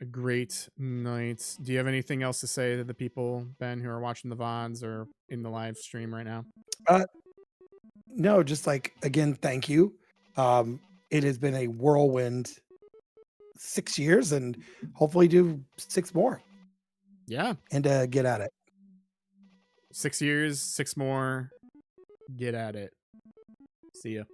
a great night. Do you have anything else to say to the people, Ben, who are watching the VODs or in the live stream right now? No, just like, again, thank you. It has been a whirlwind 6 years, and hopefully do 6 more. Yeah. And get at it. 6 years, 6 more. Get at it. See ya.